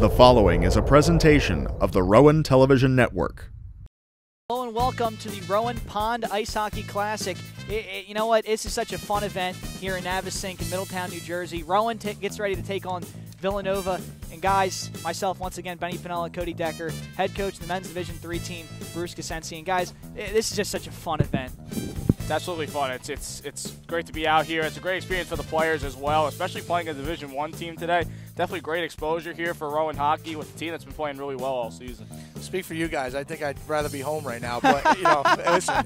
The following is a presentation of the Rowan Television Network. Hello and welcome to the Rowan Pond Ice Hockey Classic. You know what? This is such a fun event here in Navesink in Middletown, New Jersey. Rowan gets ready to take on Villanova. And guys, myself once again, Benny Pinella, Cody Decker, head coach of the Men's Division III team, Bruce Casensi. And guys, this is just such a fun event. It's absolutely fun. It's great to be out here. It's a great experience for the players as well, especially playing a Division I team today. Definitely great exposure here for Rowan Hockey with a team that's been playing really well all season. Speak for you guys. I think I'd rather be home right now. But, you know, listen,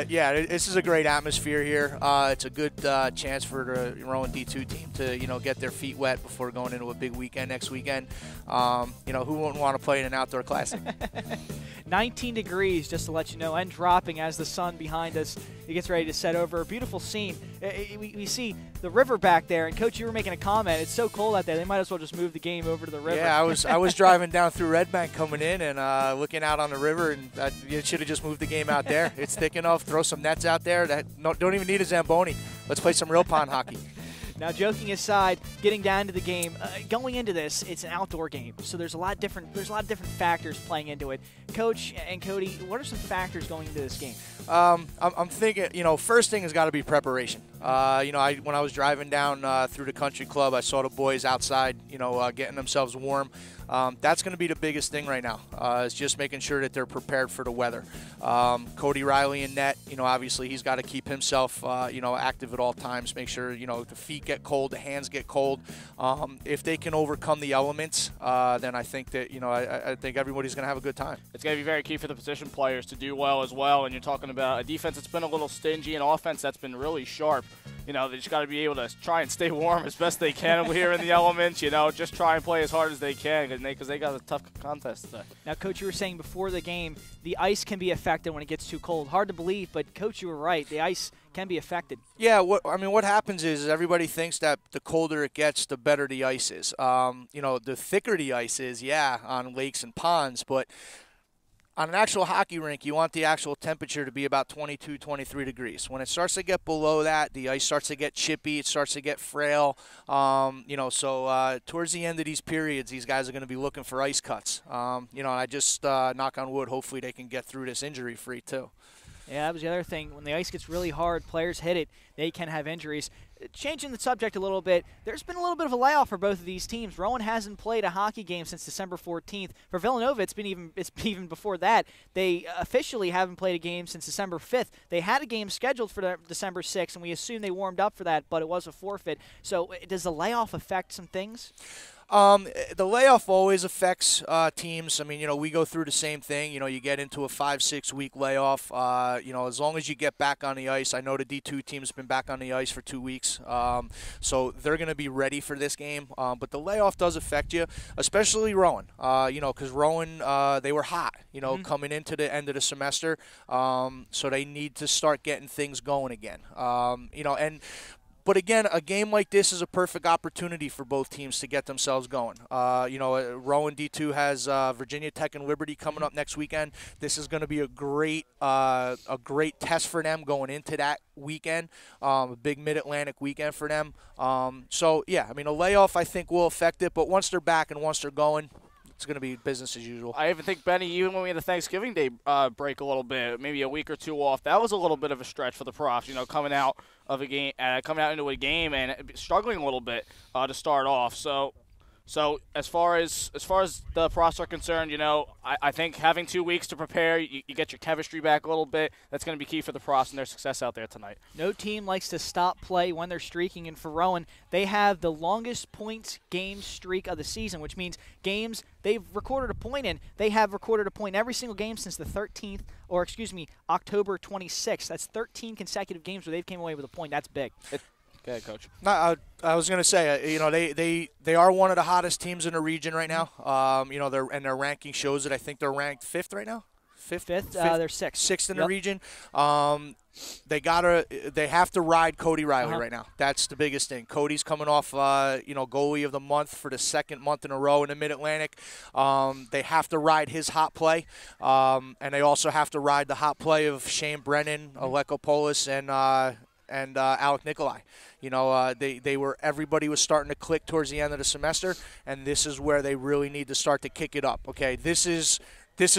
yeah, this is a great atmosphere here. It's a good chance for the Rowan D2 team to, you know, get their feet wet before going into a big weekend next weekend. You know, who wouldn't want to play in an outdoor classic? 19 degrees, just to let you know, and dropping as the sun behind us. It gets ready to set over. A beautiful scene. We see the river back there, and Coach, you were making a comment. It's so cold out there. They might as well just move the game over to the river. Yeah, I was driving down through Red Bank coming in and looking out on the river, and you should have just moved the game out there. It's thick enough. Throw some nets out there. Don't even need a Zamboni. Let's play some real pond hockey. Now, joking aside, getting down to the game, going into this, it's an outdoor game, so there's a lot of different factors playing into it. Coach and Cody, what are some factors going into this game? I'm thinking, you know, first thing has got to be preparation. You know, when I was driving down through the country club, I saw the boys outside, you know, getting themselves warm. That's going to be the biggest thing right now, is just making sure that they're prepared for the weather. Cody Riley in net, you know, obviously he's got to keep himself, you know, active at all times, make sure, you know, the feet get cold, the hands get cold. If they can overcome the elements, then I think that, you know, I think everybody's going to have a good time. It's going to be very key for the position players to do well as well, and you're talking about a defense that's been a little stingy and offense that's been really sharp. You know, they just got to be able to try and stay warm as best they can here in the elements, you know, just try and play as hard as they can because they got a tough contest today. Now, Coach, you were saying before the game, the ice can be affected when it gets too cold. Hard to believe, but, Coach, you were right. The ice can be affected. Yeah, what happens is everybody thinks that the colder it gets, the better the ice is. You know, the thicker the ice is, yeah, on lakes and ponds, but on an actual hockey rink, you want the actual temperature to be about 22, 23 degrees. When it starts to get below that, the ice starts to get chippy. It starts to get frail. You know, so towards the end of these periods, these guys are going to be looking for ice cuts. You know, and I just knock on wood, hopefully they can get through this injury-free too. Yeah, that was the other thing. When the ice gets really hard, players hit it, they can have injuries. Changing the subject a little bit, there's been a little bit of a layoff for both of these teams. Rowan hasn't played a hockey game since December 14th. For Villanova, it's even before that. They officially haven't played a game since December 5th. They had a game scheduled for December 6th, and we assume they warmed up for that, but it was a forfeit. So does the layoff affect some things? The layoff always affects teams. I mean, you know, we go through the same thing. You know, you get into a 5-6 week layoff. You know, as long as you get back on the ice. I know the D2 team's been back on the ice for 2 weeks, so they're going to be ready for this game. But the layoff does affect you, especially Rowan. You know, because Rowan, they were hot, you know, coming into the end of the semester. So they need to start getting things going again. You know, but again, a game like this is a perfect opportunity for both teams to get themselves going. You know, Rowan D2 has Virginia Tech and Liberty coming up next weekend. This is going to be a great test for them going into that weekend, a big Mid-Atlantic weekend for them. So, yeah, I mean, a layoff I think will affect it, but once they're back and once they're going, it's going to be business as usual. I even think, Benny, even when we had a Thanksgiving Day break a little bit, maybe a week or two off, that was a little bit of a stretch for the profs, you know, coming out of a game, coming out into a game and struggling a little bit to start off. So as far as the profs are concerned, you know, I think having 2 weeks to prepare, you get your chemistry back a little bit. That's going to be key for the profs and their success out there tonight. No team likes to stop play when they're streaking, and for Rowan, they have the longest points game streak of the season, which means games they've recorded a point in. They have recorded a point every single game since the 13th, or excuse me, October 26th. That's 13 consecutive games where they've came away with a point. That's big. Go ahead, Coach. No, I was going to say, you know, they are one of the hottest teams in the region right now. You know, their ranking shows it. I think they're ranked 5th right now. Fifth. They're 6th. 6th in the region. They have to ride Cody Riley right now. That's the biggest thing. Cody's coming off, you know, goalie of the month for the second month in a row in the Mid-Atlantic. They have to ride his hot play, and they also have to ride the hot play of Shane Brennan, Aleko Polis, and and Alec Nikolai. You know, everybody was starting to click towards the end of the semester, and this is where they really need to start to kick it up. Okay, this is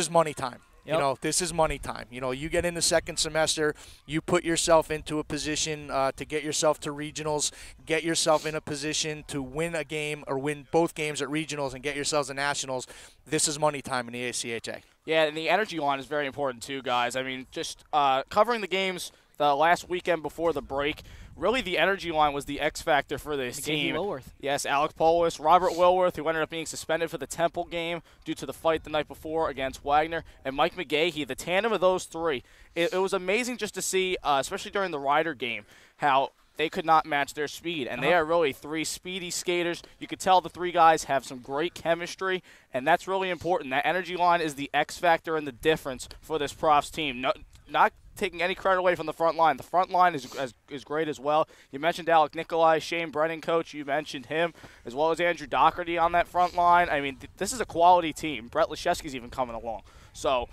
money time. Yep. You know, this is money time. You know, you get in the second semester, you put yourself into a position to get yourself to regionals, get yourself in a position to win a game or win both games at regionals and get yourselves to nationals. This is money time in the ACHA. Yeah, and the energy line is very important too, guys. I mean, just covering the games the last weekend before the break, really the energy line was the X factor for this team. Woolworth. Yes, Alec Polis, Robert Wilworth, who ended up being suspended for the Temple game due to the fight the night before against Wagner, and Mike McGahee, the tandem of those three. It was amazing just to see, especially during the Ryder game, how they could not match their speed. And they are really three speedy skaters. You could tell the three guys have some great chemistry, and that's really important. That energy line is the X factor and the difference for this Profs team. Not taking any credit away from the front line. The front line is great as well. You mentioned Alec Nikolai, Shane Brennan, coach. You mentioned him, as well as Andrew Doherty on that front line. I mean, this is a quality team. Brett Leszewski's even coming along. So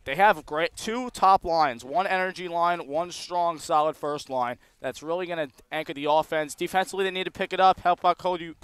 they have great two top lines, one energy line, one strong, solid first line that's really going to anchor the offense. Defensively, they need to pick it up, help out Cody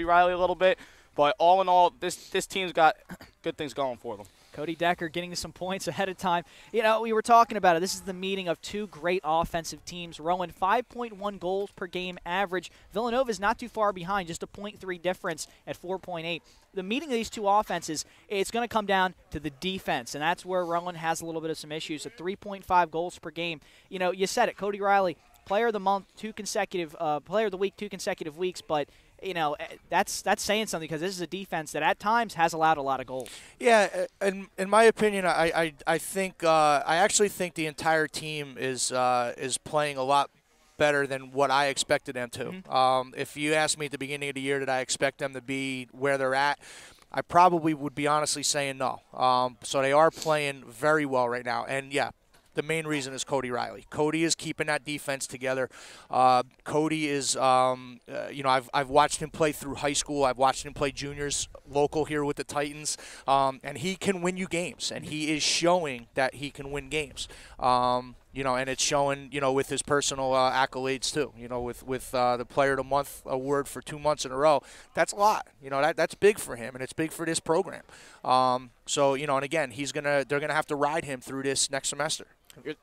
Riley a little bit. But all in all, this team's got good things going for them. Cody Decker getting some points ahead of time. You know, we were talking about it. This is the meeting of two great offensive teams. Rowan, 5.1 goals per game average. Villanova is not too far behind, just a .3 difference at 4.8. The meeting of these two offenses, it's going to come down to the defense, and that's where Rowan has a little bit of some issues. At 3.5 goals per game. You know, you said it, Cody Riley, player of the month, player of the week, 2 consecutive weeks, but you know, that's saying something because this is a defense that at times has allowed a lot of goals. Yeah, in my opinion, I think I actually think the entire team is playing a lot better than what I expected them to. Mm-hmm. If you asked me at the beginning of the year, did I expect them to be where they're at? I probably would be honestly saying no. So they are playing very well right now, and yeah. The main reason is Cody Riley. Cody is keeping that defense together. Cody is, you know, I've watched him play through high school. I've watched him play juniors local here with the Titans, and he can win you games, and he is showing that he can win games. You know, and it's showing, you know, with his personal accolades too. You know, with the Player of the Month award for 2 months in a row, that's a lot. You know, that's big for him, and it's big for this program. So, you know, and again, they're gonna have to ride him through this next semester.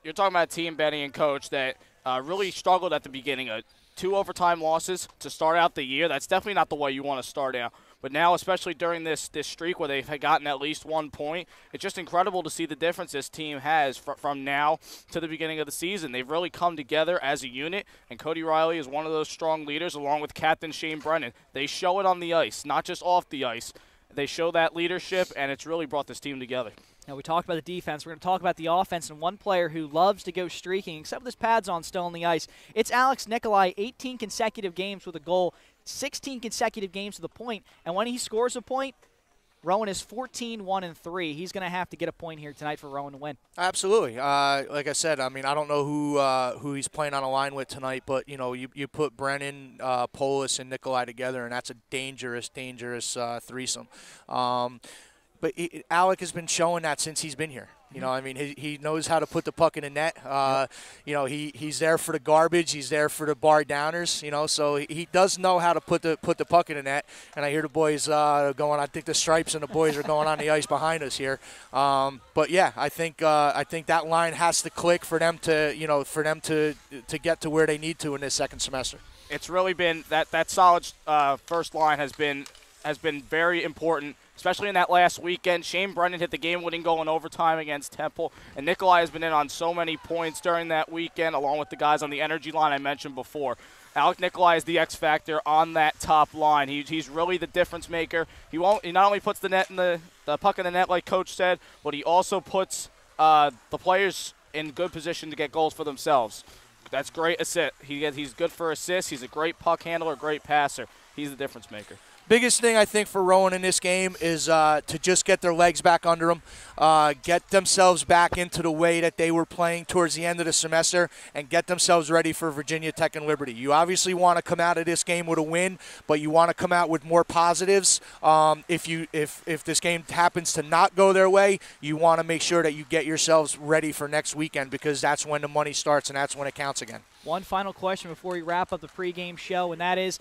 You're talking about a team, Benny and Coach, that really struggled at the beginning. 2 overtime losses to start out the year. That's definitely not the way you want to start out. But now, especially during this streak where they've gotten at least 1 point, it's just incredible to see the difference this team has from now to the beginning of the season. They've really come together as a unit, and Cody Riley is one of those strong leaders along with Captain Shane Brennan. They show it on the ice, not just off the ice. They show that leadership, and it's really brought this team together. Now, we talked about the defense. We're going to talk about the offense, and one player who loves to go streaking, except with his pads on still on the ice. It's Alex Nikolai, 18 consecutive games with a goal, 16 consecutive games with a point, and when he scores a point, Rowan is 14-1-3. He's going to have to get a point here tonight for Rowan to win. Absolutely. Like I said, I mean, I don't know who he's playing on a line with tonight, but, you know, you put Brennan, Polis, and Nikolai together, and that's a dangerous threesome. But Alec has been showing that since he's been here. You know, I mean, he knows how to put the puck in the net. You know, he's there for the garbage. He's there for the bar downers. You know, so he does know how to put the puck in the net. And I hear the boys going. I think the Stripes and the boys are going on the ice behind us here. But yeah, I think that line has to click for them to to get to where they need to in this second semester. It's really been that solid first line has been very important. Especially in that last weekend. Shane Brennan hit the game-winning goal in overtime against Temple. And Nikolai has been in on so many points during that weekend, along with the guys on the energy line I mentioned before. Alec Nikolai is the X factor on that top line. He's really the difference maker. He not only puts the puck in the net like Coach said, but he also puts the players in good position to get goals for themselves. That's great assist. He's good for assists. He's a great puck handler, great passer. He's the difference maker. Biggest thing I think for Rowan in this game is to just get their legs back under them, get themselves back into the way that they were playing towards the end of the semester, and get themselves ready for Virginia Tech and Liberty. You obviously want to come out of this game with a win, but you want to come out with more positives. If this game happens to not go their way, you want to make sure that you get yourselves ready for next weekend, because that's when the money starts and that's when it counts again. One final question before we wrap up the pregame show, and that is,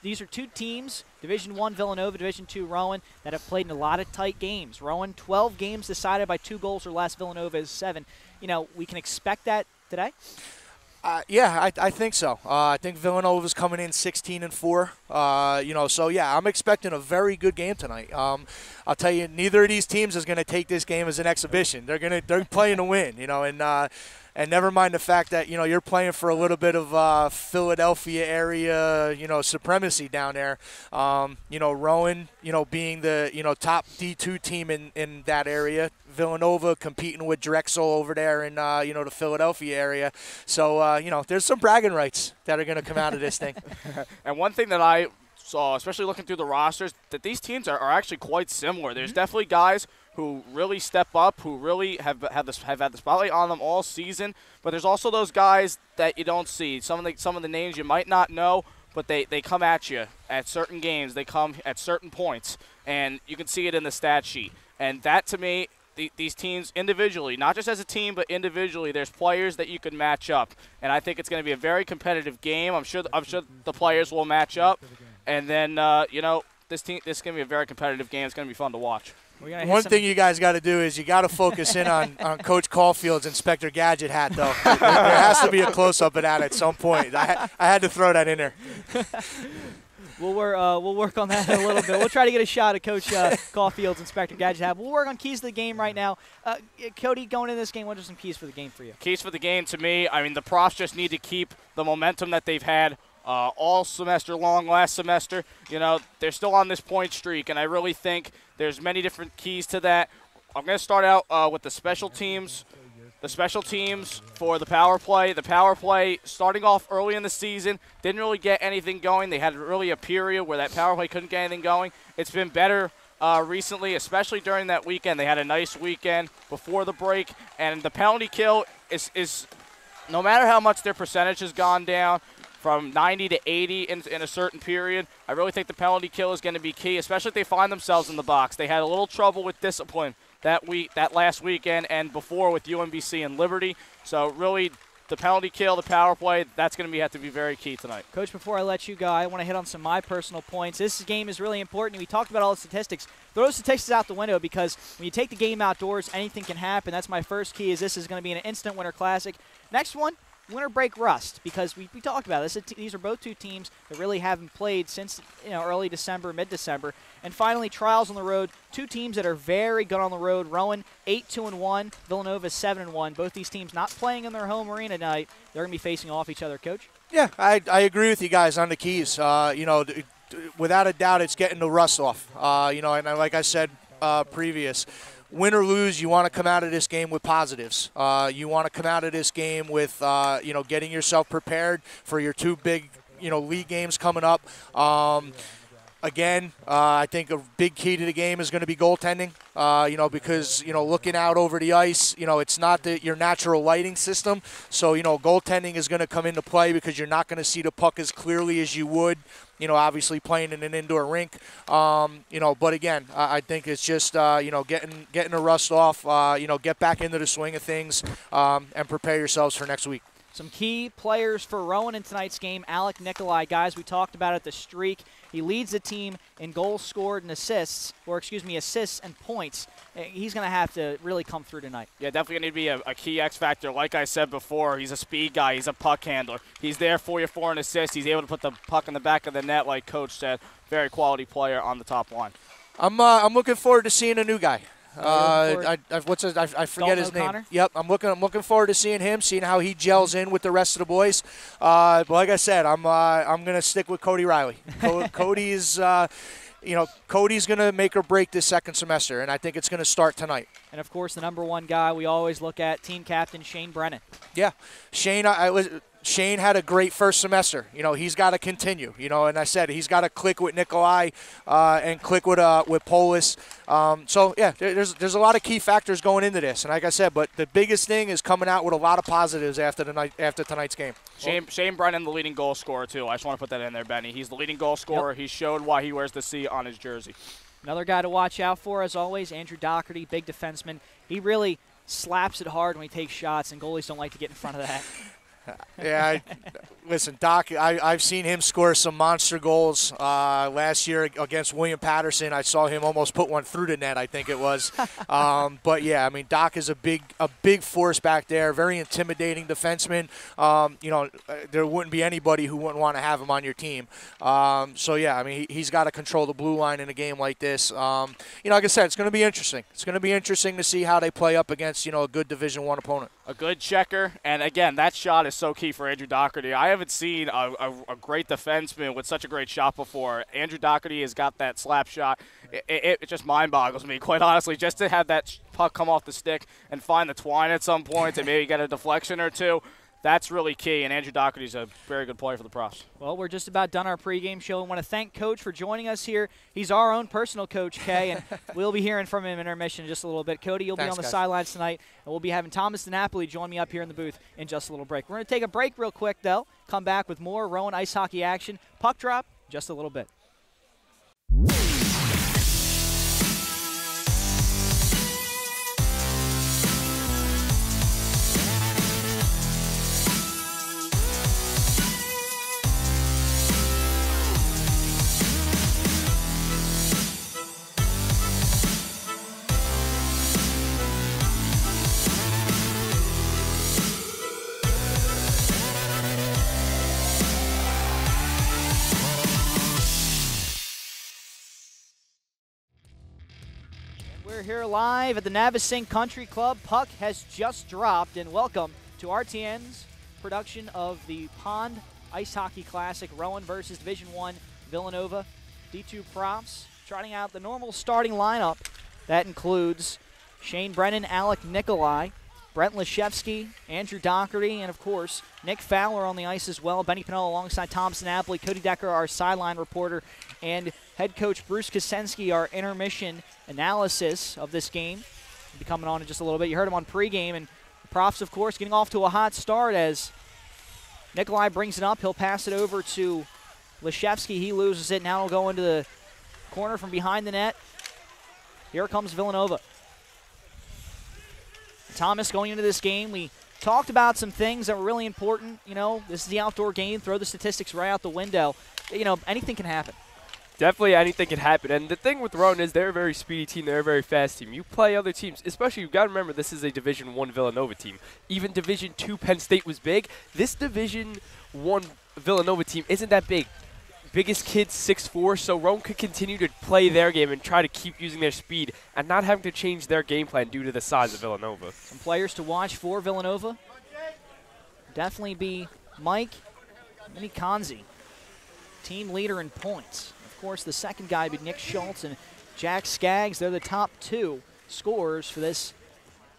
these are two teams, Division I Villanova, Division II Rowan, that have played in a lot of tight games. Rowan, 12 games decided by 2 goals or less. Villanova is 7. We can expect that today? Yeah, I think so. I think Villanova's coming in 16-4. So yeah, I'm expecting a very good game tonight. I'll tell you, neither of these teams is going to take this game as an exhibition. They're playing to win. And never mind the fact that you're playing for a little bit of Philadelphia area supremacy down there. Rowan being the top D2 team in that area. Villanova competing with Drexel over there in the Philadelphia area. So there's some bragging rights that are going to come out of this thing. And one thing that I saw, especially looking through the rosters, that these teams are actually quite similar. There's definitely guys who really step up, who really have had the spotlight on them all season. But there's also those guys that you don't see. Some of the names you might not know, but they come at you at certain games. They come at certain points, and you can see it in the stat sheet. And that, to me, these teams individually, not just as a team, but individually, there's players that you can match up. And I think it's going to be a very competitive game. I'm sure the players will match up. And then, this is going to be a very competitive game. It's going to be fun to watch. One thing you guys got to do is you got to focus in on Coach Caulfield's Inspector Gadget hat, though. There has to be a close-up of that at some point. I had to throw that in there. We'll work on that in a little bit. We'll try to get a shot at Coach Caulfield's Inspector Gadget hat. We'll work on keys to the game right now. Cody, going into this game, what are some keys for the game for you? Keys for the game, to me, the Profs just need to keep the momentum that they've had all semester long last semester. They're still on this point streak, and I really think there's many different keys to that. I'm going to start out with the special teams. The special teams for the power play. The power play, starting off early in the season, didn't really get anything going. They had really a period where that power play couldn't get anything going. It's been better recently, especially during that weekend. They had a nice weekend before the break, and the penalty kill is no matter how much their percentage has gone down, from 90 to 80 in a certain period, I really think the penalty kill is going to be key, especially if they find themselves in the box. They had a little trouble with discipline that last weekend and before with UMBC and Liberty. So really, the penalty kill, the power play, that's going to have to be very key tonight. Coach, before I let you go, I want to hit on some of my personal points. This game is really important. We talked about all the statistics. Throw those statistics out the window, because when you take the game outdoors, anything can happen. That's my first key, is this is going to be an instant Winter Classic. Next one, winter break rust, because we talked about this. These are both two teams that really haven't played since early December, mid-December. And finally, trials on the road. Two teams that are very good on the road. Rowan 8-1, Villanova 7-1. Both these teams not playing in their home arena tonight. They're going to be facing off each other. Coach? Yeah, I agree with you guys on the keys. Without a doubt, it's getting the rust off. And like I said previous, win or lose, you want to come out of this game with positives. You want to come out of this game with, getting yourself prepared for your two big, league games coming up. Again, I think a big key to the game is going to be goaltending, because, looking out over the ice, it's not your natural lighting system. So, goaltending is going to come into play, because you're not going to see the puck as clearly as you would, obviously playing in an indoor rink. But again, I think it's just, getting the rust off, get back into the swing of things, and prepare yourselves for next week. Some key players for Rowan in tonight's game. Alec Nikolai, guys, we talked about it, the streak. He leads the team in goals scored and assists and points. He's going to have to really come through tonight. Yeah, definitely going to be a key X factor. Like I said before, he's a speed guy. He's a puck handler. He's there for you for an assist. He's able to put the puck in the back of the net, like Coach said. Very quality player on the top line. I'm looking forward to seeing a new guy. I forget his name. O'Connor? Yep, I'm looking forward to seeing him, seeing how he gels in with the rest of the boys. But like I said, I'm gonna stick with Cody Riley. Cody's going to make or break this second semester, and I think it's going to start tonight. And of course, the number one guy we always look at, team captain Shane Brennan. Yeah, Shane. Shane had a great first semester. He's got to continue. And I said he's got to click with Nikolai and click with Polis. So yeah, there's a lot of key factors going into this. And like I said, but the biggest thing is coming out with a lot of positives after tonight's game. Shane Brennan, the leading goal scorer too. I just want to put that in there, Benny. He's the leading goal scorer. Yep. He showed why he wears the C on his jersey. Another guy to watch out for, as always, Andrew Doherty, big defenseman. He really slaps it hard when he takes shots, and goalies don't like to get in front of that. Yeah, listen, Doc, I've seen him score some monster goals last year against William Patterson. I saw him almost put one through the net, I think it was. But, yeah, I mean, Doc is a big force back there, very intimidating defenseman. There wouldn't be anybody who wouldn't want to have him on your team. So, yeah, I mean, he's got to control the blue line in a game like this. Like I said, it's going to be interesting. It's going to be interesting to see how they play up against, a good Division I opponent. A good checker, and again, that shot is so key for Andrew Doherty. I haven't seen a great defenseman with such a great shot before. Andrew Doherty has got that slap shot. It just mind boggles me, quite honestly, just to have that puck come off the stick and find the twine at some point and maybe get a deflection or two. That's really key, and Andrew Doherty's a very good player for the Profs. Well, we're just about done our pregame show. I want to thank Coach for joining us here. He's our own personal coach, Kay, and we'll be hearing from him in intermission in just a little bit. Cody, you'll be on the sidelines tonight, and we'll be having Thomas DiNapoli join me up here in the booth in just a little break. We're going to take a break real quick, though. Come back with more Rowan ice hockey action. Puck drop, just a little bit. We're here live at the Navasink Country Club. Puck has just dropped, and welcome to RTN's production of the Pond Ice Hockey Classic, Rowan versus Division I Villanova. D2 Profs trotting out the normal starting lineup. That includes Shane Brennan, Alec Nikolai, Brent Leshevsky, Andrew Doherty, and of course, Nick Fowler on the ice as well. Benny Pinella alongside Thomas DiNapoli, Cody Decker, our sideline reporter, and head coach Bruce Kosensky, our intermission analysis of this game. He'll be coming on in just a little bit. You heard him on pregame, and the Profs, of course, getting off to a hot start as Nikolai brings it up. He'll pass it over to Leshevsky. He loses it. Now it'll go into the corner from behind the net. Here comes Villanova. Thomas, going into this game, we talked about some things that were really important. This is the outdoor game. Throw the statistics right out the window. Anything can happen. Definitely anything can happen. And the thing with Rowan is they're a very speedy team. They're a very fast team. You play other teams, especially you've got to remember this is a Division I Villanova team. Even Division II Penn State was big. This Division I Villanova team isn't that big. Biggest kids 6'4", so Rowan could continue to play their game and try to keep using their speed and not having to change their game plan due to the size of Villanova. Some players to watch for Villanova. Definitely be Mike Miniconzi, team leader in points. Of course, the second guy would be Nick Schultz and Jack Skaggs. They're the top two scorers for this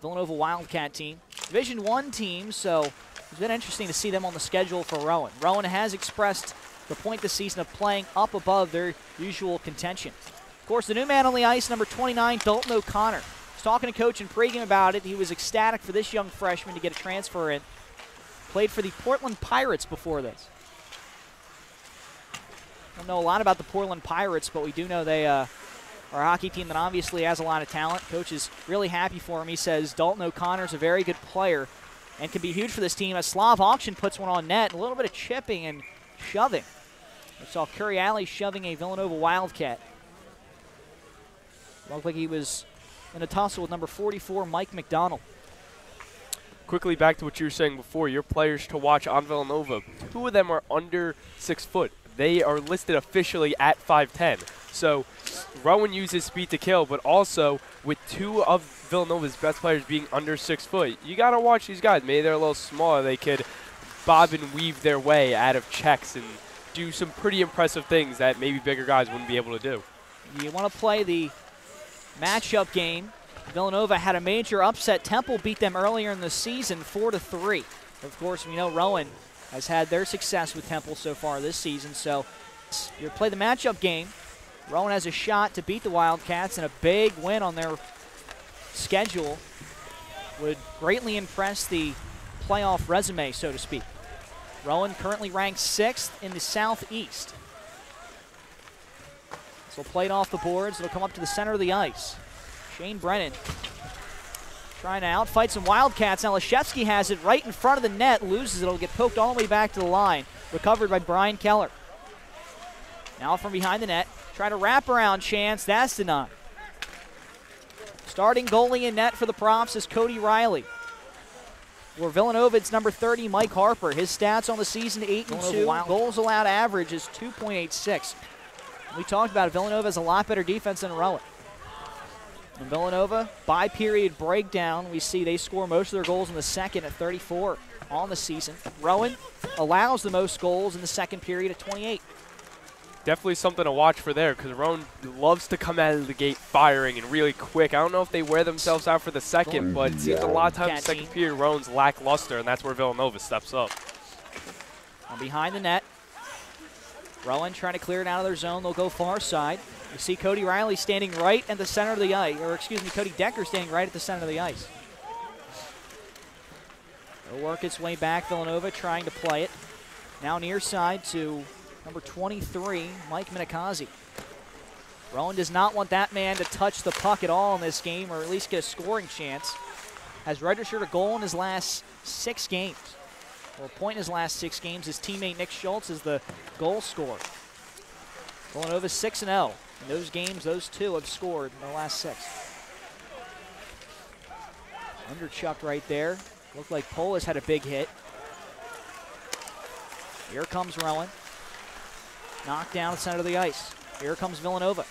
Villanova Wildcat team. Division I team, so it's been interesting to see them on the schedule for Rowan. Rowan has expressed the point this season of playing up above their usual contention. Of course, the new man on the ice, number 29, Dalton O'Connor. I was talking to Coach in pregame about it. He was ecstatic for this young freshman to get a transfer in. Played for the Portland Pirates before this. Don't know a lot about the Portland Pirates, but we do know they are a hockey team that obviously has a lot of talent. Coach is really happy for him. He says Dalton O'Connor is a very good player and can be huge for this team. As Slav Auction puts one on net, and a little bit of chipping and shoving. We saw Curry Alley shoving a Villanova Wildcat. Looked like he was in a tussle with number 44, Mike McDonald. Quickly back to what you were saying before, your players to watch on Villanova, 2 of them are under 6 foot. They are listed officially at 5'10". So Rowan uses speed to kill, but also with 2 of Villanova's best players being under 6 foot, you got to watch these guys. Maybe they're a little smaller. They could bob and weave their way out of checks and do some pretty impressive things that maybe bigger guys wouldn't be able to do. You want to play the matchup game. Villanova had a major upset. Temple beat them earlier in the season 4-3. Of course, we know Rowan has had their success with Temple so far this season. So you play the matchup game. Rowan has a shot to beat the Wildcats, and a big win on their schedule would greatly impress the playoff resume, so to speak. Rowan currently ranked 6th in the Southeast. So played off the boards. It'll come up to the center of the ice. Shane Brennan trying to outfight some Wildcats. Now Leshevsky has it right in front of the net, loses it. It'll get poked all the way back to the line. Recovered by Brian Keller. Now from behind the net, trying to wrap around chance. That's denied. Starting goalie in net for the Profs is Cody Riley. For Villanova, it's number 30, Mike Harper. His stats on the season, 8-2. Goals allowed average is 2.86. We talked about it. Villanova has a lot better defense than Rowan. And Villanova, by period breakdown, we see they score most of their goals in the second at 34 on the season. Rowan allows the most goals in the second period at 28. Definitely something to watch for there, because Rowan loves to come out of the gate firing and really quick. I don't know if they wear themselves out for the second, but it seems a lot of times the second period Rowan's lackluster, and that's where Villanova steps up. And behind the net, Rowan trying to clear it out of their zone. They'll go far side. You see Cody Riley standing right at the center of the ice, or excuse me, Cody Decker standing right at the center of the ice. It'll work its way back. Villanova trying to play it. Now near side to number 23, Mike Minikazi. Rowan does not want that man to touch the puck at all in this game, or at least get a scoring chance. Has registered a goal in his last 6 games. Or a point in his last 6 games. His teammate Nick Schultz is the goal scorer. Villanova 6-0. In those games, those 2 have scored in the last 6. Underchucked right there. Looked like Polis had a big hit. Here comes Rowan. Knocked down the center of the ice. Here comes Villanova.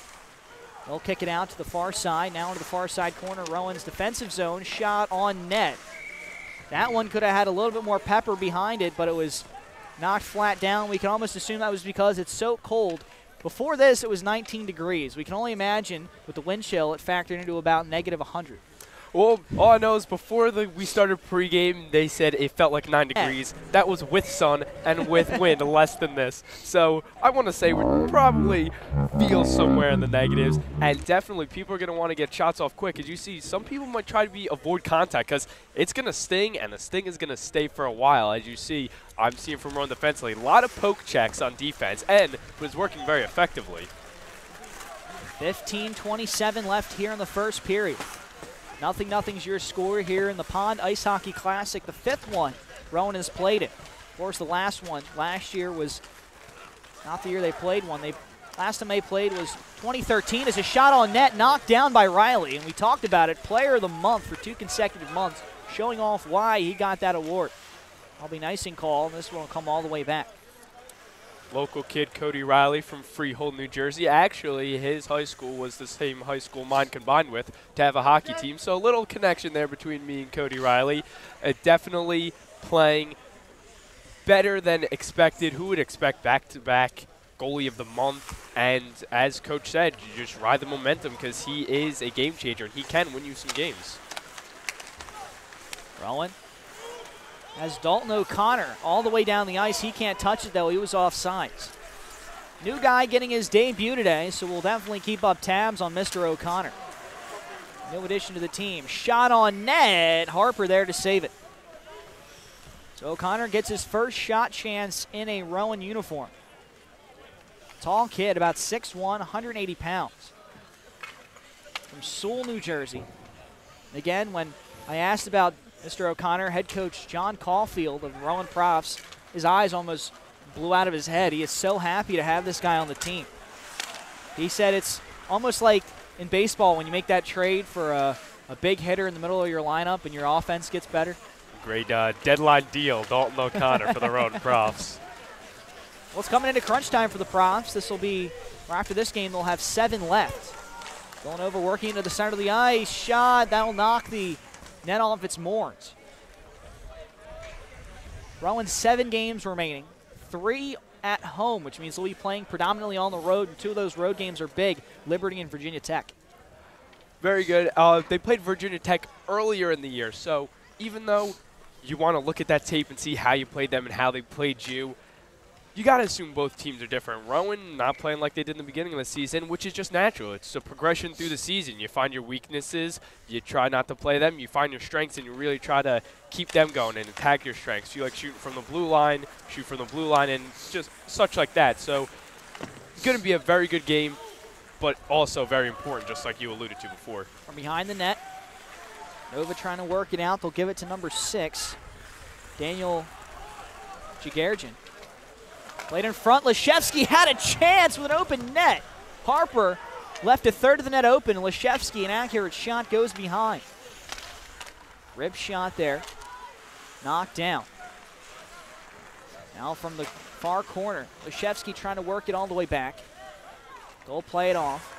They'll kick it out to the far side. Now into the far side corner. Rowan's defensive zone. Shot on net. That one could have had a little bit more pepper behind it, but it was knocked flat down. We can almost assume that was because it's so cold. Before this, it was 19 degrees. We can only imagine with the wind chill, it factored into about negative 100. Well, all I know is before we started pregame, they said it felt like 9 degrees. That was with sun and with wind, less than this. So I want to say we probably feel somewhere in the negatives. And definitely people are going to want to get shots off quick. As you see, some people might try to avoid contact because it's going to sting, and the sting is going to stay for a while. As you see, I'm seeing from Rowan defensively, a lot of poke checks on defense, and it was working very effectively. 15:27 left here in the first period. Nothing's your score here in the Pond Ice Hockey Classic, the 5th one Rowan has played it. Of course, the last one last year was not the year they played one. Last time they played was 2013 as a shot on net knocked down by Riley, and we talked about it. Player of the month for 2 consecutive months, showing off why he got that award. I'll be nice and call, and this one will come all the way back. Local kid Cody Riley from Freehold, New Jersey. Actually, his high school was the same high school mine combined with to have a hockey team. So a little connection there between me and Cody Riley. Definitely playing better than expected. Who would expect back-to-back goalie of the month? And as Coach said, you just ride the momentum because he is a game changer and he can win you some games. Rowan as Dalton O'Connor all the way down the ice. He can't touch it, though. He was offsides. New guy getting his debut today, so we'll definitely keep up tabs on Mr. O'Connor. New addition to the team. Shot on net. Harper there to save it. So O'Connor gets his first shot chance in a Rowan uniform. Tall kid, about 6'1", 180 pounds. From Sewell, New Jersey. Again, when I asked about Mr. O'Connor, head coach John Caulfield of Rowan Profs, his eyes almost blew out of his head. He is so happy to have this guy on the team. He said it's almost like in baseball when you make that trade for a big hitter in the middle of your lineup and your offense gets better. Great deadline deal, Dalton O'Connor for the Rowan Profs. Well, it's coming into crunch time for the Profs. This will be, or after this game, they'll have 7 left. Villanova working into the center of the ice. Shot, that will knock the net off its moorings. Rowan 7 games remaining, 3 at home, which means they'll be playing predominantly on the road, and 2 of those road games are big, Liberty and Virginia Tech. Very good. They played Virginia Tech earlier in the year, so even though you want to look at that tape and see how you played them and how they played you. You got to assume both teams are different. Rowan not playing like they did in the beginning of the season, which is just natural. It's a progression through the season. You find your weaknesses, you try not to play them. You find your strengths, and you really try to keep them going and attack your strengths. You like shooting from the blue line, shoot from the blue line, and just such like that. So it's going to be a very good game, but also very important, just like you alluded to before. From behind the net, Nova trying to work it out. They'll give it to number 6, Daniel Jagerjan. Played in front. Leshevsky had a chance with an open net. Harper left a third of the net open. Leshevsky, an accurate shot, goes behind. Rib shot there. Knocked down. Now from the far corner, Leshevsky trying to work it all the way back. They'll play it off.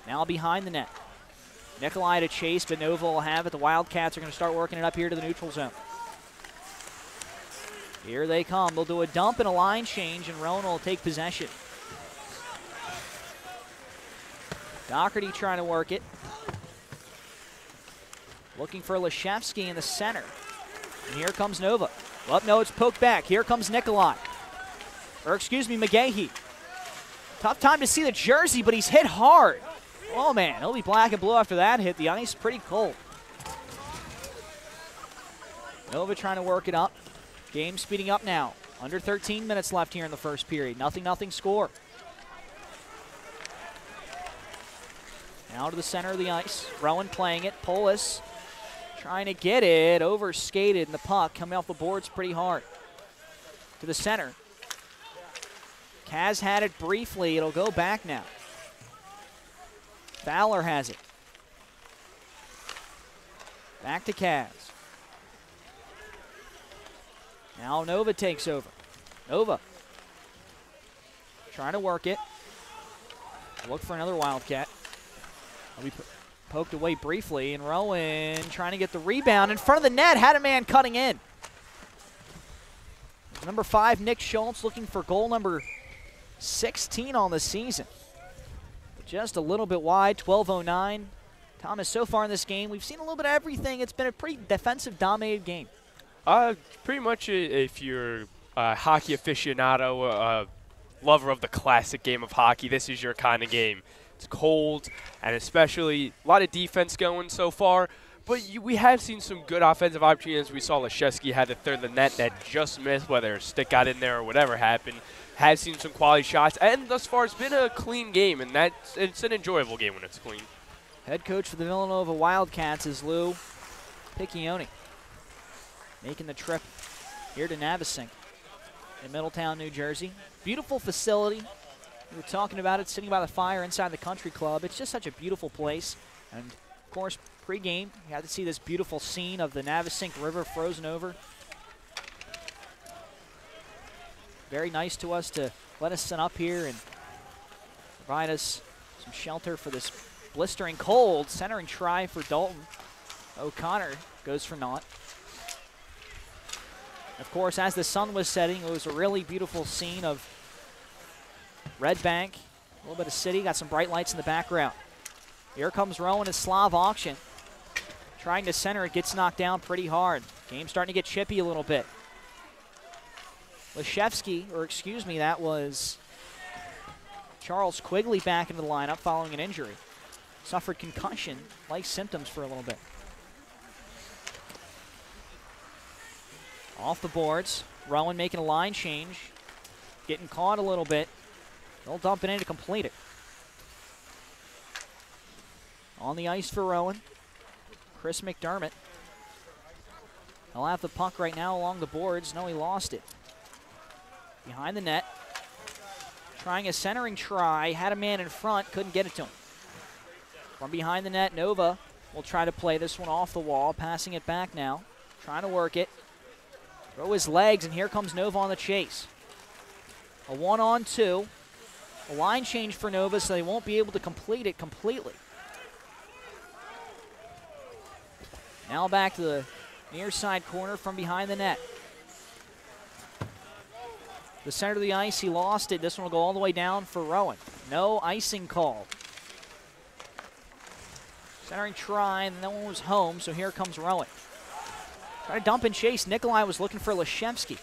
Now behind the net. Nikolai to chase, but Nova will have it. The Wildcats are going to start working it up here to the neutral zone. Here they come. They'll do a dump and a line change, and Rowan will take possession. Doherty trying to work it. Looking for Leshevsky in the center. And here comes Nova. Well, no, it's poked back. Here comes Nikolai. Or, excuse me, McGahee. Tough time to see the jersey, but he's hit hard. Oh, man, he'll be black and blue after that hit. The ice pretty cold. Nova trying to work it up. Game speeding up now. Under 13 minutes left here in the first period. 0-0 score. Now to the center of the ice. Rowan playing it. Polis trying to get it. Overskated, and the puck coming off the boards pretty hard. To the center. Kaz had it briefly. It'll go back now. Fowler has it. Back to Kaz. Now Nova takes over. Nova trying to work it. Look for another Wildcat. Will be poked away briefly, and Rowan trying to get the rebound in front of the net. Had a man cutting in. Number 5, Nick Schultz, looking for goal number 16 on the season. Just a little bit wide, 12:09. Thomas, so far in this game, we've seen a little bit of everything. It's been a pretty defensive-dominated game. Pretty much if you're a hockey aficionado, a lover of the classic game of hockey, this is your kind of game. It's cold, and especially a lot of defense going so far. But we have seen some good offensive opportunities. We saw Leshevsky had a third of the net that just missed, whether a stick got in there or whatever happened. Has seen some quality shots, and thus far it's been a clean game, and it's an enjoyable game when it's clean. Head coach for the Villanova Wildcats is Lou Piccioni, making the trip here to Navesink in Middletown, New Jersey. Beautiful facility. We were talking about it, sitting by the fire inside the country club. It's just such a beautiful place. And, of course, pre-game, you had to see this beautiful scene of the Navesink River frozen over. Very nice to us to let us sit up here and provide us some shelter for this blistering cold. Centering try for Dalton. O'Connor goes for naught. Of course, as the sun was setting, it was a really beautiful scene of Red Bank, a little bit of city, got some bright lights in the background. Here comes Rowan at Slav Auction. Trying to center it, gets knocked down pretty hard. Game's starting to get chippy a little bit. Leshevsky, or excuse me, that was Charles Quigley back into the lineup following an injury. Suffered concussion-like symptoms for a little bit. Off the boards, Rowan making a line change. Getting caught a little bit. They'll dump it in to complete it. On the ice for Rowan, Chris McDermott. He'll have the puck right now along the boards. No, he lost it. Behind the net. Trying a centering try. Had a man in front. Couldn't get it to him. From behind the net, Nova will try to play this one off the wall. Passing it back now. Trying to work it. Throw his legs, and here comes Nova on the chase. A 1-on-2. A line change for Nova, so they won't be able to complete it completely. Now back to the near side corner from behind the net. The center of the ice, he lost it. This one will go all the way down for Rowan. No icing call. Centering try, and that one was home, so here comes Rowan. Trying to dump and chase. Nikolai was looking for Leshevsky.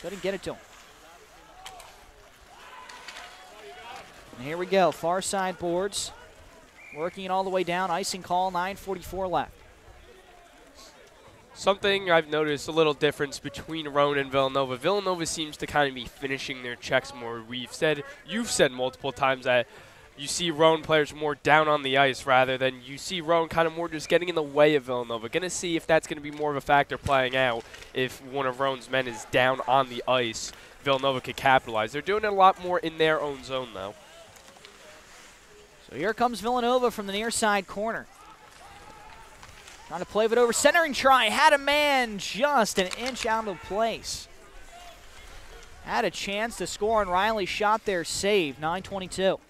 Couldn't get it to him. And here we go. Far side boards. Working it all the way down. Icing call. 9:44 left. Something I've noticed a little difference between Rowan and Villanova. Villanova seems to kind of be finishing their checks more. You've said multiple times that you see Rowan players more down on the ice rather than you see Rowan kind of more just getting in the way of Villanova. Going to see if that's going to be more of a factor playing out. If one of Rowan's men is down on the ice, Villanova could capitalize. They're doing it a lot more in their own zone, though. So here comes Villanova from the near side corner. Trying to play it over. Centering try. Had a man just an inch out of place. Had a chance to score, and Riley shot there, save. 9:22.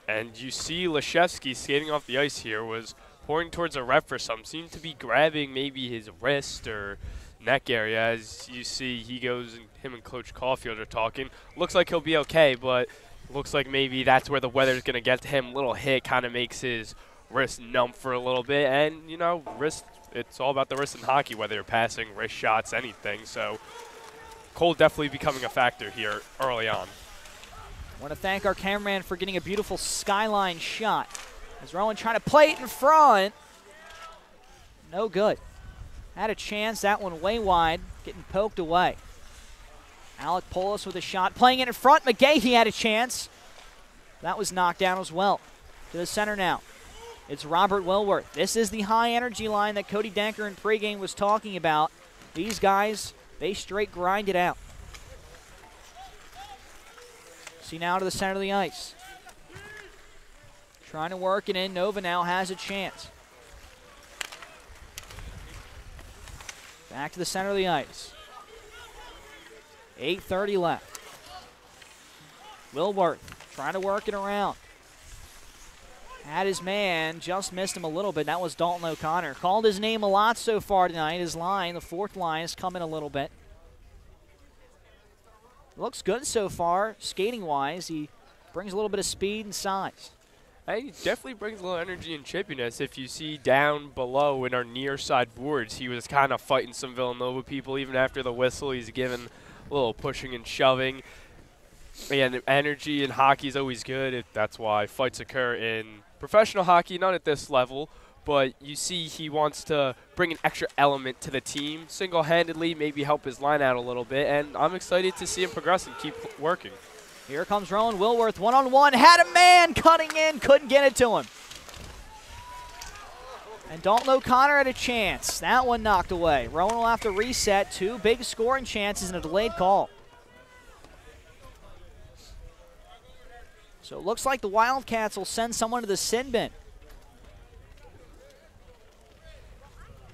And you see Leshevsky skating off the ice here was pointing towards a ref for some. Seemed to be grabbing maybe his wrist or neck area. As you see, he goes and him and Coach Caulfield are talking. Looks like he'll be okay, but looks like maybe that's where the weather's going to get to him. Little hit kind of makes his wrist numb for a little bit. And, you know, wrist, it's all about the wrist in hockey, whether you're passing, wrist shots, anything. So cold definitely becoming a factor here early on. I want to thank our cameraman for getting a beautiful skyline shot. As Rowan trying to play it in front. No good. Had a chance, that one way wide, getting poked away. Alec Polis with a shot, playing it in front. McGahey had a chance. That was knocked down as well. To the center now. It's Robert Wilworth. This is the high-energy line that Cody Denker in pregame was talking about. These guys, they straight grind it out. See now to the center of the ice. Trying to work it in. Nova now has a chance. Back to the center of the ice. 8:30 left. Wilworth trying to work it around. Had his man, just missed him a little bit. That was Dalton O'Connor. Called his name a lot so far tonight. His line, the fourth line, is coming a little bit. Looks good so far, skating-wise. He brings a little bit of speed and size. He definitely brings a little energy and chippiness. If you see down below in our near side boards, he was kind of fighting some Villanova people. Even after the whistle, he's given a little pushing and shoving. And energy in hockey is always good. That's why fights occur in professional hockey, not at this level. But you see he wants to bring an extra element to the team single-handedly, maybe help his line out a little bit. And I'm excited to see him progress and keep working. Here comes Rowan Wilworth, one-on-one, had a man cutting in, couldn't get it to him. And Dalton O'Connor had a chance. That one knocked away. Rowan will have to reset. Two big scoring chances and a delayed call. So it looks like the Wildcats will send someone to the sin bin.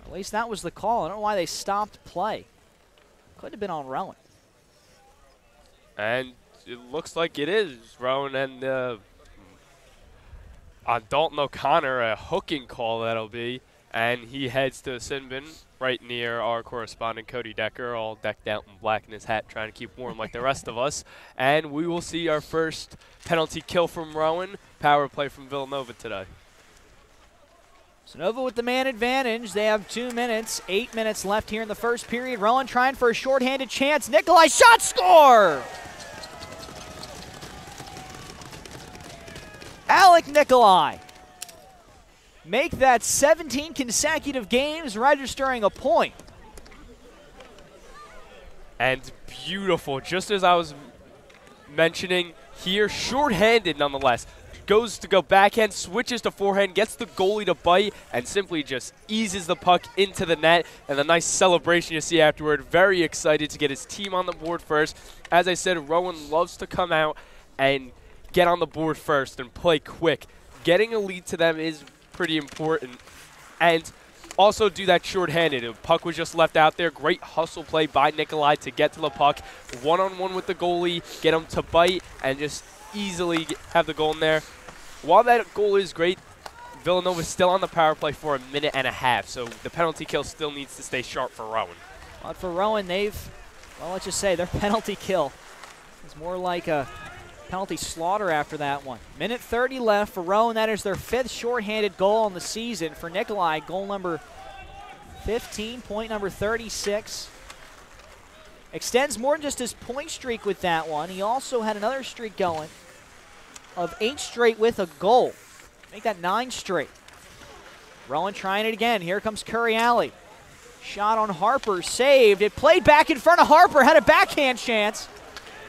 At least that was the call. I don't know why they stopped play. Could have been on Rowan. And it looks like it is Rowan and on Dalton O'Connor, a hooking call that'll be. And he heads to the sin bin right near our correspondent Cody Decker, all decked out in black in his hat, trying to keep warm like the rest of us. And we will see our first penalty kill from Rowan, power play from Villanova today. So Nova with the man advantage. They have 2 minutes, 8 minutes left here in the first period. Rowan trying for a shorthanded chance. Nikolai shot, score! Alec Nikolai. Make that 17 consecutive games, registering a point. And beautiful, just as I was mentioning here, shorthanded nonetheless. Goes to go backhand, switches to forehand, gets the goalie to bite, and simply just eases the puck into the net. And the nice celebration you see afterward. Very excited to get his team on the board first. As I said, Rowan loves to come out and get on the board first and play quick. Getting a lead to them is pretty important. And also do that shorthanded. The puck was just left out there. Great hustle play by Nikolai to get to the puck. One-on-one with the goalie, get him to bite, and just easily have the goal in there. While that goal is great, Villanova is still on the power play for 1.5 minutes, so the penalty kill still needs to stay sharp for Rowan. But for Rowan, well, let's just say their penalty kill is more like a penalty slaughter after that one. 1:30 left for Rowan. That is their 5th shorthanded goal on the season. For Nikolai, goal number 15, point number 36. Extends more than just his point streak with that one. He also had another streak going of 8 straight with a goal. Make that 9 straight. Rowan trying it again. Here comes Curriali. Shot on Harper, saved. It played back in front of Harper, had a backhand chance.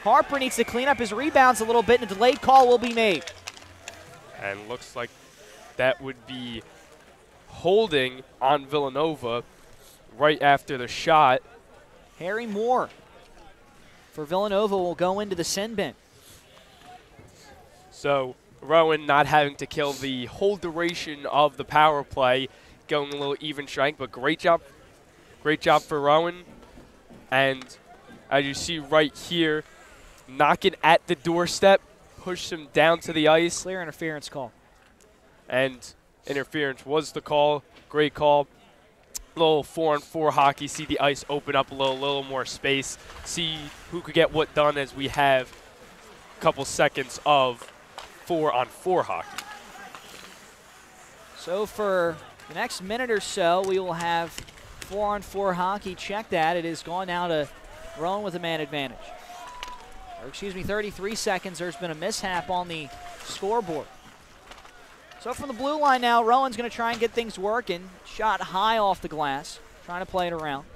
Harper needs to clean up his rebounds a little bit, and a delayed call will be made. And looks like that would be holding on Villanova right after the shot. Harry Moore for Villanova will go into the sin bin. So Rowan not having to kill the whole duration of the power play, going a little even strength, but great job for Rowan. And as you see right here, knocking at the doorstep, push him down to the ice. Clear interference call. And interference was the call. Great call. Little 4-on-4 hockey. See the ice open up a little more space. See who could get what done as we have a couple seconds of 4-on-4 hockey. So for the next minute or so, we will have 4-on-4 hockey. Check that. It has gone now to Rowan with a man advantage. Or excuse me, 33 seconds. There's been a mishap on the scoreboard. So from the blue line now, Rowan's going to try and get things working. Shot high off the glass, trying to play it around.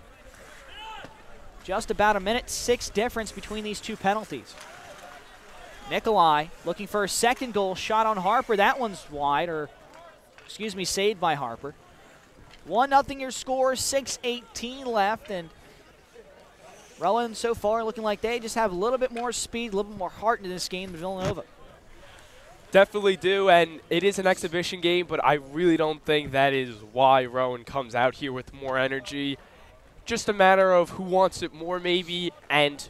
Just about a minute 6 difference between these two penalties. Nikolai looking for a second goal. Shot on Harper. That one's wide, or excuse me, saved by Harper. 1-0 your score, 6:18 left, and Rowan so far looking like they just have a little bit more speed, a little bit more heart in this game than Villanova. Definitely do, and it is an exhibition game, but I really don't think that is why Rowan comes out here with more energy. Just a matter of who wants it more, maybe, and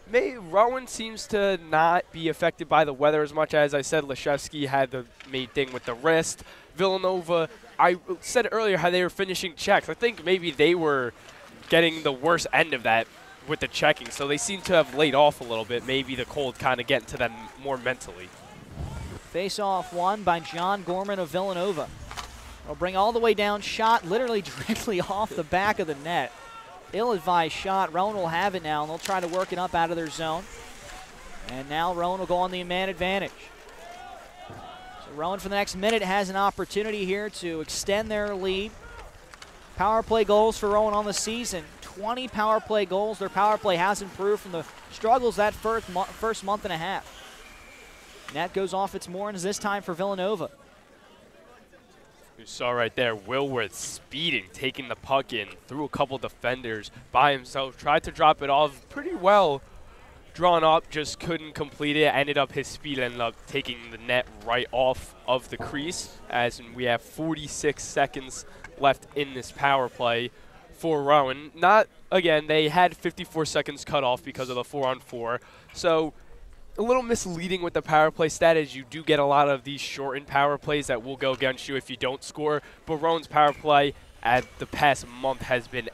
Rowan seems to not be affected by the weather as much. As I said, Leshevsky had the main thing with the wrist. Villanova, I said earlier how they were finishing checks. I think maybe they were getting the worst end of that with the checking, so they seem to have laid off a little bit. Maybe the cold kind of getting to them more mentally. Face-off won by John Gorman of Villanova. They'll bring all the way down, shot literally directly off the back of the net. Ill-advised shot. Rowan will have it now, and they'll try to work it up out of their zone. And now Rowan will go on the man advantage. So Rowan for the next minute has an opportunity here to extend their lead. Power play goals for Rowan on the season. 20 power play goals. Their power play has improved from the struggles that first month and a half. Net goes off its Moorings this time for Villanova. You saw right there, Wilworth speeding, taking the puck in, through a couple defenders by himself, tried to drop it off pretty well, drawn up, just couldn't complete it. Ended up his speed ended up taking the net right off of the crease, as we have 46 seconds left in this power play for Rowan. Not, again, they had 54 seconds cut off because of the 4-on-4, so a little misleading with the power play stat, as you do get a lot of these shortened power plays that will go against you if you don't score. But Rowan's power play at the past month has been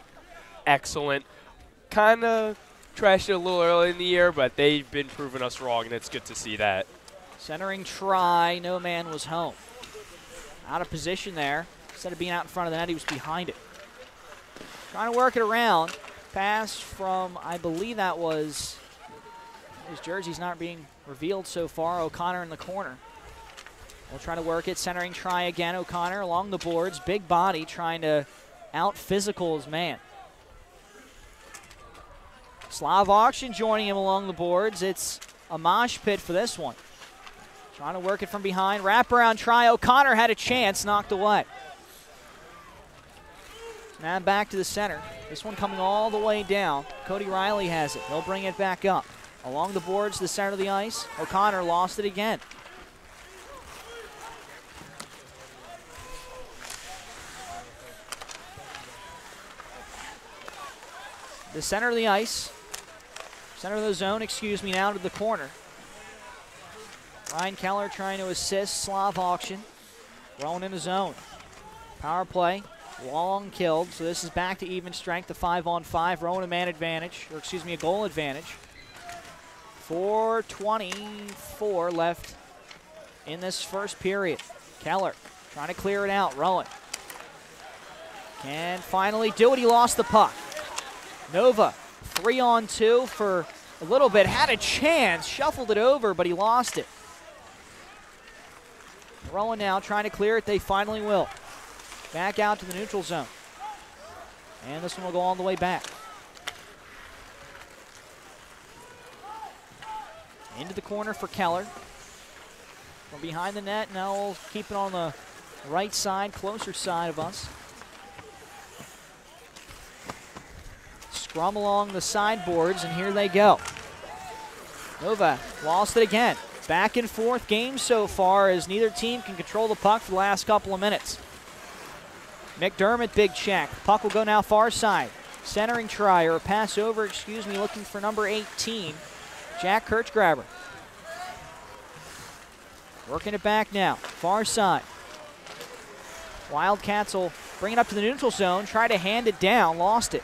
excellent. Kind of trashed it a little early in the year, but they've been proving us wrong, and it's good to see that. Centering try, no man was home. Out of position there. Instead of being out in front of the net, he was behind it. Trying to work it around. Pass from, I believe that was, his jersey's not being revealed so far. O'Connor in the corner. We'll try to work it. Centering try again. O'Connor along the boards. Big body trying to out-physical his man. Slav Auction joining him along the boards. It's a mosh pit for this one. Trying to work it from behind. Wraparound try. O'Connor had a chance. Knocked away. Now back to the center. This one coming all the way down. Cody Riley has it. He'll bring it back up. Along the boards, the center of the ice. O'Connor lost it again. The center of the ice. Center of the zone, excuse me, now to the corner. Ryan Keller trying to assist Slav Auction. Rowan in the zone. Power play. Long killed, so this is back to even strength, a 5-on-5. Rowan a man advantage, or excuse me, a goal advantage. 4:24 left in this first period. Keller trying to clear it out. Rowan Can finally do it. He lost the puck. Nova, 3-on-2 for a little bit. Had a chance, shuffled it over, but he lost it. Rowan now trying to clear it. They finally will. Back out to the neutral zone. And this one will go all the way back. Into the corner for Keller. From behind the net, now we'll keep it on the right side, closer side of us. Scrum along the sideboards, and here they go. Nova lost it again. Back and forth game so far as neither team can control the puck for the last couple of minutes. McDermott, big check. Puck will go now far side. Centering try, or a pass over, looking for number 18, Jack Kirchgraber. Working it back now, far side. Wildcats will bring it up to the neutral zone, try to hand it down, lost it.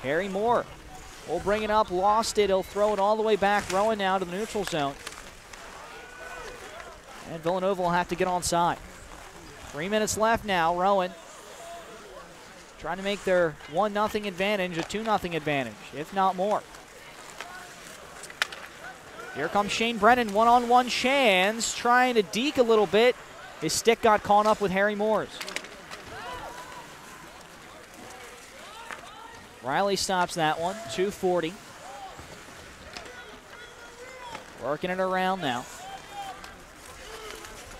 Harry Moore will bring it up, lost it. He'll throw it all the way back. Rowan now to the neutral zone. And Villanova will have to get onside. 3 minutes left now. Rowan trying to make their 1-0 advantage a 2-0 advantage, if not more. Here comes Shane Brennan, one-on-one chance, trying to deke a little bit. His stick got caught up with Harry Moore's. Riley stops that one, 2:40. Working it around now.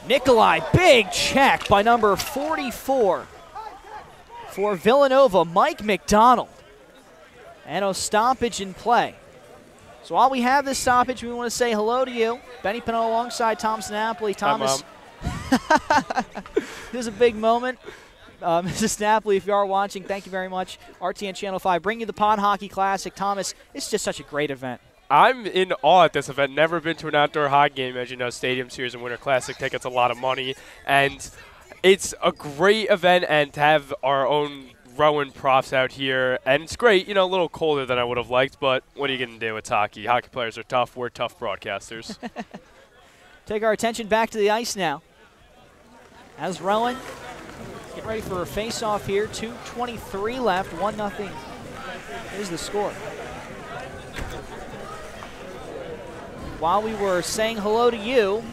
Nikolai, big check by number 44 for Villanova, Mike McDonald. And a stoppage in play. So while we have this stoppage, we want to say hello to you. Benny Pinot alongside Thomas Napoli. Thomas, this is a big moment. Mrs. Napoli, if you are watching, thank you very much. RTN Channel 5, bring you the Pond Hockey Classic. Thomas, it's just such a great event. I'm in awe at this event. Never been to an outdoor hockey game. As you know, Stadium Series and Winter Classic tickets a lot of money. And it's a great event, and to have our own Rowan profs out here. And it's great, a little colder than I would have liked, but what are you going to do? It's hockey. Hockey players are tough. We're tough broadcasters. Take our attention back to the ice now. As Rowan get ready for a face-off here. 2:23 left. 1-0 is the score. While we were saying hello to you,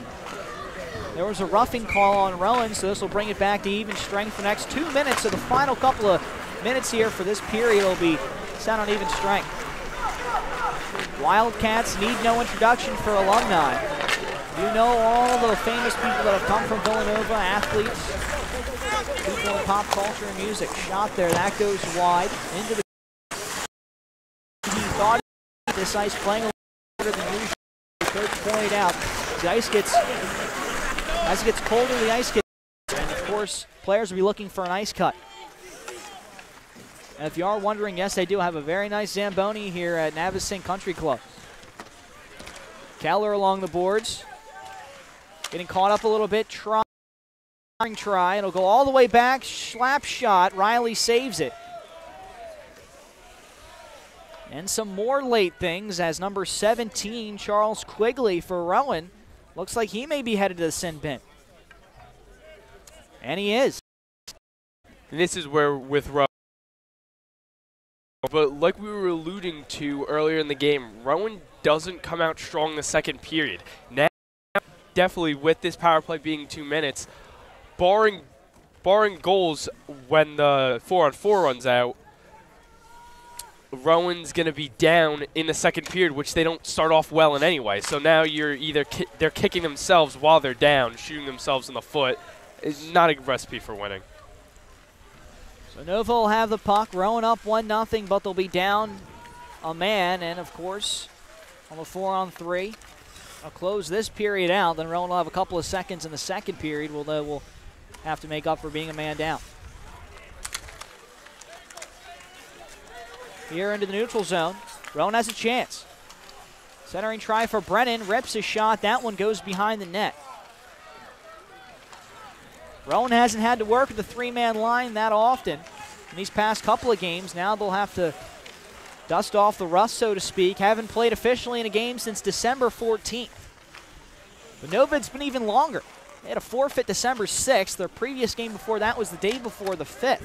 there was a roughing call on Rowan, so this will bring it back to even strength for the next 2 minutes. So the final couple of minutes here for this period will be set on even strength. Wildcats need no introduction for alumni. You know all the famous people that have come from Villanova, athletes, people in pop culture and music. Shot there, that goes wide into the. He thought this ice playing a little better than usual. Coach pointed out the ice gets as it gets colder, the ice gets, and of course players will be looking for an ice cut. And if you are wondering, yes, they do have a very nice Zamboni here at Navasink Country Club. Keller along the boards, getting caught up a little bit, try. It'll go all the way back, slap shot, Riley saves it. And some more late things as number 17, Charles Quigley for Rowan, looks like he may be headed to the sin bin. And he is. And this is where with Rowan, but like we were alluding to earlier in the game, Rowan doesn't come out strong the second period. Now, definitely with this power play being 2 minutes, barring goals when the 4-on-4 runs out, Rowan's going to be down in the second period, which they don't start off well in anyway. So now you're either they're kicking themselves while they're down, shooting themselves in the foot. It's not a recipe for winning. So Nova will have the puck. Rowan up 1-0, but they'll be down a man. And, of course, on the 4-on-3, I'll close this period out. Then Rowan will have a couple of seconds in the second period. They will have to make up for being a man down. Here into the neutral zone. Rowan has a chance. Centering try for Brennan. Rips a shot. That one goes behind the net. Rowan hasn't had to work with the three-man line that often in these past couple of games. Now they'll have to dust off the rust, so to speak. Haven't played officially in a game since December 14th. But Novid's been even longer. They had a forfeit December 6th. Their previous game before that was the day before the 5th.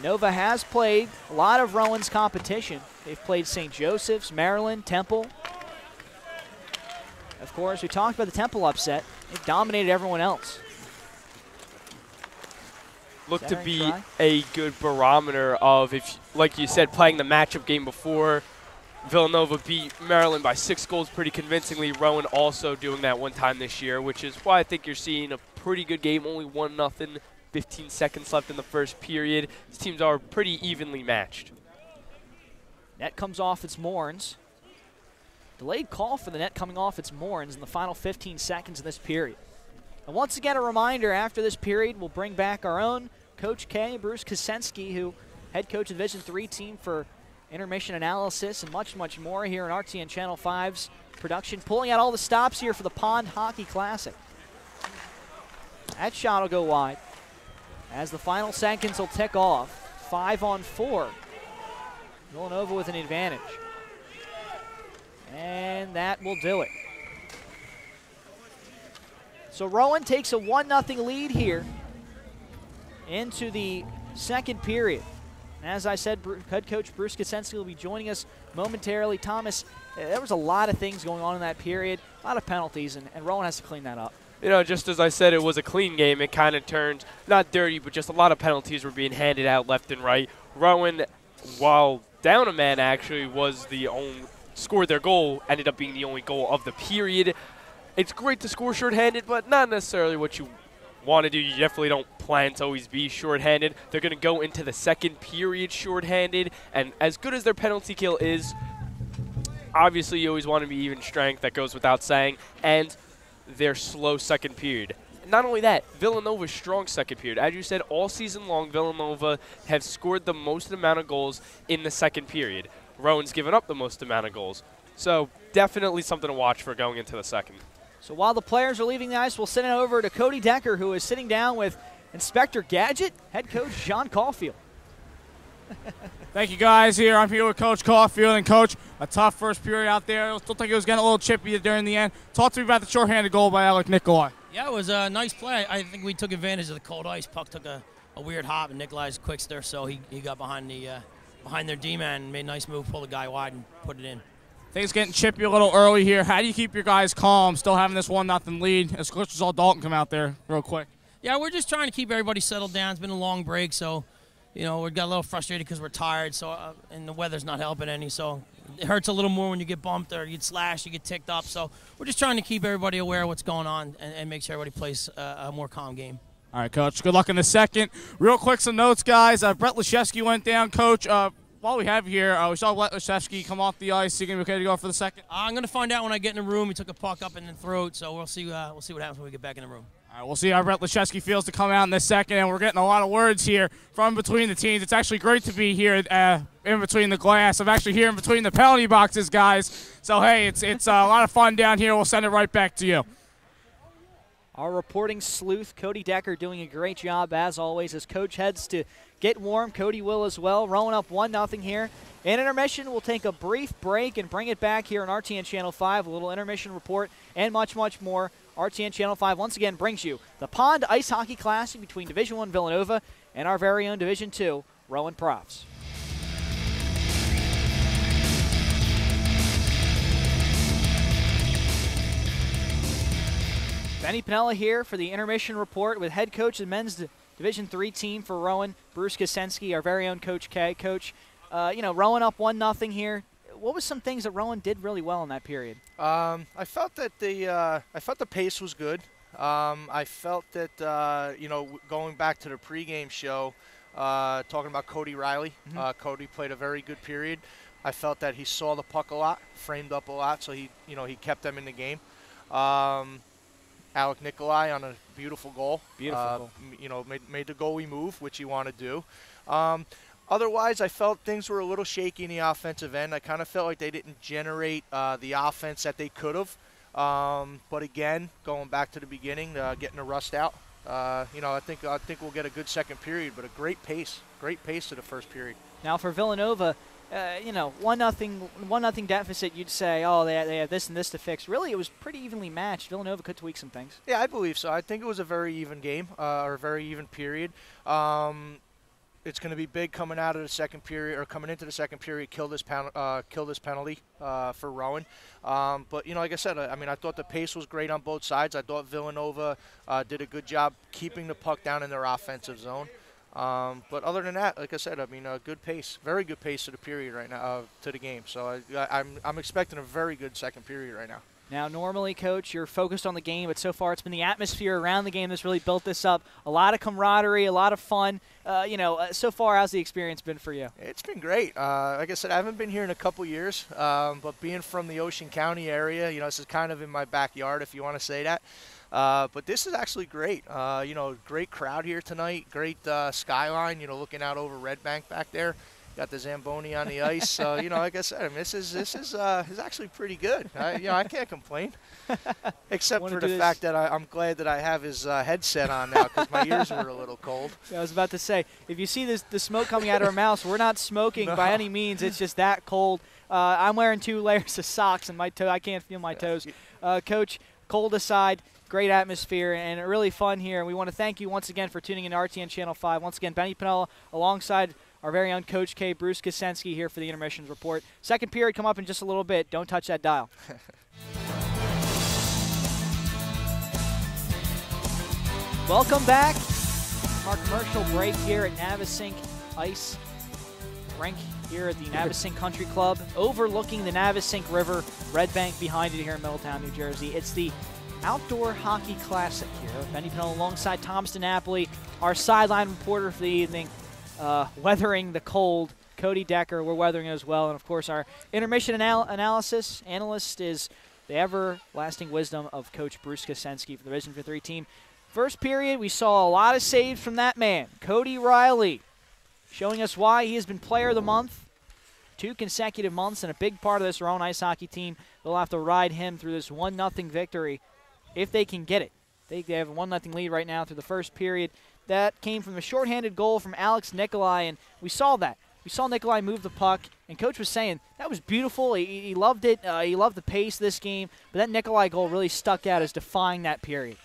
Nova has played a lot of Rowan's competition. They've played St. Joseph's, Maryland, Temple. Of course, we talked about the Temple upset. They've dominated everyone else. Look to be a good barometer of, if, like you said, playing the matchup game before. Villanova beat Maryland by 6 goals pretty convincingly. Rowan also doing that one time this year, which is why I think you're seeing a pretty good game. Only 1-0, 15 seconds left in the first period. These teams are pretty evenly matched. Net comes off its Mourns. Delayed call for the net coming off its Mourns in the final 15 seconds of this period. And once again, a reminder, after this period, we'll bring back our own Coach K, Bruce Kosensky, who head coach of Division III team, for intermission analysis and much, much more here in RTN Channel 5's production. Pulling out all the stops here for the Pond Hockey Classic. That shot will go wide as the final seconds will tick off. 5-on-4. Villanova with an advantage. And that will do it. So Rowan takes a 1-0 lead here into the second period. As I said, head coach Bruce Kosensky will be joining us momentarily. Thomas, there was a lot of things going on in that period, a lot of penalties, and Rowan has to clean that up. You know, just as I said, it was a clean game. It kind of turned, not dirty, but just a lot of penalties were being handed out left and right. Rowan, while down a man, actually was the only, scored their goal, ended up being the only goal of the period. It's great to score shorthanded, but not necessarily what you want to do. You definitely don't plan to always be shorthanded. They're going to go into the second period shorthanded, and as good as their penalty kill is, obviously you always want to be even strength. That goes without saying. And their slow second period. Not only that, Villanova's strong second period. As you said, all season long, Villanova have scored the most amount of goals in the second period. Rowan's given up the most amount of goals. So definitely something to watch for going into the second. So while the players are leaving the ice, we'll send it over to Cody Decker, who is sitting down with Inspector Gadget, head coach John Caulfield. Thank you, guys. I'm here with Coach Caulfield. And, Coach, a tough first period out there. I still think it was getting a little chippy during the end. Talk to me about the shorthanded goal by Alec Nikolai. Yeah, it was a nice play. I think we took advantage of the cold ice. Puck took a weird hop, and Nikolai's quickster, so he got behind their D-man and made a nice move, pulled the guy wide, and put it in. Things getting chippy a little early here. How do you keep your guys calm, still having this 1-0 lead? As Coach saw Dalton come out there real quick. Yeah, we're just trying to keep everybody settled down. It's been a long break, so you know we got a little frustrated because we're tired. So and the weather's not helping any. So it hurts a little more when you get bumped or you get slashed, you get ticked up. So we're just trying to keep everybody aware of what's going on and make sure everybody plays a more calm game. All right, Coach. Good luck in the second. Real quick, some notes, guys. Brett Leszewski went down, Coach. While we have you here, we saw Brett Leszewski come off the ice. Is he going to be okay to go for the second? I'm going to find out when I get in the room. He took a puck up and then threw it, so we'll see what happens when we get back in the room. All right, we'll see how Brett Leszewski feels to come out in this second, and we're getting a lot of words here from between the teams. It's actually great to be here in between the glass. I'm actually here in between the penalty boxes, guys. So, hey, it's a lot of fun down here. We'll send it right back to you. Our reporting sleuth, Cody Decker, doing a great job, as always, as Coach heads to get warm. Cody will as well. Rowan up 1-0 here. In intermission, we'll take a brief break and bring it back here on RTN Channel 5. A little intermission report and much, much more. RTN Channel 5 once again brings you the Pond Ice Hockey Classic between Division I Villanova and our very own Division II Rowan Profs. Benny Pinella here for the intermission report with head coach of the men's Division III team for Rowan, Bruce Kosensky, our very own Coach K. Coach, Rowan up 1-0 here. What was some things that Rowan did really well in that period? I felt that the pace was good. I felt that going back to the pregame show, talking about Cody Riley. Cody played a very good period. I felt that he saw the puck a lot, framed up a lot, so he kept them in the game. Alec Nikolai on a beautiful goal. Beautiful goal. Made the goalie move, which he wanted to do. Otherwise, I felt things were a little shaky in the offensive end. I kind of felt like they didn't generate the offense that they could have. But again, going back to the beginning, getting the rust out. I think we'll get a good second period, but a great pace to the first period. Now for Villanova, one nothing deficit, you'd say, oh, they have this and this to fix. Really, it was pretty evenly matched. Villanova could tweak some things. Yeah, I believe so. I think it was a very even game, or a very even period. It's going to be big coming out of the second period, or coming into the second period. Kill this penalty for Rowan. But like I said, I thought the pace was great on both sides. I thought Villanova did a good job keeping the puck down in their offensive zone. But other than that, like I said, a good pace, very good pace to the period right now, to the game. So I'm expecting a very good second period right now. Now, normally, Coach, you're focused on the game, but so far it's been the atmosphere around the game that's really built this up. A lot of camaraderie, a lot of fun. So far, how's the experience been for you? It's been great. Like I said, I haven't been here in a couple years, but being from the Ocean County area, this is kind of in my backyard, if you want to say that. But this is actually great. Great crowd here tonight. Great skyline, looking out over Red Bank back there. Got the Zamboni on the ice. So, like I said, this is actually pretty good. I can't complain. Except for the fact that I'm glad that I have his headset on now because my ears were a little cold. Yeah, I was about to say, if you see the smoke coming out of our mouths, we're not smoking by any means. It's just that cold. I'm wearing 2 layers of socks, and I can't feel my toes. Coach, cold aside, great atmosphere and really fun here. We want to thank you once again for tuning in to RTN Channel 5. Once again, Benny Pinella alongside our very own Coach K, Bruce Kosensky, here for the Intermissions Report. Second period come up in just a little bit. Don't touch that dial. Welcome back. Our commercial break here at Navesink Ice Rink here at the Navesink Country Club, overlooking the Navesink River, Red Bank behind it here in Middletown, New Jersey. It's the Outdoor Hockey Classic here. Benny Pinella alongside Tom Stinapoli, our sideline reporter for the evening, weathering the cold. Cody Decker, we're weathering it as well. And, of course, our intermission analyst is the everlasting wisdom of Coach Bruce Kosensky for the Division III team. First period, we saw a lot of saves from that man, Cody Riley, showing us why he has been Player of the Month 2 consecutive months, and a big part of this Rowan ice hockey team. They'll have to ride him through this 1-0 victory if they can get it. They have a 1-0 lead right now through the first period. That came from a shorthanded goal from Alex Nikolai, and we saw that. We saw Nikolai move the puck, and Coach was saying that was beautiful. He loved it. He loved the pace of this game, but that Nikolai goal really stuck out as defying that period.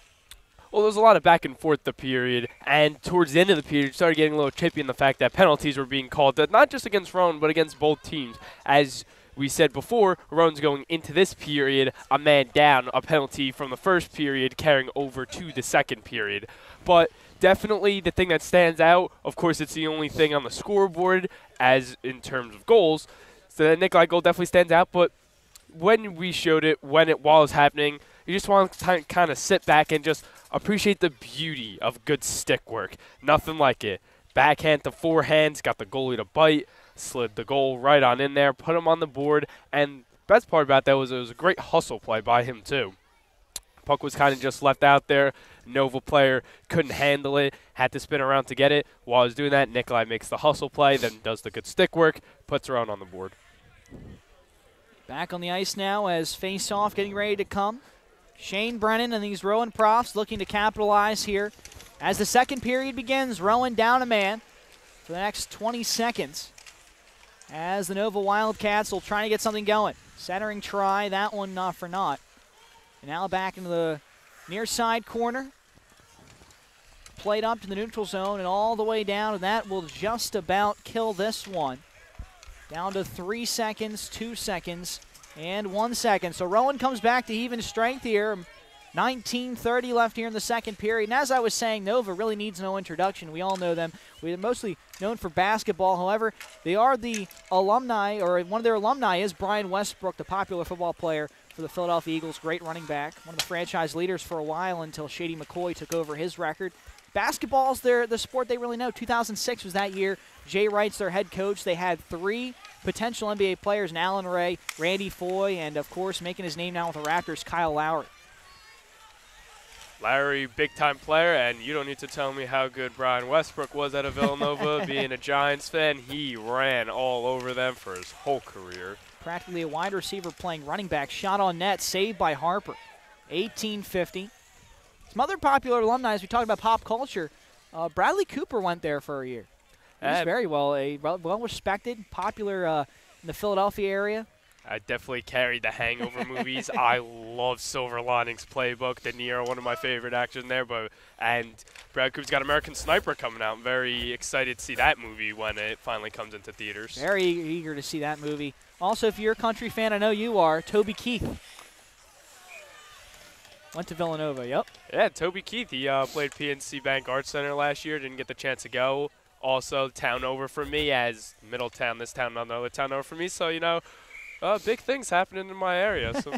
Well, there was a lot of back and forth the period, and towards the end of the period, started getting a little chippy in the fact that penalties were being called, not just against Rowan, but against both teams. As we said before, Rowan's going into this period a man down, a penalty from the first period carrying over to the second period. But definitely the thing that stands out, of course, it's the only thing on the scoreboard as in terms of goals. So that Nikolai goal definitely stands out, but when we showed it, while it was happening, you just want to kind of sit back and just appreciate the beauty of good stick work. Nothing like it. Backhand to forehands, got the goalie to bite, slid the goal right on in there, put him on the board, and best part about that was it was a great hustle play by him too. Puck was kind of just left out there. Nova player couldn't handle it, had to spin around to get it. While I was doing that, Nikolai makes the hustle play, then does the good stick work, puts Rowan on the board. Back on the ice now as face-off getting ready to come. Shane Brennan and these Rowan Profs looking to capitalize here. As the second period begins, Rowan down a man for the next 20 seconds. As the Nova Wildcats will try to get something going. Centering try, that one not for naught. And now back into the near side corner. Played up to the neutral zone and all the way down, and that will just about kill this one. Down to 3 seconds, 2 seconds, and 1 second. So Rowan comes back to even strength here. 19:30 left here in the second period. And as I was saying, Nova really needs no introduction. We all know them. We're mostly known for basketball. However, they are the alumni, or one of their alumni is Brian Westbrook, the popular football player for the Philadelphia Eagles. Great running back. One of the franchise leaders for a while until Shady McCoy took over his record. Basketball's the sport they really know. 2006 was that year. Jay Wright's their head coach. They had 3 potential NBA players, in Alan Ray, Randy Foy, and, of course, making his name now with the Raptors, Kyle Lowry. Larry, big-time player, and you don't need to tell me how good Brian Westbrook was at Villanova. Being a Giants fan, he ran all over them for his whole career. Practically a wide receiver playing running back. Shot on net, saved by Harper. 1850. Some other popular alumni, as we talked about pop culture, Bradley Cooper went there for a year. He's very well respected, popular in the Philadelphia area. I definitely carried the Hangover movies. I love Silver Linings Playbook, De Niro, one of my favorite actors there. And Brad Cooper's got American Sniper coming out. I'm very excited to see that movie when it finally comes into theaters. Very eager to see that movie. Also, if you're a country fan, I know you are, Toby Keith. Went to Villanova, yep. Yeah, Toby Keith. He played PNC Bank Arts Center last year. Didn't get the chance to go. Also, town over for me as Middletown, this town, another town over for me. So, you know, big things happening in my area. So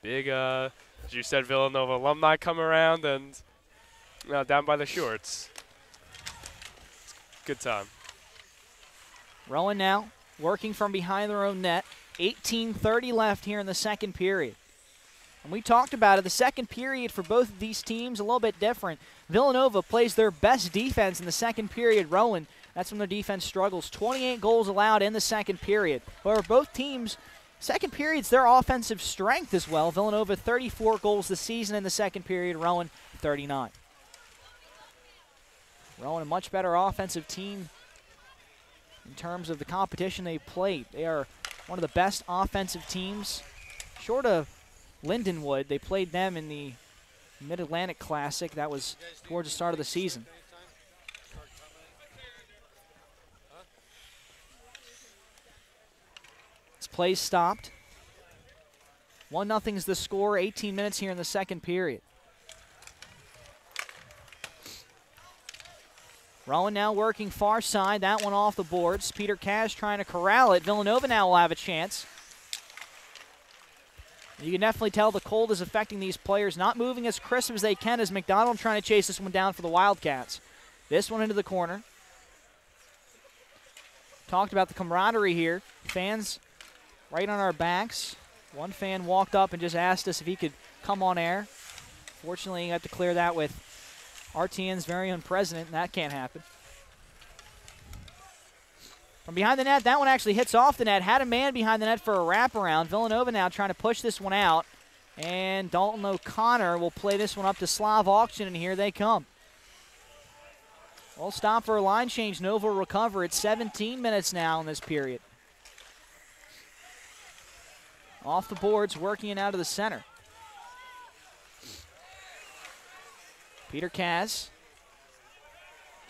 big, as you said, Villanova alumni come around and down by the shore. It's good time. Rowan now working from behind their own net. 18:30 left here in the second period. And we talked about it, the second period for both of these teams a little bit different. Villanova plays their best defense in the second period. Rowan, that's when their defense struggles. 28 goals allowed in the second period. However, both teams, second period's their offensive strength as well. Villanova 34 goals this season in the second period. Rowan 39. Rowan a much better offensive team in terms of the competition they played. They are one of the best offensive teams, short of Lindenwood. They played them in the Mid-Atlantic Classic. That was towards the start of the season. This play stopped. 1-0 is the score. 18 minutes here in the second period. Rowan now working far side. That one off the boards. Peter Cash trying to corral it. Villanova now will have a chance. You can definitely tell the cold is affecting these players, not moving as crisp as they can as McDonald trying to chase this one down for the Wildcats. This one into the corner. Talked about the camaraderie here. Fans right on our backs. One fan walked up and just asked us if he could come on air. Fortunately, you have to clear that with RTN's very own president, and that can't happen. From behind the net, that one actually hits off the net. Had a man behind the net for a wraparound. Villanova now trying to push this one out. And Dalton O'Connor will play this one up to Slav Auction, and here they come. We'll stop for a line change. Nova will recover. It's 17 minutes now in this period. Off the boards, working it out of the center. Peter Kaz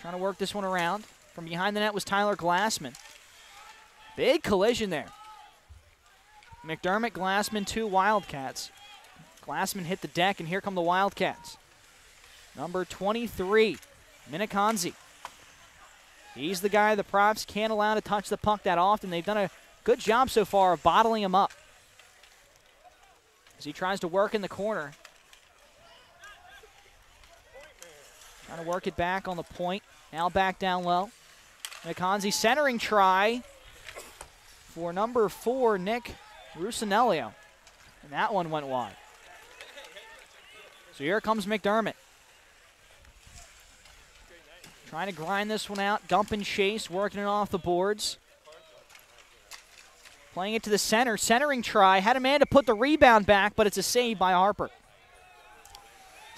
trying to work this one around. From behind the net was Tyler Glassman. Big collision there. McDermott, Glassman, 2 Wildcats. Glassman hit the deck, and here come the Wildcats. Number 23, Miniconzi. He's the guy the props can't allow to touch the puck that often. They've done a good job so far of bottling him up. As he tries to work in the corner. Trying to work it back on the point. Now back down low. Miniconzi centering try for number 4, Nick Rusinello. And that one went wide. So here comes McDermott. Trying to grind this one out. Dump and chase, working it off the boards. Playing it to the center. Centering try. Had a man to put the rebound back, but it's a save by Harper.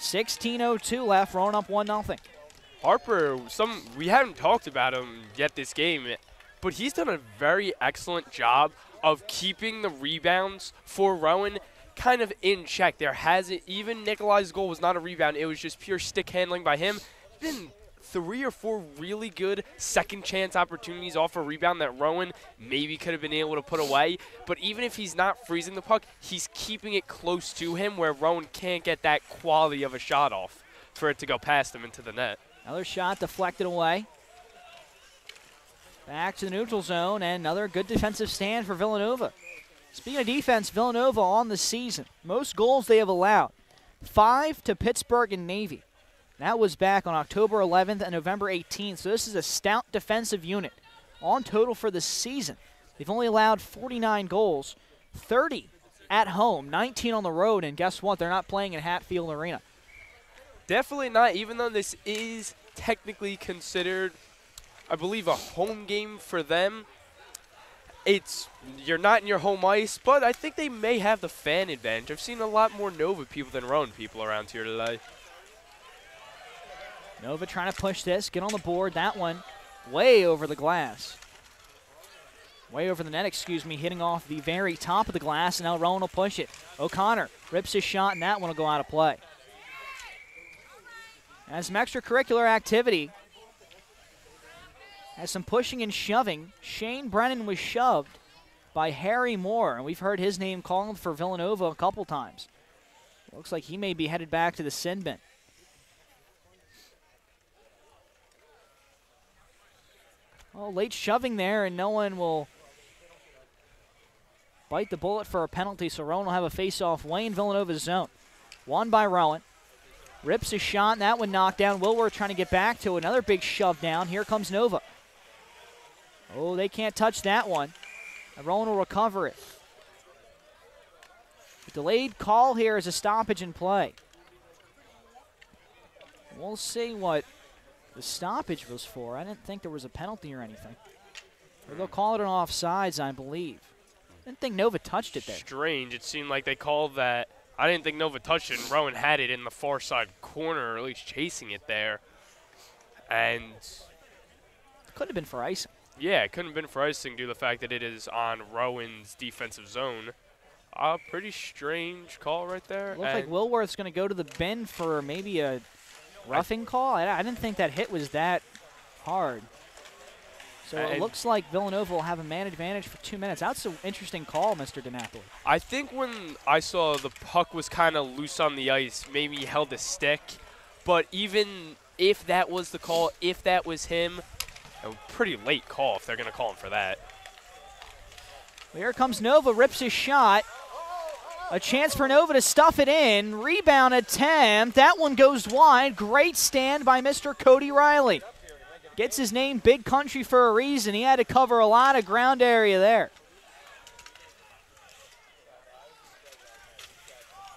16:02 left, rolling up 1-0. Harper, we haven't talked about him yet this game, but he's done a very excellent job of keeping the rebounds for Rowan kind of in check. There hasn't, even Nikolai's goal was not a rebound. It was just pure stick handling by him. Been 3 or 4 really good second chance opportunities off a rebound that Rowan maybe could have been able to put away. But even if he's not freezing the puck, he's keeping it close to him where Rowan can't get that quality of a shot off for it to go past him into the net. Another shot deflected away. Back to the neutral zone, and another good defensive stand for Villanova. Speaking of defense, Villanova on the season. Most goals they have allowed. 5 to Pittsburgh and Navy. That was back on October 11th and November 18th, so this is a stout defensive unit. On total for the season, they've only allowed 49 goals, 30 at home, 19 on the road, and guess what? They're not playing at Hatfield Arena. Definitely not, even though this is technically considered, I believe, a home game for them. You're not in your home ice, but I think they may have the fan advantage. I've seen a lot more Nova people than Rowan people around here today. Nova trying to push this, get on the board. That one way over the glass. Way over the net, hitting off the very top of the glass, and now Rowan will push it. O'Connor rips his shot, and that one will go out of play. Has some extracurricular activity. Has some pushing and shoving. Shane Brennan was shoved by Harry Moore, and we've heard his name called for Villanova a couple times. Looks like he may be headed back to the sin bin. Oh, late shoving there, and no one will bite the bullet for a penalty, so Rowan will have a face-off way in Villanova's zone. Won by Rowan. Rips his shot, and that one knocked down. Wilworth trying to get back to another big shove down. Here comes Nova. Oh, they can't touch that one. And Rowan will recover it. The delayed call here is a stoppage in play. We'll see what the stoppage was for. I didn't think there was a penalty or anything. Or they'll call it an offsides, I believe. I didn't think Nova touched it there. Strange. It seemed like they called that. I didn't think Nova touched it, and Rowan had it in the far side corner, or at least chasing it there. And could have been for icing. Yeah, it couldn't have been for icing due to the fact that it is on Rowan's defensive zone. Pretty strange call right there. Looks like Wilworth's going to go to the bin for maybe a roughing call. I didn't think that hit was that hard. So it looks like Villanova will have a man advantage for 2 minutes. That's an interesting call, Mr. DiNapoli. I think when I saw the puck was kind of loose on the ice, maybe he held the stick. But even if that was the call, if that was him, a pretty late call if they're going to call him for that. Well, here comes Nova, rips his shot. A chance for Nova to stuff it in. Rebound attempt. That one goes wide. Great stand by Mr. Cody Riley. Gets his name Big Country for a reason. He had to cover a lot of ground area there.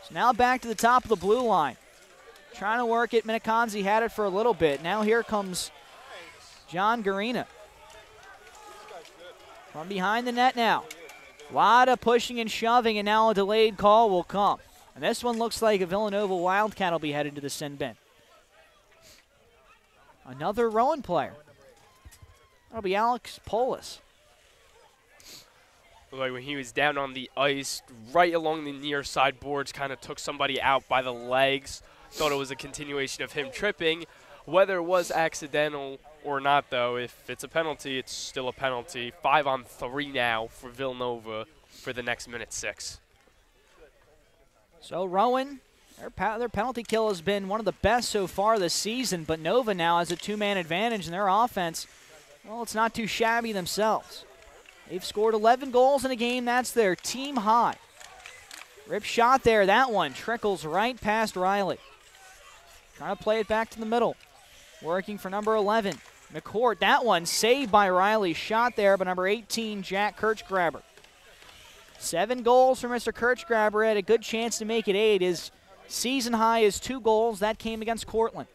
So now back to the top of the blue line. Trying to work it. Miniconzi had it for a little bit. Now here comes John Garina. From behind the net now. A lot of pushing and shoving, and now a delayed call will come. And this one looks like a Villanova Wildcat will be headed to the sin bin. Another Rowan player. That'll be Alex Polis. Like when he was down on the ice, right along the near side boards, kind of took somebody out by the legs. Thought it was a continuation of him tripping. Whether it was accidental or not, though, if it's a penalty, it's still a penalty. 5-on-3 now for Villanova for the next minute 6. So Rowan, their penalty kill has been one of the best so far this season, but Nova now has a 2-man advantage in their offense. Well, it's not too shabby themselves. They've scored 11 goals in a game. That's their team high. Rip shot there. That one trickles right past Riley. Trying to play it back to the middle. Working for number 11, McCourt. That one saved by Riley. Shot there by number 18, Jack Kirchgraber. 7 goals for Mr. Kirchgraber. Had a good chance to make it 8. His season high is 2 goals. That came against Cortland.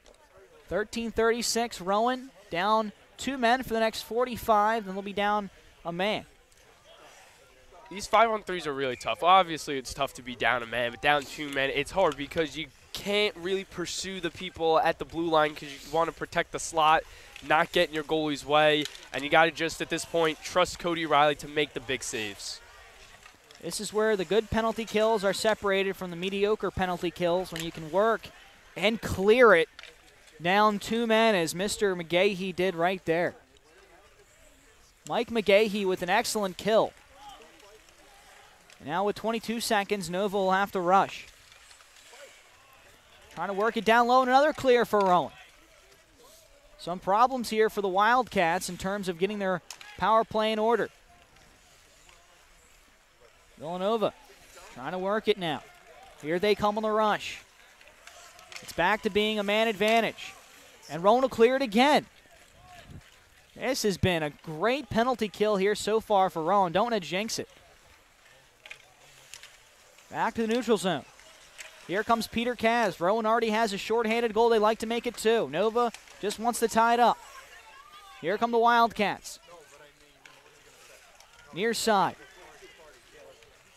13:36. Rowan down 2 men for the next 45. Then they'll be down a man. These 5-on-3s are really tough. Obviously, it's tough to be down a man, but down 2 men, it's hard because you can't really pursue the people at the blue line because you want to protect the slot, not get in your goalie's way, and you got to just, at this point, trust Cody Riley to make the big saves. This is where the good penalty kills are separated from the mediocre penalty kills, when you can work and clear it down 2 men, as Mr. McGahee did right there. Mike McGahee with an excellent kill. And now with 22 seconds, Nova will have to rush. Trying to work it down low, and another clear for Rowan. Some problems here for the Wildcats in terms of getting their power play in order. Villanova trying to work it now. Here they come on the rush. It's back to being a man advantage. And Rowan will clear it again. This has been a great penalty kill here so far for Rowan. Don't want to jinx it. Back to the neutral zone. Here comes Peter Kaz. Rowan already has a shorthanded goal. They like to make it 2. Nova just wants to tie it up. Here come the Wildcats. Near side.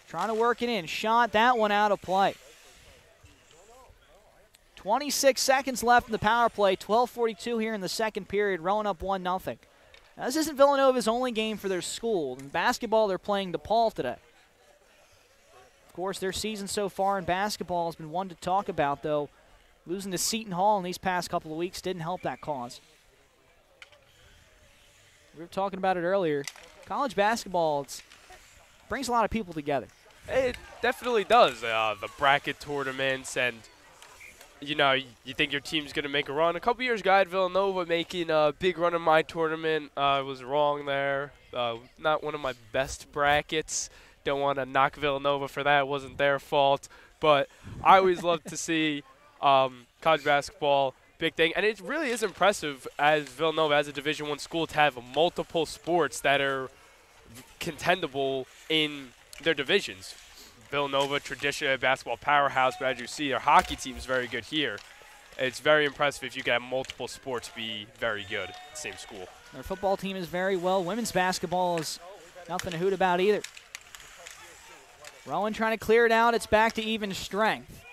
Trying to work it in. Shot that one out of play. 26 seconds left in the power play. 12:42 here in the second period. Rowan up 1-0. Now, this isn't Villanova's only game for their school. In basketball, they're playing DePaul today. Of course, their season so far in basketball has been one to talk about, though. Losing to Seton Hall in these past couple of weeks didn't help that cause. We were talking about it earlier. College basketball brings a lot of people together. It definitely does. The bracket tournaments and, you know, you think your team's going to make a run. A couple years ago, I had Villanova making a big run in my tournament. I was wrong there. Not one of my best brackets. Don't want to knock Villanova for that. It wasn't their fault. But I always love to see college basketball, big thing. And it really is impressive as Villanova, as a Division I school, to have multiple sports that are contendable in their divisions. Villanova, traditionally a basketball powerhouse, but as you see, their hockey team is very good here. It's very impressive if you can have multiple sports be very good at the same school. Their football team is very well. Women's basketball is nothing to hoot about either. Rowan trying to clear it out. It's back to even strength.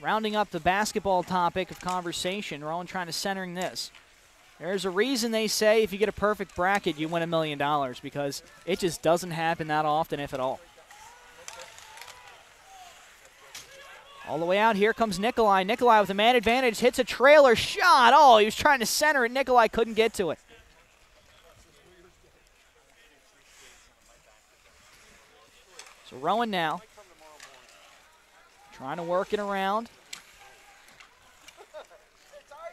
Rounding up the basketball topic of conversation, Rowan trying to centering this. There's a reason they say if you get a perfect bracket, you win $1 million, because it just doesn't happen that often, if at all. All the way out, here comes Nikolai. Nikolai with a man advantage, hits a trailer shot. Oh, he was trying to center it. Nikolai couldn't get to it. So Rowan now trying to work it around.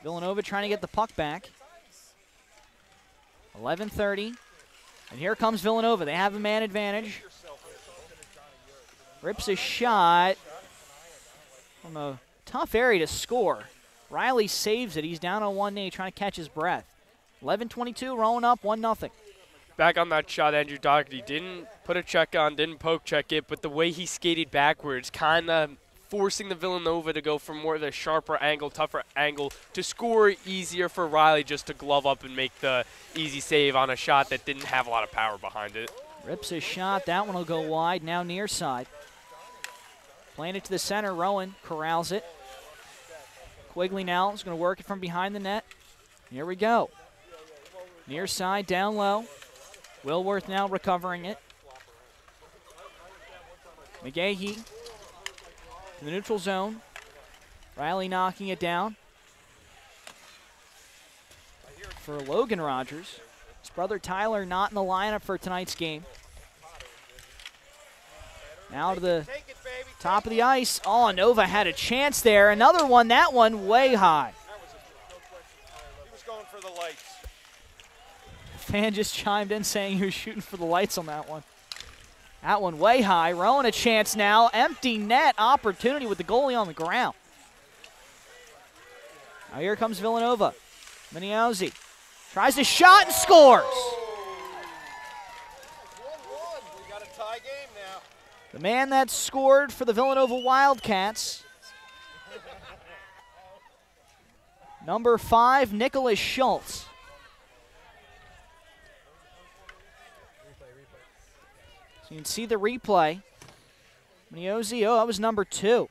Villanova trying to get the puck back. 11:30. And here comes Villanova. They have a man advantage. Rips a shot from a tough area to score. Riley saves it. He's down on one knee trying to catch his breath. 11:22, Rowan up 1-0. Back on that shot, Andrew Doherty didn't put a check on, didn't poke check it, but the way he skated backwards, kind of forcing the Villanova to go for more of the sharper angle, tougher angle, to score easier for Riley just to glove up and make the easy save on a shot that didn't have a lot of power behind it. Rips his shot. That one will go wide. Now near side. Playing it to the center. Rowan corrals it. Quigley now is going to work it from behind the net. Here we go. Near side, down low. Wilworth now recovering it. McGahee in the neutral zone. Riley knocking it down. For Logan Rogers. His brother Tyler not in the lineup for tonight's game. Now to the top of the ice. Oh, Nova had a chance there. Another one, that one way high. He was going for the lights. Fan just chimed in saying he was shooting for the lights on that one. That one way high. Rowan a chance now. Empty net opportunity with the goalie on the ground. Now here comes Villanova. Miniozzi tries to shot and scores. 1-1. We got a tie game now. The man that scored for the Villanova Wildcats. Number 5, Nicholas Schultz. So you can see the replay. Miniozzi, oh, that was number 2.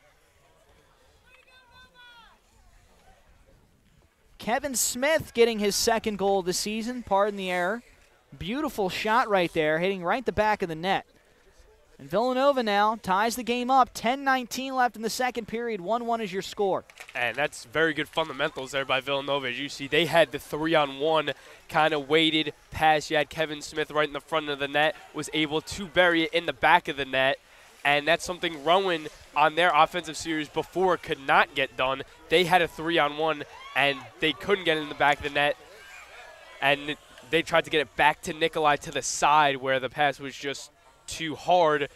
Kevin Smith getting his second goal of the season, pardon the error. Beautiful shot right there, hitting right the back of the net. And Villanova now ties the game up. 10:19 left in the second period. 1-1 is your score. And that's very good fundamentals there by Villanova. As you see, they had the 3-on-1 kind of weighted pass. You had Kevin Smith right in the front of the net, was able to bury it in the back of the net. And that's something Rowan on their offensive series before could not get done. They had a 3-on-1, and they couldn't get it in the back of the net. And they tried to get it back to Nikolai to the side where the pass was just too hard,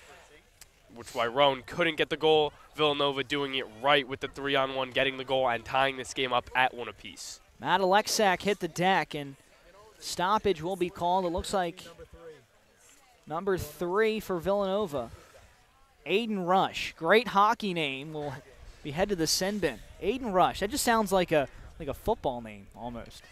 which is why Rowan couldn't get the goal. Villanova doing it right with the 3-on-1, getting the goal and tying this game up at 1 apiece. Matt Alexak hit the deck, and stoppage will be called. It looks like number 3 for Villanova. Aiden Rush, great hockey name, will be head to the sin bin. Aiden Rush, that just sounds like a football name almost.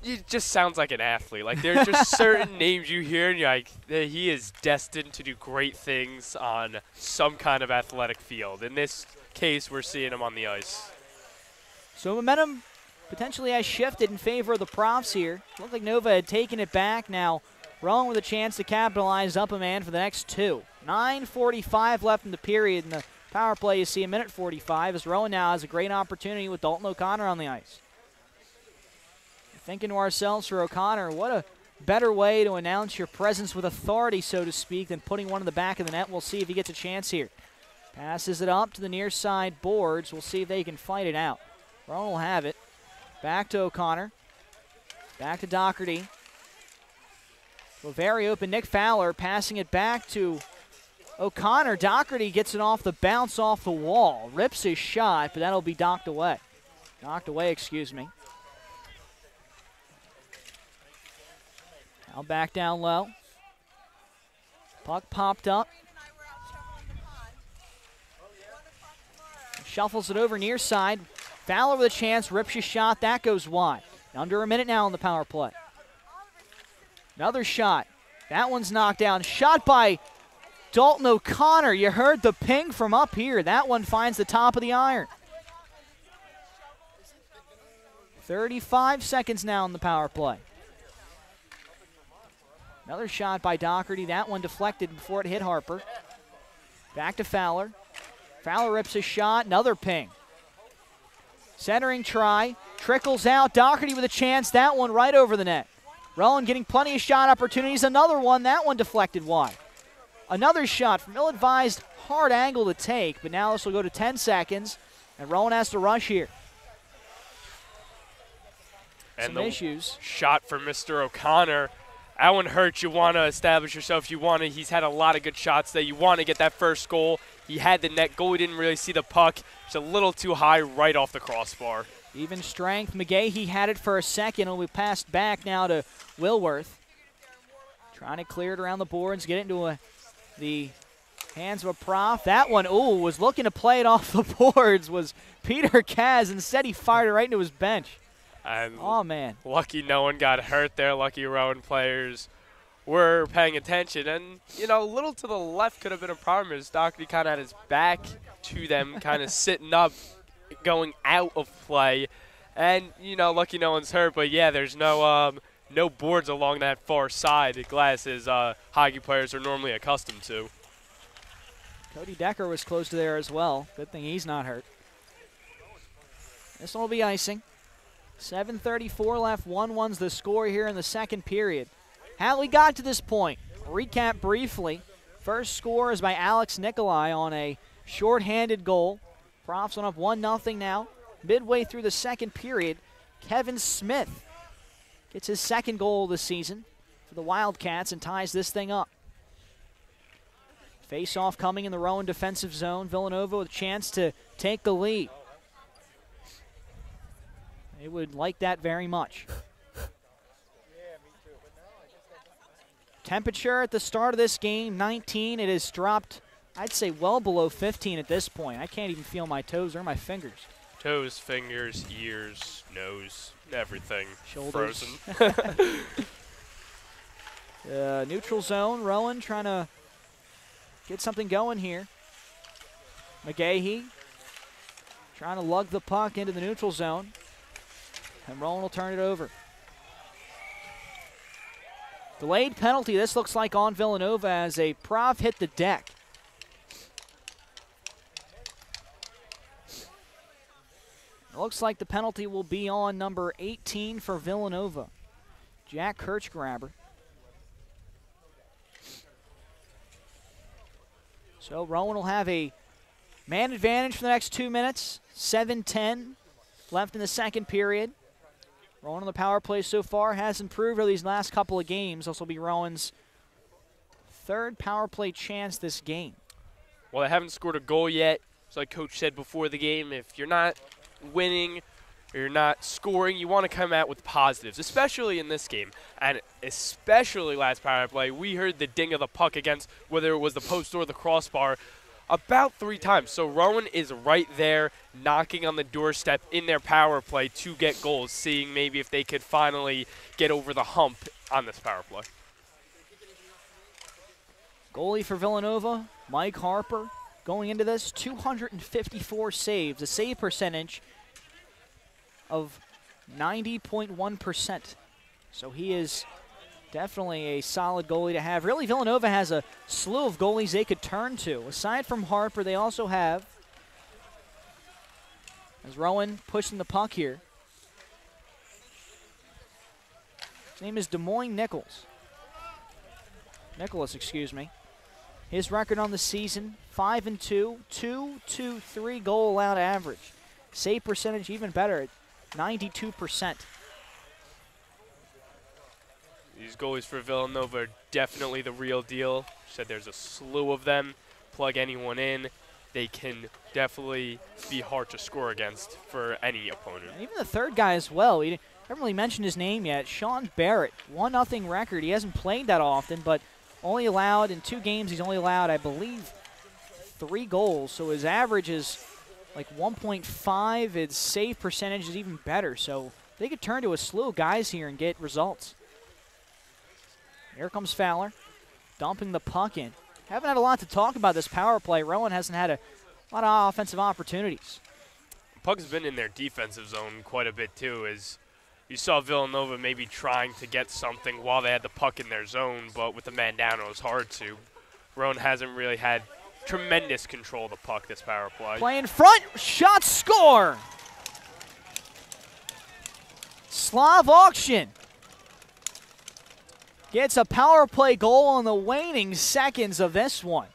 It just sounds like an athlete. Like, there's just certain names you hear, and you're like, he is destined to do great things on some kind of athletic field. In this case, we're seeing him on the ice. So momentum potentially has shifted in favor of the Profs here. Looked like Nova had taken it back. Now Rowan with a chance to capitalize up a man for the next two. 9:45 left in the period. In the power play, you see a minute 45 as Rowan now has a great opportunity with Dalton O'Connor on the ice. Thinking to ourselves for O'Connor, what a better way to announce your presence with authority, so to speak, than putting one in the back of the net. We'll see if he gets a chance here. Passes it up to the near side boards. We'll see if they can fight it out. Rowan will have it. Back to O'Connor. Back to Doherty. So very open Nick Fowler passing it back to O'Connor. Doherty gets it off the bounce off the wall. Rips his shot, but that'll be docked away. Knocked away, excuse me. Now back down low. Puck popped up. Shuffles it over near side. Fowler with a chance, rips his shot. That goes wide. Under a minute now on the power play. Another shot. That one's knocked down. Shot by Dalton O'Connor. You heard the ping from up here. That one finds the top of the iron. 35 seconds now on the power play. Another shot by Doherty. That one deflected before it hit Harper. Back to Fowler. Fowler rips his shot. Another ping. Centering try. Trickles out. Doherty with a chance. That one right over the net. Rowan getting plenty of shot opportunities. Another one. That one deflected wide. Another shot from ill-advised hard angle to take. But now this will go to 10 seconds. And Rowan has to rush here. And some issues. Shot for Mr. O'Connor. That one hurts. You want to establish yourself. He's had a lot of good shots there. You want to get that first goal. He had the net. Goalie didn't really see the puck. It's a little too high right off the crossbar. Even strength. McGahee had it for a second. It'll be passed back now to Wilworth. Trying to clear it around the boards. Get it into the hands of a Prof. That one, was looking to play it off the boards. Was Peter Kaz. Instead, he fired it right into his bench. And oh, man. Lucky no one got hurt there. Lucky Rowan players were paying attention. And, a little to the left could have been a problem as Doherty kind of had his back to them, kind of sitting up, going out of play. And, lucky no one's hurt. But, yeah, there's no boards along that far side. The glass as hockey players are normally accustomed to. Cody Decker was close to there as well. Good thing he's not hurt. This one will be icing. 7:34 left. 1-1's the score here in the second period. How we got to this point? Recap briefly. First score is by Alex Nikolai on a shorthanded goal. Profs on up 1-0 now. Midway through the second period, Kevin Smith gets his second goal of the season for the Wildcats and ties this thing up. Face-off coming in the Rowan defensive zone. Villanova with a chance to take the lead. They would like that very much. Temperature at the start of this game, 19. It has dropped, I'd say, well below 15 at this point. I can't even feel my toes or my fingers. Toes, fingers, ears, nose, everything. Shoulders. Frozen. Neutral zone. Rowan trying to get something going here. McGahee trying to lug the puck into the neutral zone. And Rowan will turn it over. Delayed penalty. This looks like on Villanova as a Prof hit the deck. It looks like the penalty will be on number 18 for Villanova, Jack Kirchgraber. So Rowan will have a man advantage for the next 2 minutes. 7:10 left in the second period. Rowan on the power play so far has improved over these last couple of games. This will be Rowan's third power play chance this game. Well, they haven't scored a goal yet. So like Coach said before the game, if you're not winning or you're not scoring, you want to come out with positives, especially in this game. And especially last power play, we heard the ding of the puck against whether it was the post or the crossbar about 3 times. So Rowan is right there knocking on the doorstep in their power play to get goals, seeing maybe if they could finally get over the hump on this power play. Goalie for Villanova, Mike Harper, going into this, 254 saves, a save percentage of 90.1%. So he is definitely a solid goalie to have. Really, Villanova has a slew of goalies they could turn to. Aside from Harper, they also have, as Rowan pushing the puck here, his name is Des Moines Nicholas, excuse me. His record on the season, 5-2, 2.23 goal allowed average. Save percentage even better at 92%. These goalies for Villanova are definitely the real deal. Said there's a slew of them. Plug anyone in. They can definitely be hard to score against for any opponent. And even the third guy as well. We haven't really mentioned his name yet. Sean Barrett, 1-0 record. He hasn't played that often, but only allowed in 2 games. He's only allowed, I believe, 3 goals. So his average is like 1.5. His save percentage is even better. So they could turn to a slew of guys here and get results. Here comes Fowler, dumping the puck in. Haven't had a lot to talk about this power play. Rowan hasn't had a lot of offensive opportunities. Puck's been in their defensive zone quite a bit too, as you saw Villanova maybe trying to get something while they had the puck in their zone, but with the man down it was hard to. Rowan hasn't really had tremendous control of the puck this power play. Play in front, shot, score! Slav Auction gets a power play goal on the waning seconds of this one.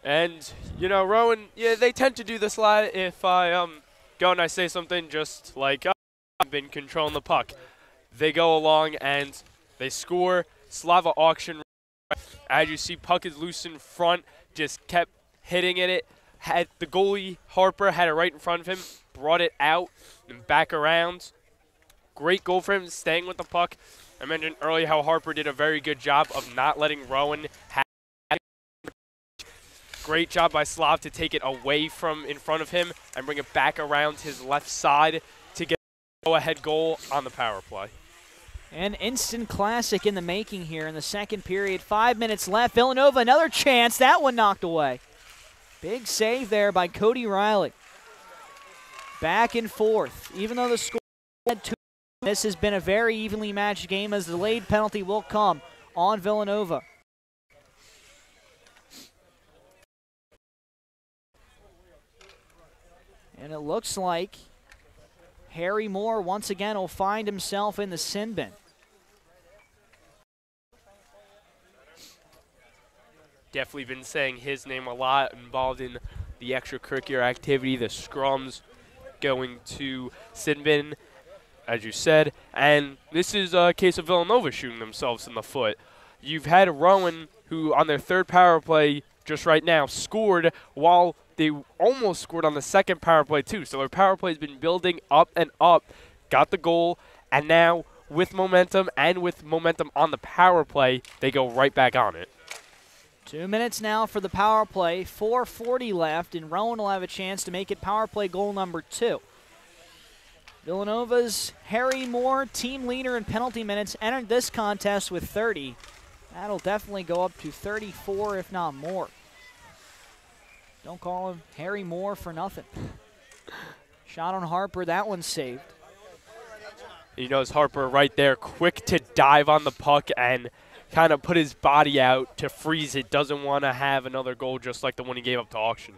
And, you know, Rowan, yeah, they tend to do this a lot. If I go and I say something just like, oh, I've been controlling the puck, they go along and they score. Slava Auction, as you see, puck is loose in front, just kept hitting it. Had the goalie, Harper, had it right in front of him, brought it out and back around. Great goal for him, staying with the puck. I mentioned earlier how Harper did a very good job of not letting Rowan have it. Great job by Slav to take it away from in front of him and bring it back around his left side to get a go-ahead goal on the power play. An instant classic in the making here in the second period. 5 minutes left. Villanova, another chance. That one knocked away. Big save there by Cody Riley. Back and forth. Even though the score had 2, this has been a very evenly matched game as the delayed penalty will come on Villanova. And it looks like Harry Moore once again will find himself in the sin bin. Definitely been saying his name a lot, involved in the extracurricular activity, the scrums, going to sin bin, as you said. And this is a case of Villanova shooting themselves in the foot. You've had Rowan, who on their third power play just right now scored while they almost scored on the second power play too. So their power play has been building up and up, got the goal, and now with momentum and with momentum on the power play, they go right back on it. 2 minutes now for the power play, 4:40 left, and Rowan will have a chance to make it power play goal number 2. Villanova's Harry Moore, team leader in penalty minutes, entered this contest with 30. That'll definitely go up to 34, if not more. Don't call him Harry Moore for nothing. Shot on Harper, that one's saved. You notice Harper right there, quick to dive on the puck and kind of put his body out to freeze it. Doesn't want to have another goal just like the one he gave up to Auction.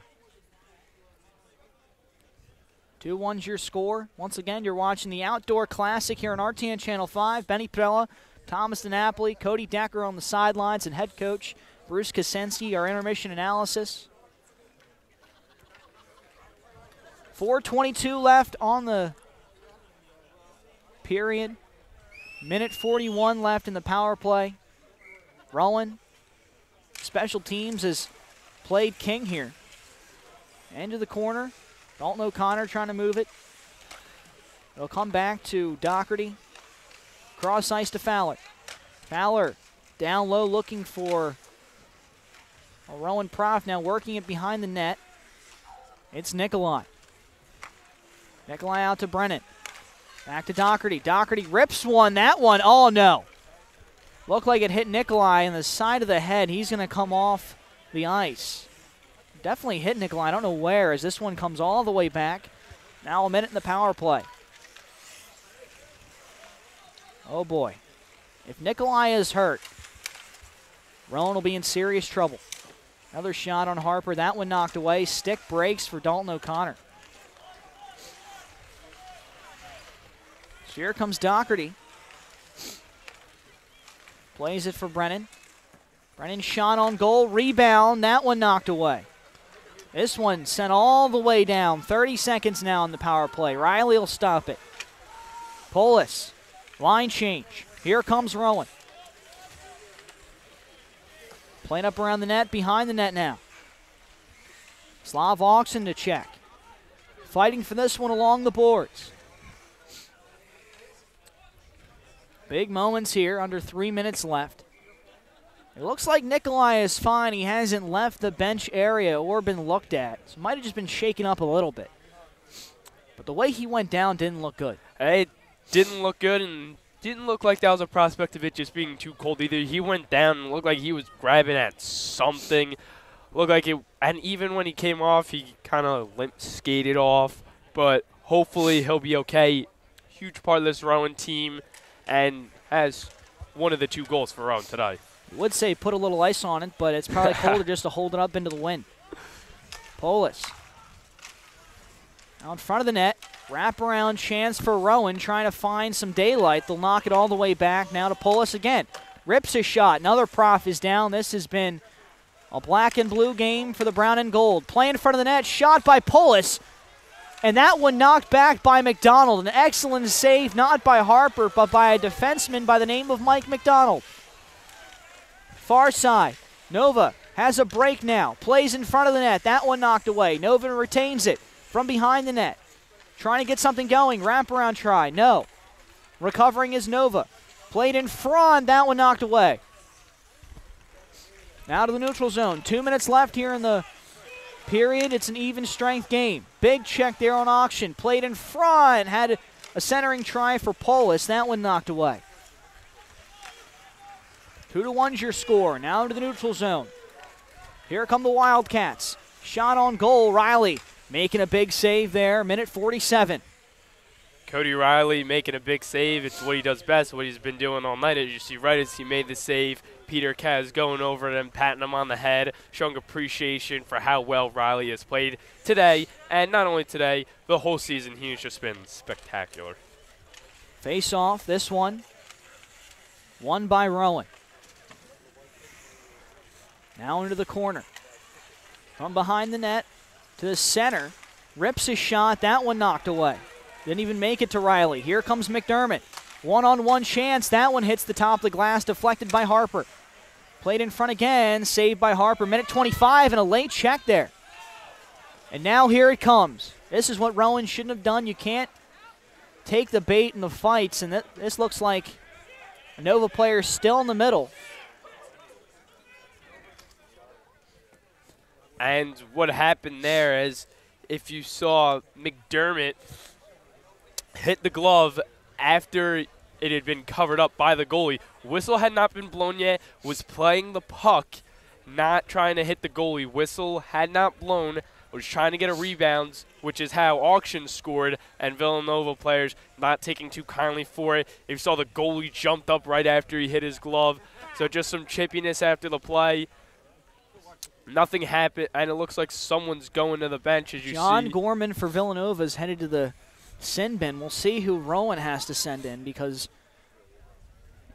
2-1's your score. Once again, you're watching the Outdoor Classic here on RTN Channel 5. Benny Pella, Thomas DiNapoli, Cody Decker on the sidelines, and head coach Bruce Kosenski, our intermission analysis. 4:22 left on the period. Minute 41 left in the power play. Rowan, special teams, has played king here. Into the corner. Dalton O'Connor trying to move it. It'll come back to Doherty. Cross ice to Fowler. Fowler down low looking for Rowan Prof, now working it behind the net. It's Nikolai. Nikolai out to Brennan. Back to Doherty. Doherty rips one. That one, oh no. Looked like it hit Nikolai in the side of the head. He's going to come off the ice. Definitely hit Nikolai. I don't know where, as this one comes all the way back. Now a minute in the power play. Oh, boy. If Nikolai is hurt, Rowan will be in serious trouble. Another shot on Harper. That one knocked away. Stick breaks for Dalton O'Connor. So here comes Doherty. Plays it for Brennan. Brennan shot on goal. Rebound. That one knocked away. This one sent all the way down. 30 seconds now in the power play. Riley will stop it. Polis. Line change. Here comes Rowan. Playing up around the net, behind the net now. Slav Oxen to check. Fighting for this one along the boards. Big moments here, under 3 minutes left. It looks like Nikolai is fine. He hasn't left the bench area or been looked at. So might have just been shaken up a little bit. But the way he went down didn't look good. It didn't look good, and didn't look like that was a prospect of it just being too cold either. He went down and looked like he was grabbing at something. Looked like it, and even when he came off, he kind of limp skated off. But hopefully he'll be okay. Huge part of this Rowan team, and has one of the 2 goals for Rowan today. I would say put a little ice on it, but it's probably colder just to hold it up into the wind. Polis. Out in front of the net. Wraparound chance for Rowan, trying to find some daylight. They'll knock it all the way back. Now to Polis again. Rips a shot. Another prof is down. This has been a black and blue game for the brown and gold. Play in front of the net. Shot by Polis. And that one knocked back by McDonald. An excellent save, not by Harper, but by a defenseman by the name of Mike McDonald. Far side. Nova has a break now. Plays in front of the net. That one knocked away. Nova retains it from behind the net. Trying to get something going. Wraparound try. No. Recovering is Nova. Played in front. That one knocked away. Now to the neutral zone. 2 minutes left here in the period. It's an even strength game. Big check there on Auction. Played in front. Had a centering try for Polis. That one knocked away. 2-1's your score. Now into the neutral zone. Here come the Wildcats. Shot on goal. Riley making a big save there. Minute 47. Cody Riley making a big save. It's what he does best, what he's been doing all night. As you see, right as he made the save, Peter Kaz going over him, patting him on the head, showing appreciation for how well Riley has played today. And not only today, the whole season, he's just been spectacular. Face off, this one. Won by Rowan. Now into the corner. From behind the net to the center. Rips a shot. That one knocked away. Didn't even make it to Riley. Here comes McDermott. One-on-one chance. That one hits the top of the glass, deflected by Harper. Played in front again, saved by Harper. Minute 25 and a late check there. And now here it comes. This is what Rowan shouldn't have done. You can't take the bait in the fights, and this looks like a Nova player still in the middle. And what happened there is, if you saw McDermott hit the glove after it had been covered up by the goalie. Whistle had not been blown yet, was playing the puck, not trying to hit the goalie. Whistle had not blown, was trying to get a rebound, which is how Auction scored, and Villanova players not taking too kindly for it. You saw the goalie jumped up right after he hit his glove, so just some chippiness after the play. Nothing happened, and it looks like someone's going to the bench, as you see. John Gorman for Villanova is headed to the sin bin. We'll see who Rowan has to send in, because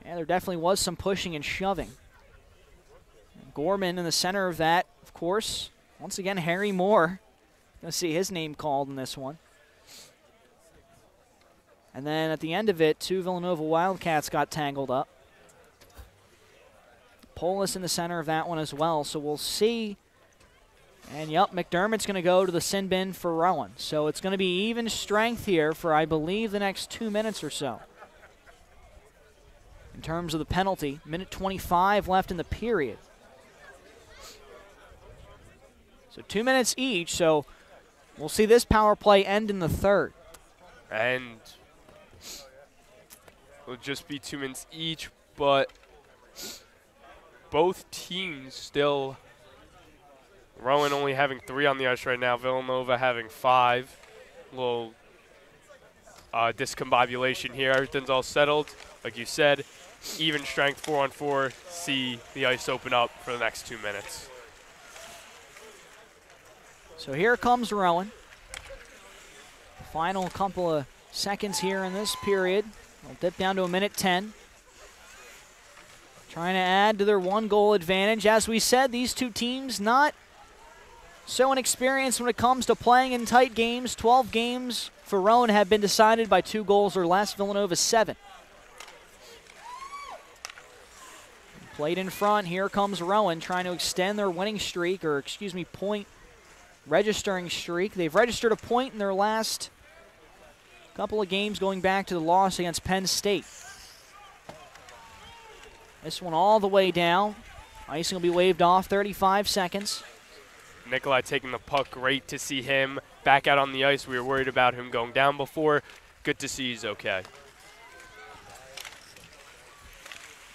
there definitely was some pushing and shoving. And Gorman in the center of that, of course. Once again, Harry Moore. Going to see his name called in this one. And then at the end of it, 2 Villanova Wildcats got tangled up. Polis in the center of that one as well, so we'll see. And, yep, McDermott's going to go to the sin bin for Rowan. So it's going to be even strength here for, I believe, the next 2 minutes or so. In terms of the penalty, minute 25 left in the period. So 2 minutes each, so we'll see this power play end in the third. And it'll just be 2 minutes each, but both teams still, Rowan only having 3 on the ice right now, Villanova having 5. A little discombobulation here. Everything's all settled. like you said, even strength 4-on-4, see the ice open up for the next 2 minutes. So here comes Rowan. Final couple of seconds here in this period. We'll dip down to a minute 10. Trying to add to their 1-goal advantage. As we said, these two teams not so inexperienced when it comes to playing in tight games. 12 games for Rowan have been decided by 2 goals or less. Villanova 7. Played in front. Here comes Rowan trying to extend their winning streak, or excuse me, point registering streak. They've registered a point in their last couple of games going back to the loss against Penn State. This one all the way down. Icing will be waved off, 35 seconds. Nikolai taking the puck. Great to see him back out on the ice. We were worried about him going down before. Good to see he's okay.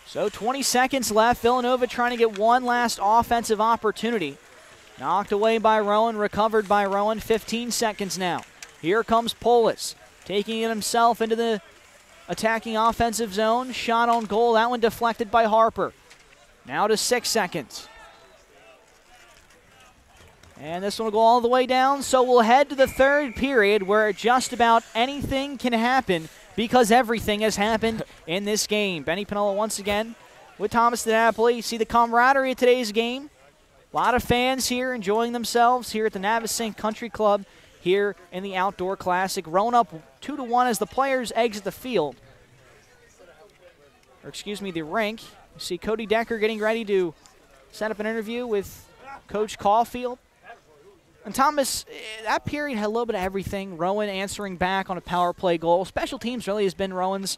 So 20 seconds left. Villanova trying to get one last offensive opportunity. Knocked away by Rowan, recovered by Rowan. 15 seconds now. Here comes Polis, taking it himself into the attacking offensive zone. Shot on goal. That one deflected by Harper. Now to 6 seconds. And this one will go all the way down. So we'll head to the third period where just about anything can happen because everything has happened in this game. Benny Pinola once again with Thomas DiNapoli. See the camaraderie of today's game. A lot of fans here enjoying themselves here at the Navasink Country Club here in the Outdoor Classic. Rowan up 2-1 as the players exit the field. Or excuse me, the rink. You see Cody Decker getting ready to set up an interview with Coach Caulfield. And Thomas, that period had a little bit of everything. Rowan answering back on a power play goal. Special teams really has been Rowan's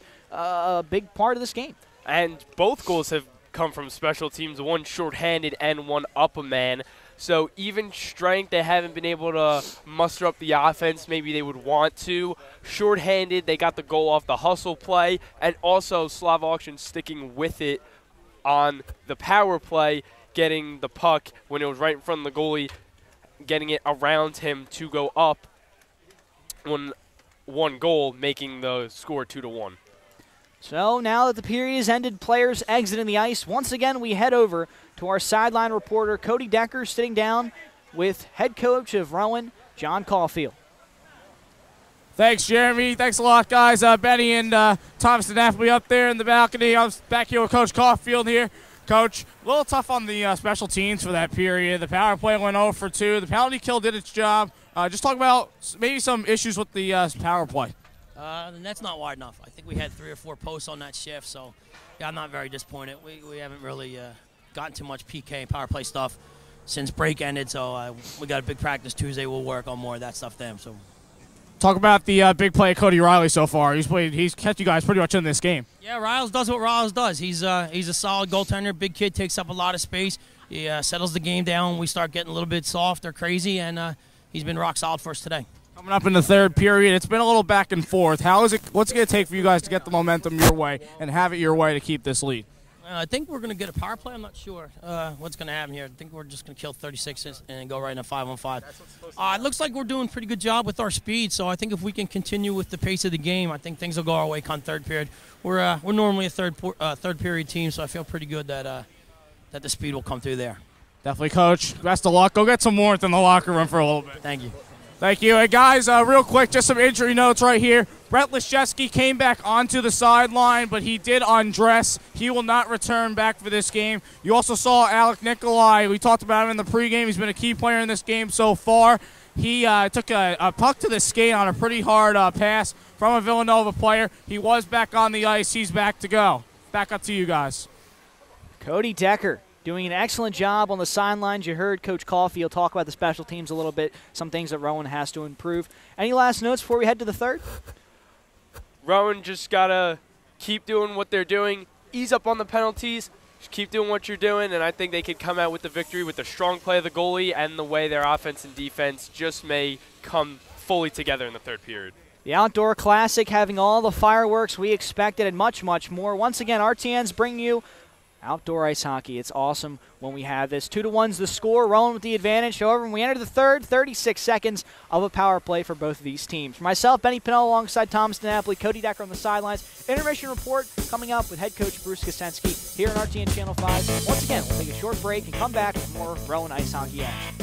big part of this game. And both goals have come from special teams, one shorthanded and one up a man. So even strength, they haven't been able to muster up the offense maybe they would want to. Shorthanded, they got the goal off the hustle play. And also Slav Auction sticking with it on the power play, getting the puck when it was right in front of the goalie, getting it around him to go up one goal, making the score 2-1. So now that the period has ended, players exiting the ice. Once again, we head over to our sideline reporter, Cody Decker, sitting down with head coach of Rowan, John Caulfield. Thanks, Jeremy. Thanks a lot, guys. Benny and Thomas DiNapoli up there in the balcony. I was back here with Coach Caulfield here. Coach, a little tough on the special teams for that period. The power play went 0 for 2. The penalty kill did its job. Just talk about maybe some issues with the power play. The net's not wide enough. I think we had 3 or 4 posts on that shift, so yeah, I'm not very disappointed. We haven't really gotten too much PK and power play stuff since break ended, so we got a big practice Tuesday. We'll work on more of that stuff then. So, talk about the big play of Cody Riley so far. He's kept you guys pretty much in this game. Yeah, Riles does what Riles does. He's a solid goaltender. Big kid, takes up a lot of space. He settles the game down when we start getting a little bit soft or crazy, and he's been rock solid for us today. Coming up in the third period, it's been a little back and forth. What's it going to take for you guys to get the momentum your way and have it your way to keep this lead? I think we're going to get a power play. I'm not sure what's going to happen here. I think we're just going to kill 36 and go right in a 5-on-5. It looks like we're doing a pretty good job with our speed, so I think if we can continue with the pace of the game, I think things will go our way come third period. We're normally a third period team, so I feel pretty good that the speed will come through there. Definitely, Coach. Best of luck. Go get some warmth in the locker room for a little bit. Thank you. Thank you. Hey, guys, real quick, just some injury notes right here. Brett Leszewski came back onto the sideline, but he did undress. He will not return back for this game. You also saw Alec Nikolai. We talked about him in the pregame. He's been a key player in this game so far. He took a puck to the skate on a pretty hard pass from a Villanova player. He was back on the ice. He's back to go. Back up to you guys. Cody Decker doing an excellent job on the sidelines. You heard Coach Caulfield talk about the special teams a little bit, some things that Rowan has to improve. Any last notes before we head to the third? Rowan just got to keep doing what they're doing, ease up on the penalties, just keep doing what you're doing, and I think they could come out with the victory with the strong play of the goalie and the way their offense and defense just may come fully together in the third period. The Outdoor Classic having all the fireworks we expected and much, much more. Once again, RTN's bringing you Outdoor ice hockey. It's awesome when we have this. 2-1's the score. Rowan with the advantage. However, when we enter the third, 36 seconds of a power play for both of these teams. For myself, Benny Pinnell alongside Thomas DiNapoli, Cody Decker on the sidelines. Intermission report coming up with head coach Bruce Kosensky here on RTN Channel 5. Once again, we'll take a short break and come back with more Rowan ice hockey action.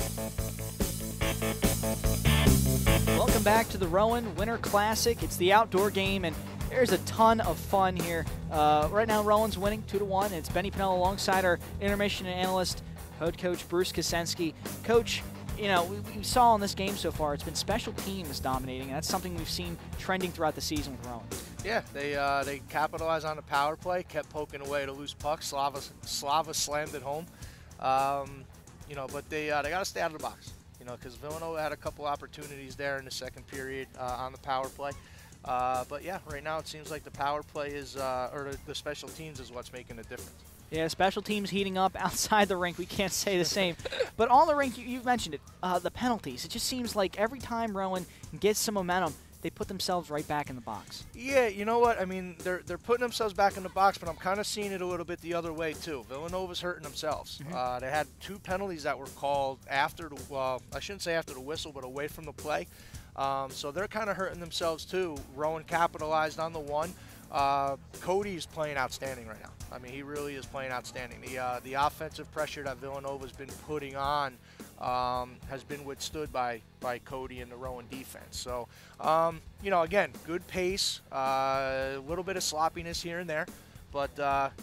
Welcome back to the Rowan Winter Classic. It's the outdoor game, and there's a ton of fun here. Right now, Rowan's winning 2-1. And it's Benny Pinnell alongside our intermission analyst, head coach Bruce Kosensky. Coach, you know, we saw in this game so far, it's been special teams dominating, and that's something we've seen trending throughout the season with Rowan. Yeah, they capitalized on the power play, kept poking away at a loose puck. Slava slammed it home. You know, but they got to stay out of the box. You know, because Villanova had a couple opportunities there in the second period on the power play. But yeah, right now it seems like the power play is, or the special teams is what's making the difference. Yeah, special teams heating up outside the rink. We can't say the same. But on the rink, you've mentioned it, the penalties. It just seems like every time Rowan gets some momentum, they put themselves right back in the box. Yeah, you know what? I mean, they're putting themselves back in the box, but I'm kind of seeing it a little bit the other way, too. Villanova's hurting themselves. They had 2 penalties that were called after the, well, I shouldn't say after the whistle, but away from the play. So they're kind of hurting themselves, too. Rowan capitalized on the one. Cody's playing outstanding right now. I mean, he really is playing outstanding. The offensive pressure that Villanova's been putting on has been withstood by Cody and the Rowan defense. So, you know, again, good pace, a little bit of sloppiness here and there, but,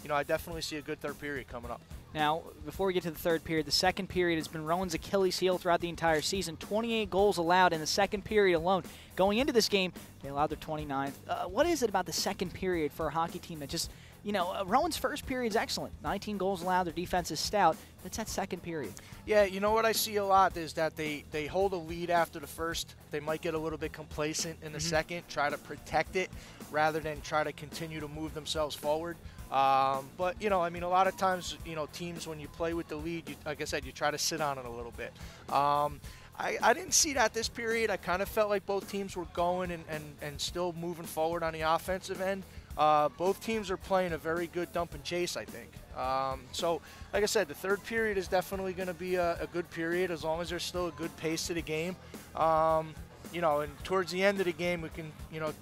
you know, I definitely see a good third period coming up. Now, before we get to the third period, the second period has been Rowan's Achilles heel throughout the entire season. 28 goals allowed in the second period alone. Going into this game, they allowed their 29th. What is it about the second period for a hockey team that just, you know, Rowan's first period is excellent. 19 goals allowed, their defense is stout. It's that second period. Yeah, you know what I see a lot is that they hold a lead after the first. They might get a little bit complacent in the second, try to protect it rather than try to continue to move themselves forward. But, you know, I mean, a lot of times, you know, teams, when you play with the lead, like I said, you try to sit on it a little bit. I didn't see that this period. I kind of felt like both teams were going and still moving forward on the offensive end. Both teams are playing a very good dump and chase, I think. So, like I said, the third period is definitely going to be a good period as long as there's still a good pace to the game. You know, and towards the end of the game, we can, you know,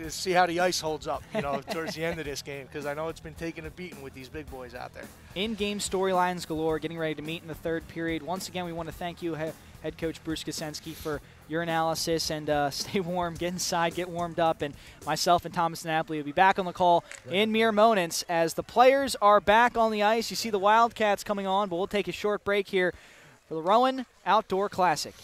see how the ice holds up, you know, towards the end of this game, because I know it's been taking a beating with these big boys out there. In-game storylines galore, getting ready to meet in the third period. Once again, we want to thank you, head coach Bruce Kosensky, for your analysis, and stay warm, get inside, get warmed up, and myself and Thomas DiNapoli will be back on the call in mere moments as the players are back on the ice. You see the Wildcats coming on, but we'll take a short break here for the Rowan Outdoor Classic.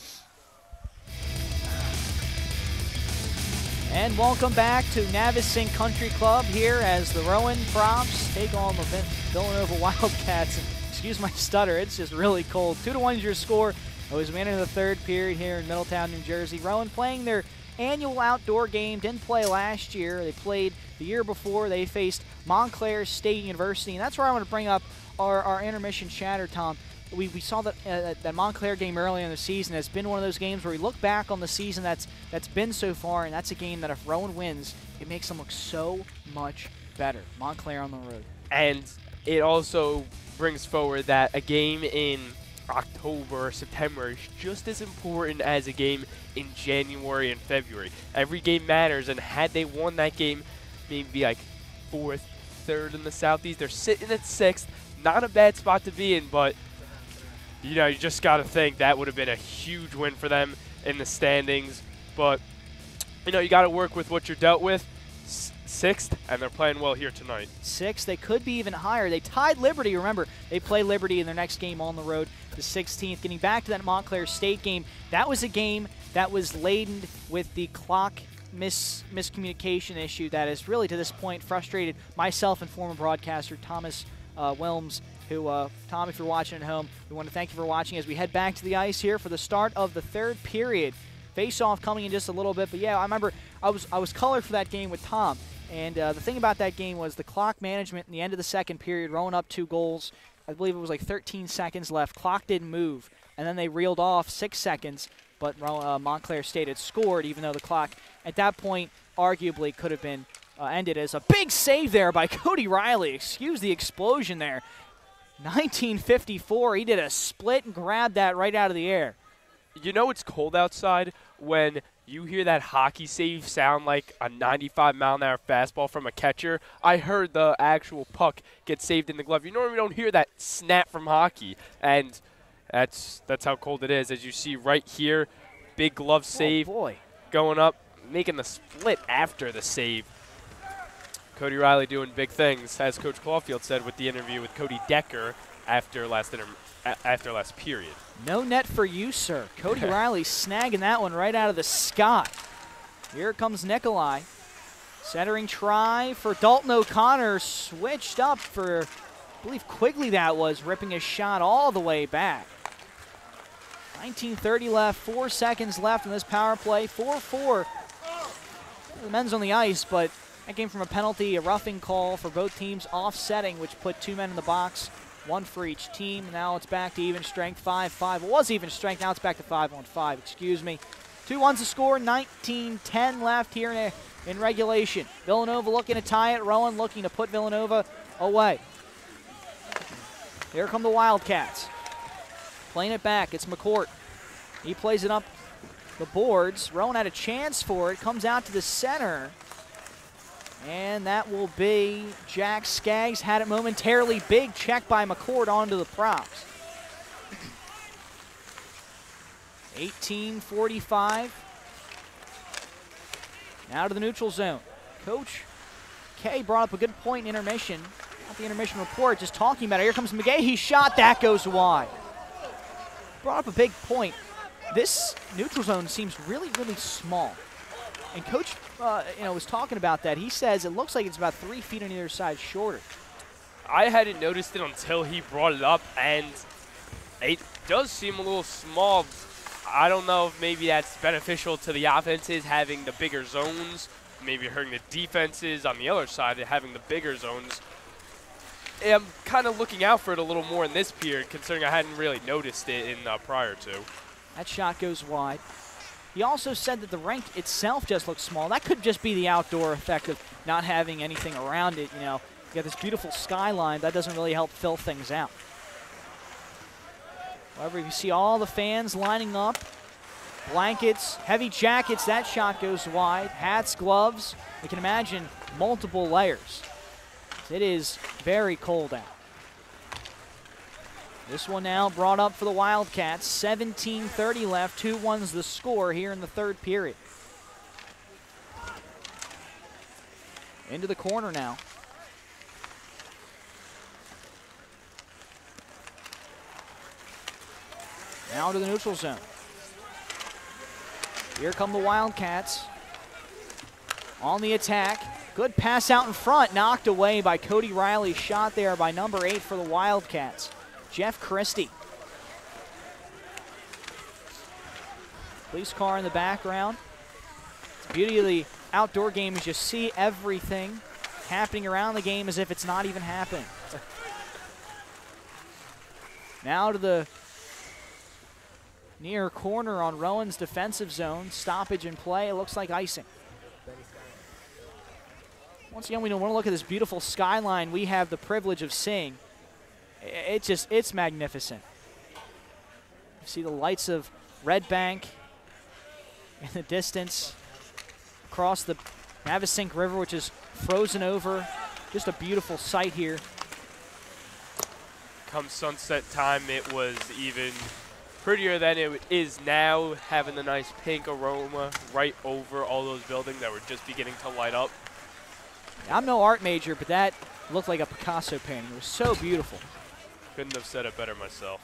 And welcome back to Navasink Country Club here as the Rowan Props take on the Villanova Wildcats. Excuse my stutter, it's just really cold. 2-1 is your score as we enter the third period here in Middletown, New Jersey. Rowan playing their annual outdoor game. Didn't play last year. They played the year before. They faced Montclair State University. And that's where I want to bring up our intermission chatter, Tom. We saw that Montclair game early in the season has been one of those games where we look back on the season that's been so far, and that's a game that if Rowan wins, it makes them look so much better. Montclair on the road. And it also brings forward that a game in October or September is just as important as a game in January and February. Every game matters, and had they won that game, maybe like 4th, 3rd in the Southeast, they're sitting at 6th. Not a bad spot to be in, but you know, you just got to think that would have been a huge win for them in the standings. But, you know, you got to work with what you're dealt with. 6th, and they're playing well here tonight. 6th, they could be even higher. They tied Liberty. Remember, they play Liberty in their next game on the road, the 16th. Getting back to that Montclair State game, that was a game that was laden with the clock miscommunication issue that has really, to this point, frustrated myself and former broadcaster Thomas Wilms, who, Tom, if you're watching at home, we want to thank you for watching as we head back to the ice here for the start of the third period. Face-off coming in just a little bit, but yeah, I remember I was colored for that game with Tom, and the thing about that game was the clock management in the end of the second period, Rowan up 2 goals. I believe it was like 13 seconds left. Clock didn't move, and then they reeled off 6 seconds, but Montclair State had scored, even though the clock at that point arguably could have been ended as a big save there by Cody Riley. Excuse the explosion there. 1954, he did a split and grabbed that right out of the air. You know it's cold outside when you hear that hockey save sound like a 95-mile-an-hour fastball from a catcher. I heard the actual puck get saved in the glove. You normally don't hear that snap from hockey, and that's how cold it is. As you see right here, big glove save going up, making the split after the save. Cody Riley doing big things, as Coach Caulfield said with the interview with Cody Decker after last period. No net for you, sir. Cody Riley snagging that one right out of the sky. Here comes Nikolai. Centering try for Dalton O'Connor. Switched up for, I believe Quigley that was, ripping a shot all the way back. 19:30 left, 4 seconds left in this power play. 4-4. The men's on the ice, but that came from a penalty, a roughing call for both teams offsetting, which put 2 men in the box, 1 for each team. Now it's back to even strength, 5-5. It was even strength, now it's back to 5-on-5, excuse me. 2-1's the score, 19:10 left here in regulation. Villanova looking to tie it, Rowan looking to put Villanova away. Here come the Wildcats. Playing it back, it's McCourt. He plays it up the boards. Rowan had a chance for it, comes out to the center. And that will be Jack Skaggs. Had it momentarily. Big check by McCourt onto the props. 18:45. Now to the neutral zone. Coach K brought up a good point in intermission. Not the intermission report, just talking about it. Here comes McGahey's shot. That goes wide. Brought up a big point. This neutral zone seems really, really small. And Coach was talking about that. He says it looks like it's about 3 feet on either side shorter. I hadn't noticed it until he brought it up, and it does seem a little small. I don't know if maybe that's beneficial to the offenses having the bigger zones, maybe hurting the defenses on the other side having the bigger zones. I'm kind of looking out for it a little more in this period, considering I hadn't really noticed it in prior to. That shot goes wide. He also said that the rink itself just looks small. That could just be the outdoor effect of not having anything around it. You know, you got this beautiful skyline. That doesn't really help fill things out. However, you see all the fans lining up. Blankets, heavy jackets. That shot goes wide. Hats, gloves. You can imagine multiple layers. It is very cold out. This one now brought up for the Wildcats. 17:30 left. 2-1's the score here in the third period. Into the corner now. Now to the neutral zone. Here come the Wildcats. On the attack. Good pass out in front. Knocked away by Cody Riley. Shot there by number 8 for the Wildcats. Jeff Christie. Police car in the background. The beauty of the outdoor game is you see everything happening around the game as if it's not even happening. Now to the near corner on Rowan's defensive zone. Stoppage in play. It looks like icing. Once again, we don't want to look at this beautiful skyline we have the privilege of seeing. It's magnificent. You see the lights of Red Bank in the distance across the Navesink River, which is frozen over. Just a beautiful sight here. Come sunset time, it was even prettier than it is now, having the nice pink aroma right over all those buildings that were just beginning to light up. I'm no art major, but that looked like a Picasso painting. It was so beautiful. Couldn't have said it better myself.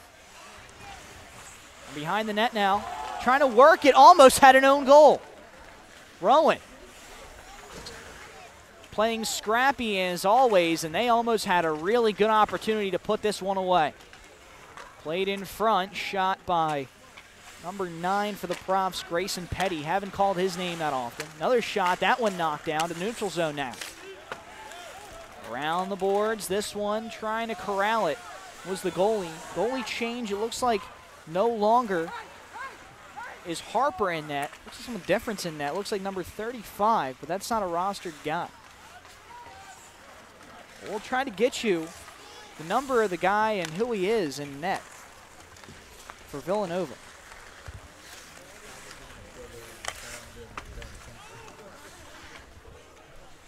Behind the net now, trying to work it, almost had an own goal. Rowan playing scrappy as always, and they almost had a really good opportunity to put this one away. Played in front, shot by number 9 for the Profs, Grayson Petty. Haven't called his name that often. Another shot, that one knocked down to the neutral zone now. Around the boards, this one trying to corral it was the goalie. Goalie change, it looks like no longer is Harper in net. Looks like some difference in net. Looks like number 35, but that's not a rostered guy. We'll try to get you the number of the guy and who he is in net for Villanova.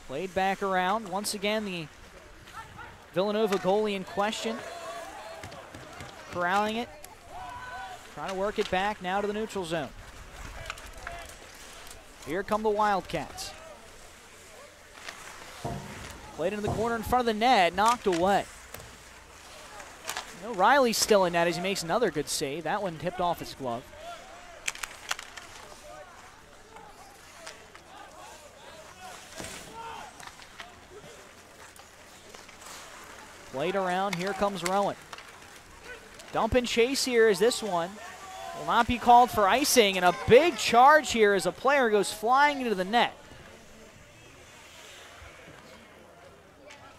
Played back around. Once again, the Villanova goalie in question. Corralling it. Trying to work it back now to the neutral zone. Here come the Wildcats. Played into the corner in front of the net. Knocked away. Riley's still in net as he makes another good save. That one tipped off his glove. Played around. Here comes Rowan. Dump and chase here is this one. Will not be called for icing, and a big charge here as a player goes flying into the net.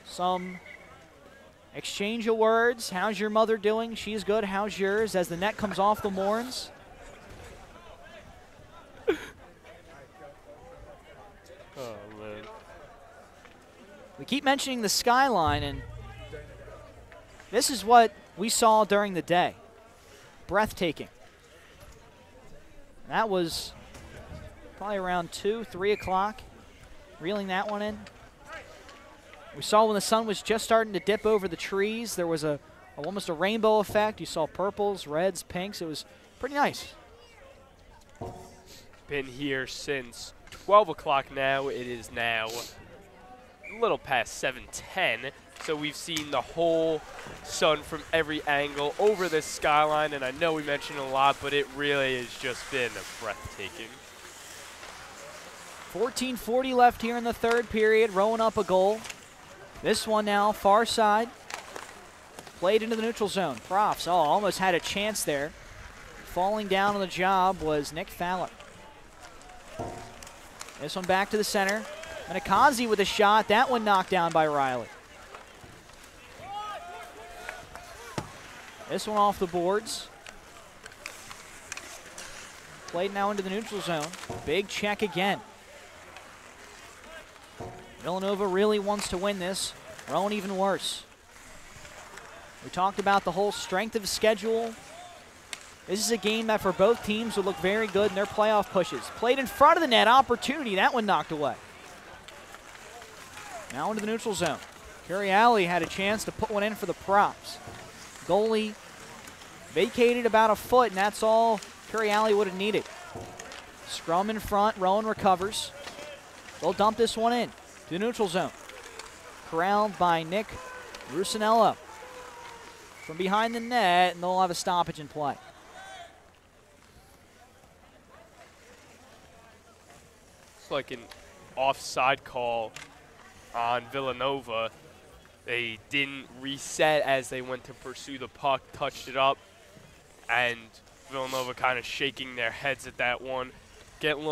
Some exchange of words. How's your mother doing? She's good. How's yours? As the net comes off the Morns. Oh, man. We keep mentioning the skyline, and this is what we saw during the day. Breathtaking. That was probably around 2, 3 o'clock. Reeling that one in. We saw when the sun was just starting to dip over the trees, there was almost a rainbow effect. You saw purples, reds, pinks. It was pretty nice. Been here since 12 o'clock now. It is now a little past 7:10. So we've seen the whole sun from every angle over this skyline, and I know we mentioned it a lot, but it really has just been breathtaking. 14:40 left here in the third period. Rowan up a goal. This one now, far side. Played into the neutral zone. Profs, almost had a chance there. Falling down on the job was Nick Fowler. This one back to the center. Minakazi with a shot. That one knocked down by Riley. This one off the boards. Played now into the neutral zone. Big check again. Villanova really wants to win this. Rowan even worse. We talked about the whole strength of the schedule. This is a game that for both teams would look very good in their playoff pushes. Played in front of the net. Opportunity. That one knocked away. Now into the neutral zone. Curiali had a chance to put one in for the Props. Goalie vacated about a foot, and that's all Curiali would have needed. Scrum in front. Rowan recovers. They'll dump this one in to the neutral zone. Corralled by Nick Rusinello. From behind the net, and they'll have a stoppage in play. It's like an offside call on Villanova. They didn't reset as they went to pursue the puck, touched it up, and Villanova kind of shaking their heads at that one. Getting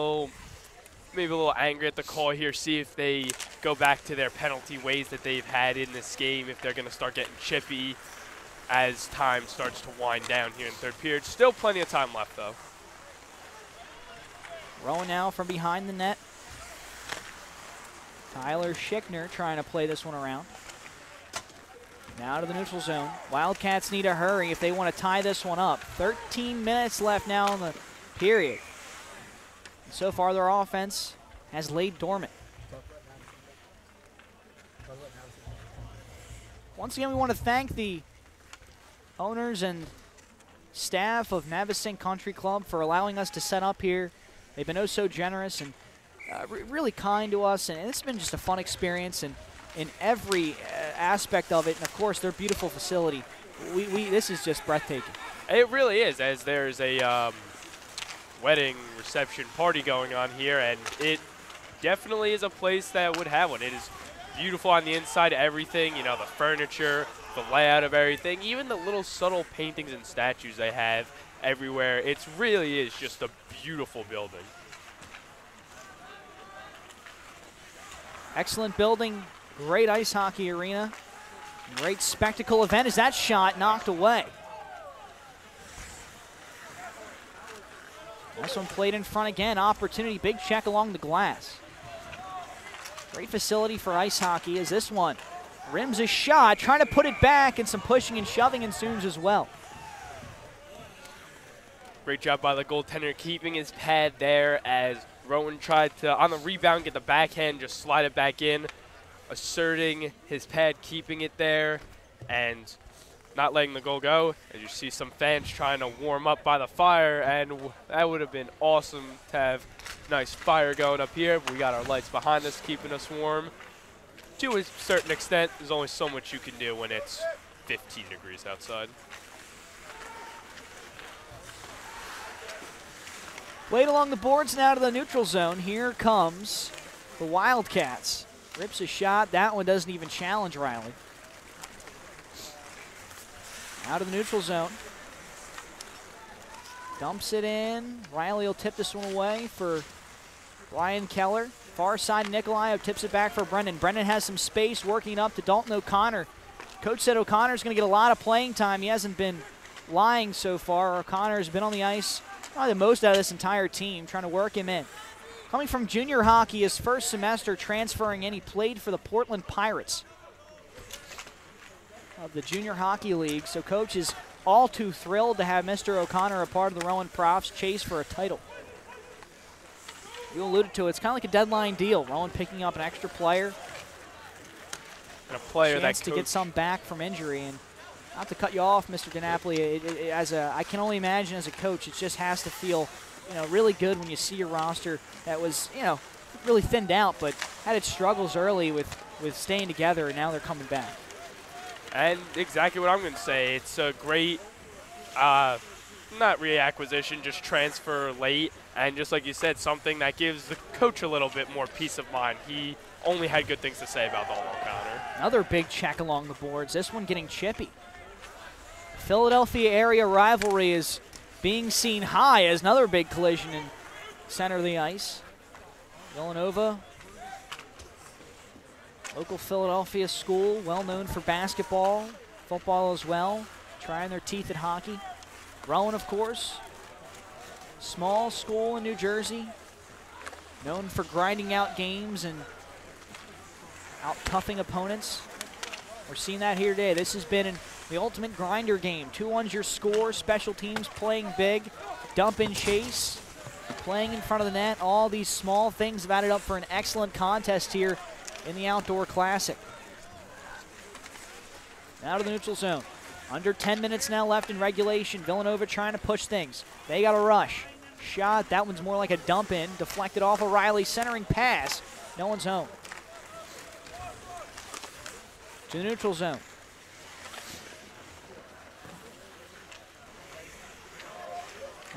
maybe a little angry at the call here, see if they go back to their penalty ways that they've had in this game, if they're going to start getting chippy as time starts to wind down here in third period. Still plenty of time left, though. Rowan now from behind the net. Tyler Schickner trying to play this one around. Now to the neutral zone. Wildcats need to hurry if they want to tie this one up. 13 minutes left now in the period. And so far their offense has laid dormant. Once again, we want to thank the owners and staff of Navesink Country Club for allowing us to set up here. They've been oh so generous and really kind to us, and it's been just a fun experience in every aspect of it. And of course, their beautiful facility. This is just breathtaking. It really is, as there's a wedding reception party going on here, and it definitely is a place that would have one. It is beautiful on the inside, everything, you know, the furniture, the layout of everything, even the little subtle paintings and statues they have everywhere. It really is just a beautiful building. Excellent building, great ice hockey arena, great spectacle event as that shot knocked away. This one played in front again, opportunity, big check along the glass. Great facility for ice hockey as this one rims a shot, trying to put it back, and some pushing and shoving ensues as well. Great job by the goaltender keeping his pad there as Rowan tried to, on the rebound, get the backhand, just slide it back in, asserting his pad, keeping it there, and not letting the goal go. As you see some fans trying to warm up by the fire, and that would have been awesome to have nice fire going up here. We got our lights behind us keeping us warm. To a certain extent, there's only so much you can do when it's 15 degrees outside. Played along the boards now to the neutral zone. Here comes the Wildcats. Rips a shot. That one doesn't even challenge Riley. Out of the neutral zone. Dumps it in. Riley will tip this one away for Ryan Keller. Far side, Nikolai tips it back for Brendan. Brendan has some space working up to Dalton O'Connor. Coach said O'Connor's going to get a lot of playing time. He hasn't been lying so far. O'Connor has been on the ice probably the most out of this entire team, trying to work him in. Coming from junior hockey, his first semester transferring in, he played for the Portland Pirates of the Junior Hockey League. So Coach is all too thrilled to have Mr. O'Connor a part of the Rowan Profs chase for a title. You alluded to it. It's kind of like a deadline deal. Rowan picking up an extra player. And a player chance that to get some back from injury. And not to cut you off, Mr. DiNapoli, I can only imagine as a coach, it just has to feel, really good when you see your roster that was, really thinned out, but had its struggles early with staying together, and now they're coming back. And exactly what I'm going to say. It's a great, not reacquisition, just transfer late. And just like you said, something that gives the coach a little bit more peace of mind. He only had good things to say about Dalton O'Connor. Another big check along the boards, this one getting chippy. Philadelphia area rivalry is being seen high as another big collision in center of the ice. Villanova, local Philadelphia school, well known for basketball, football as well, trying their teeth at hockey. Rowan, of course, small school in New Jersey, known for grinding out games and out-toughing opponents. We're seeing that here today. This has been the ultimate grinder game. 2-1's your score, special teams playing big, dump and chase, playing in front of the net. All these small things have added up for an excellent contest here in the Outdoor Classic. Now to the neutral zone. Under 10 minutes now left in regulation. Villanova trying to push things. They got a rush. Shot, that one's more like a dump in. Deflected off of Riley, centering pass. No one's home. To the neutral zone.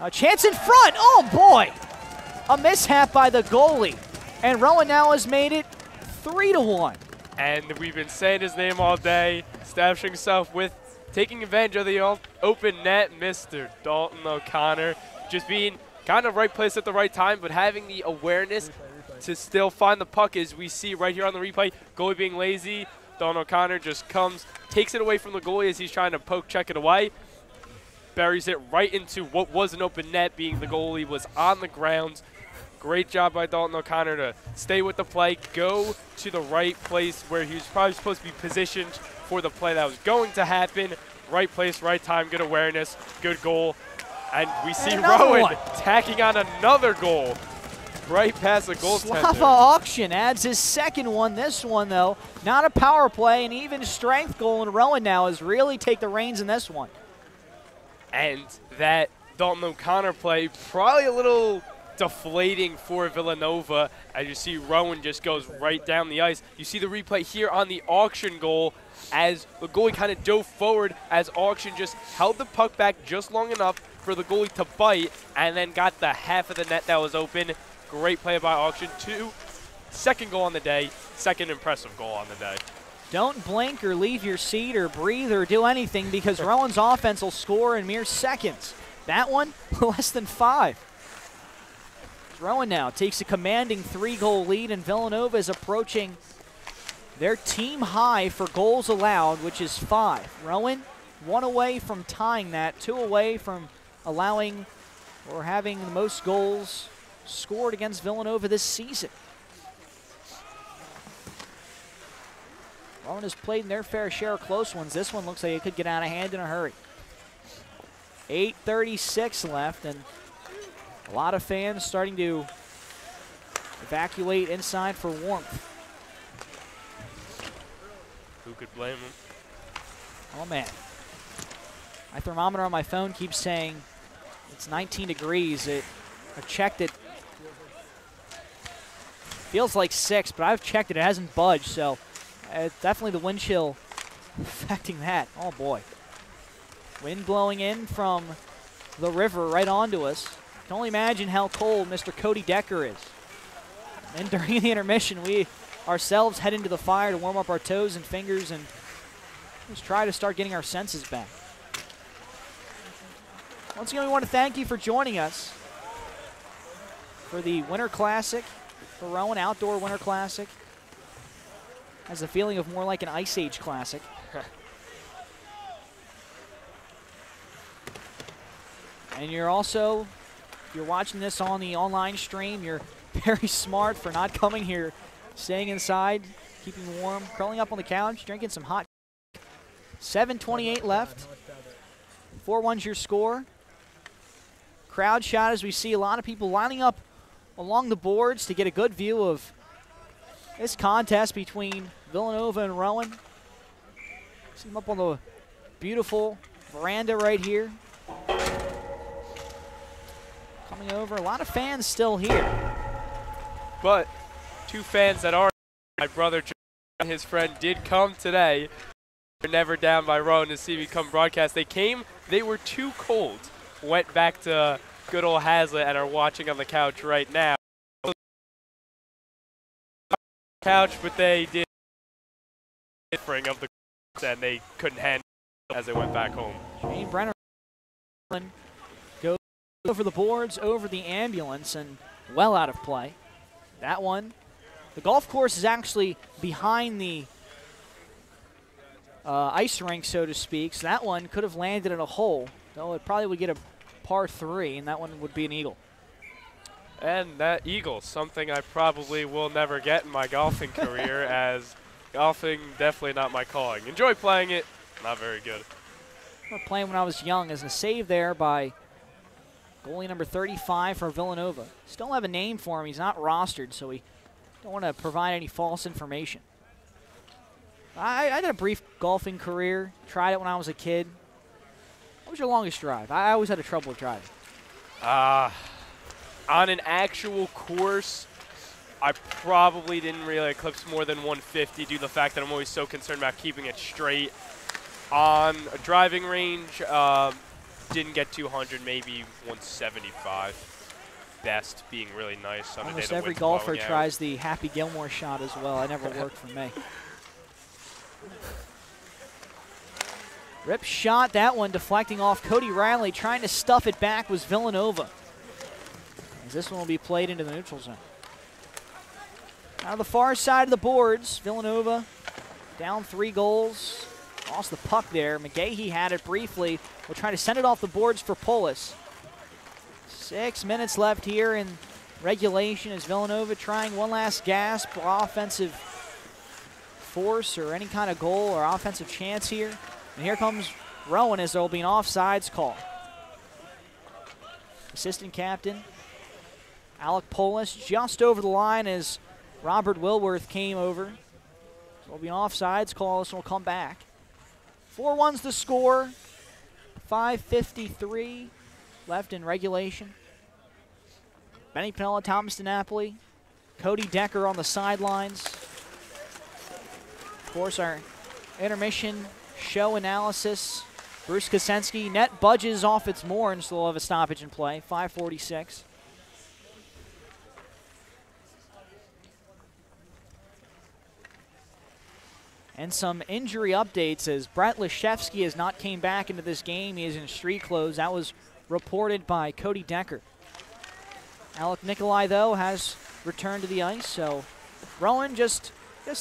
A chance in front. Oh, boy. A mishap by the goalie. And Rowan now has made it 3-1. And we've been saying his name all day, establishing himself with taking advantage of the open net, Mr. Dalton O'Connor. Just being kind of right place at the right time, but having the awareness to still find the puck, as we see right here on the replay. Goalie being lazy. Dalton O'Connor just comes, takes it away from the goalie as he's trying to poke check it away. Buries it right into what was an open net, being the goalie was on the ground. Great job by Dalton O'Connor to stay with the play, go to the right place where he was probably supposed to be positioned for the play that was going to happen. Right place, right time, good awareness, good goal. And we see Rowan tacking on another goal right past the goaltender. Slava Auction adds his second one. This one, though, not a power play, an even strength goal, and Rowan now has really take the reins in this one. And that Dalton O'Connor play, probably a little deflating for Villanova. As you see, Rowan just goes right down the ice. You see the replay here on the Auction goal as the goalie kind of dove forward as Auction just held the puck back just long enough for the goalie to bite and then got the half of the net that was open. Great play by Auction. Second goal on the day, second impressive goal on the day. Don't blink or leave your seat or breathe or do anything because Rowan's offense will score in mere seconds. That one, less than 5. Rowan now takes a commanding 3-goal lead, and Villanova is approaching their team high for goals allowed, which is 5. Rowan, 1 away from tying that, 2 away from allowing or having the most goals scored against Villanova this season. Rowan has played in their fair share of close ones. This one looks like it could get out of hand in a hurry. 8:36 left, and a lot of fans starting to evacuate inside for warmth. Who could blame them? Oh, man. My thermometer on my phone keeps saying it's 19 degrees. I checked it. Feels like 6, but I've checked it. It hasn't budged, so it's definitely the wind chill affecting that. Oh, boy. Wind blowing in from the river right onto us. I can only imagine how cold Mr. Cody Decker is. And during the intermission, we ourselves head into the fire to warm up our toes and fingers and just try to start getting our senses back. Once again, we want to thank you for joining us for the Winter Classic, for Rowan Outdoor Winter Classic. Has a feeling of more like an Ice Age Classic. And you're also, if you're watching this on the online stream, you're very smart for not coming here, staying inside, keeping warm, curling up on the couch, drinking some hot. 7:28 left. 4-1's your score. Crowd shot as we see a lot of people lining up along the boards to get a good view of this contest between Villanova and Rowan. See them up on the beautiful veranda right here. Coming over, a lot of fans still here. But 2 fans that are, my brother John and his friend did come today. They're never down by Rowan to see me come broadcast. They came, they were too cold. Went back to good old Hazlitt and are watching on the couch right now. Couch, but they did spring of the and they couldn't handle it as they went back home. Shane Brenner goes over the boards, over the ambulance, and well out of play. That one, the golf course is actually behind the ice rink, so to speak, so that one could have landed in a hole, though it probably would get a par 3, and that one would be an eagle. And that eagle, something I probably will never get in my golfing career, as golfing definitely not my calling. Enjoy playing it, not very good. I remember playing when I was young as a save there by goalie number 35 for Villanova. Still have a name for him. He's not rostered, so we don't want to provide any false information. I had a brief golfing career, tried it when I was a kid. What was your longest drive? I always had a trouble with driving. On an actual course, I probably didn't really eclipse more than 150 due to the fact that I'm always so concerned about keeping it straight. On a driving range, didn't get 200, maybe 175. Best being really nice on a day Almost the every wind's golfer blowing out. tries the Happy Gilmore shot as well. It never worked for me. Rip shot, that one deflecting off Cody Riley. Trying to stuff it back was Villanova, as this one will be played into the neutral zone. Out of the far side of the boards, Villanova down 3 goals. Lost the puck there. McGahee had it briefly. We'll try to send it off the boards for Polis. 6 minutes left here in regulation as Villanova trying one last gasp for offensive force or any kind of goal or offensive chance here. And here comes Rowan as there will be an offsides call. Assistant captain Alec Polis just over the line as Robert Wilworth came over. So it'll be an offsides call. This one will come back. 4-1's the score. 5:53 left in regulation. Benny Pella, Thomas DiNapoli, Cody Decker on the sidelines. Of course, our intermission show analysis. Bruce Kosensky, net budges off its moorings, so we'll have a stoppage in play. 5:46. And some injury updates as Brett Leshevsky has not came back into this game. He is in street clothes. That was reported by Cody Decker. Alec Nikolai, though, has returned to the ice. So Rowan just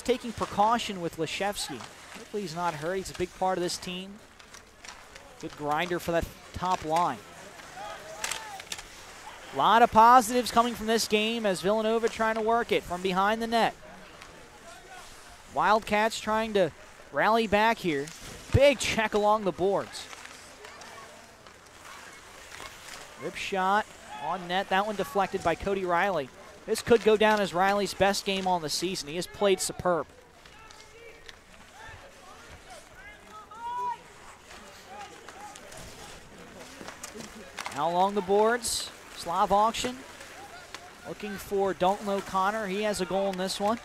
taking precaution with Leshevsky. Hopefully he's not hurt. He's a big part of this team. Good grinder for that top line. A lot of positives coming from this game as Villanova trying to work it from behind the net. Wildcats trying to rally back here. Big check along the boards. Rip shot on net. That one deflected by Cody Riley. This could go down as Riley's best game on the season. He has played superb. Now along the boards, Slav Auction looking for Dalton O'Connor. He has a goal in this one.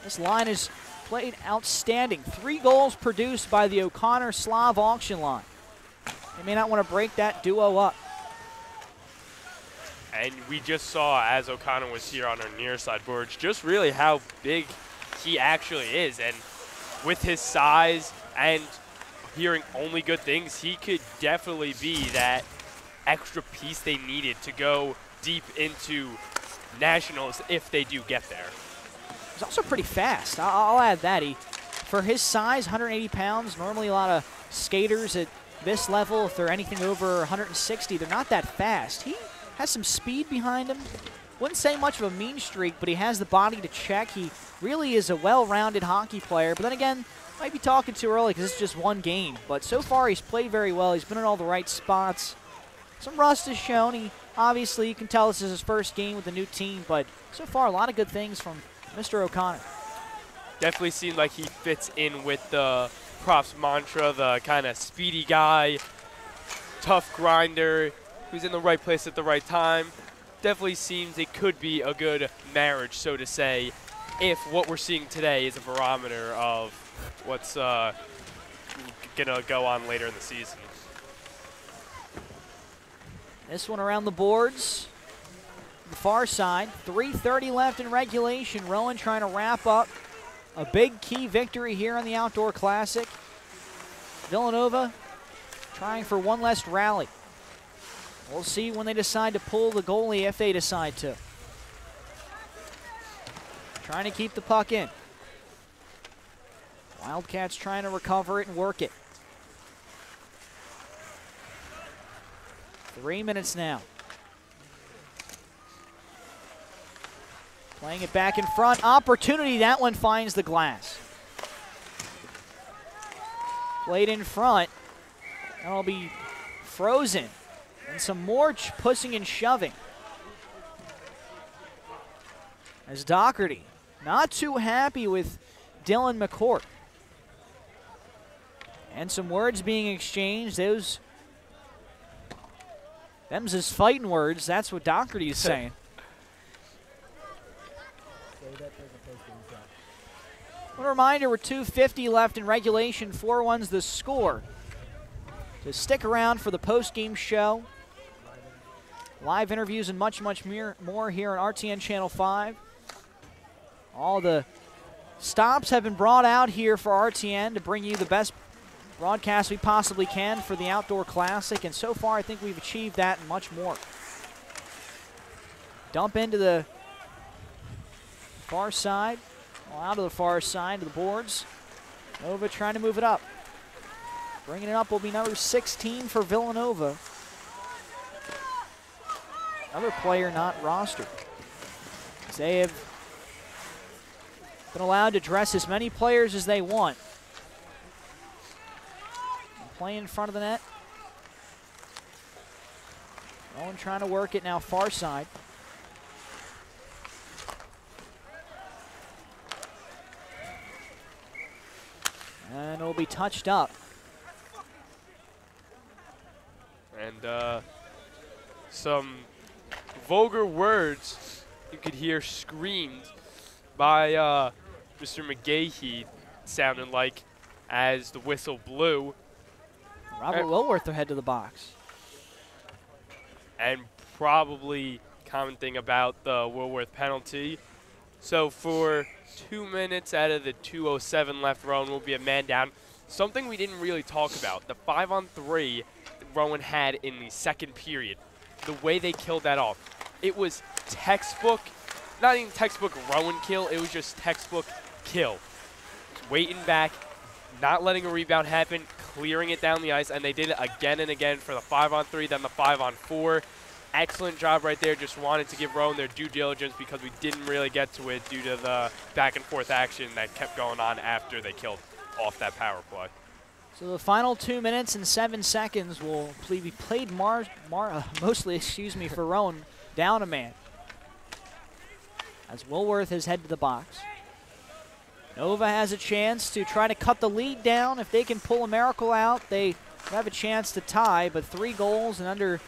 This line is played outstanding. 3 goals produced by the O'Connor-Slav Auction line. They may not want to break that duo up. And we just saw, as O'Connor was here on our near side boards, just really how big he actually is. And with his size and hearing only good things, he could definitely be that extra piece they needed to go deep into nationals if they do get there. He's also pretty fast. I'll add that. For his size, 180 pounds, normally a lot of skaters at this level, if they're anything over 160, they're not that fast. He has some speed behind him. Wouldn't say much of a mean streak, but he has the body to check. He really is a well-rounded hockey player. But then again, might be talking too early because it's just one game. But so far, he's played very well. He's been in all the right spots. Some rust is shown. He obviously, you can tell this is his first game with the new team, but so far, a lot of good things from Mr. O'Connor. Definitely seemed like he fits in with the Prof's mantra, the kind of speedy guy, tough grinder, who's in the right place at the right time. Definitely seems it could be a good marriage, so to say, if what we're seeing today is a barometer of what's going to go on later in the season. This one around the boards. The far side, 3:30 left in regulation. Rowan trying to wrap up a big key victory here on the Outdoor Classic. Villanova trying for one last rally. We'll see when they decide to pull the goalie if they decide to. Trying to keep the puck in. Wildcats trying to recover it and work it. 3 minutes now. Playing it back in front. Opportunity. That one finds the glass. Played in front. That'll be frozen. And some more pushing and shoving. As Doherty not too happy with Dylan McCourt. And some words being exchanged. Them's his fighting words. That's what Doherty is saying. A reminder, we're 2:50 left in regulation. 4-1's the score. So stick around for the post-game show. Live interviews and much, much more here on RTN Channel 5. All the stops have been brought out here for RTN to bring you the best broadcast we possibly can for the Outdoor Classic, and so far I think we've achieved that and much more. Dump into the far side, out of the far side to the boards. Nova trying to move it up. Bringing it up will be number 16 for Villanova. Another player not rostered. They have been allowed to dress as many players as they want. Play in front of the net. Owen trying to work it now far side. And it'll be touched up. And some vulgar words you could hear screamed by Mr. McGahee, sounding like, as the whistle blew. Robert Wilworth will head to the box. And probably commenting about the Wilworth penalty. So for 2 minutes out of the 2:07 left, Rowan will be a man down. Something we didn't really talk about, the 5-on-3 Rowan had in the second period. The way they killed that off. It was textbook, not even textbook Rowan kill, it was just textbook kill. Waiting back, not letting a rebound happen, clearing it down the ice, and they did it again and again for the 5-on-3, then the 5-on-4. excellent job right there. Just wanted to give Rowan their due diligence because we didn't really get to it due to the back-and-forth action that kept going on after they killed off that power play. So the final 2 minutes and 7 seconds will be played mostly for Rowan down a man. As Woolworth has headed to the box. Nova has a chance to try to cut the lead down. If they can pull a miracle out, they have a chance to tie, but 3 goals in under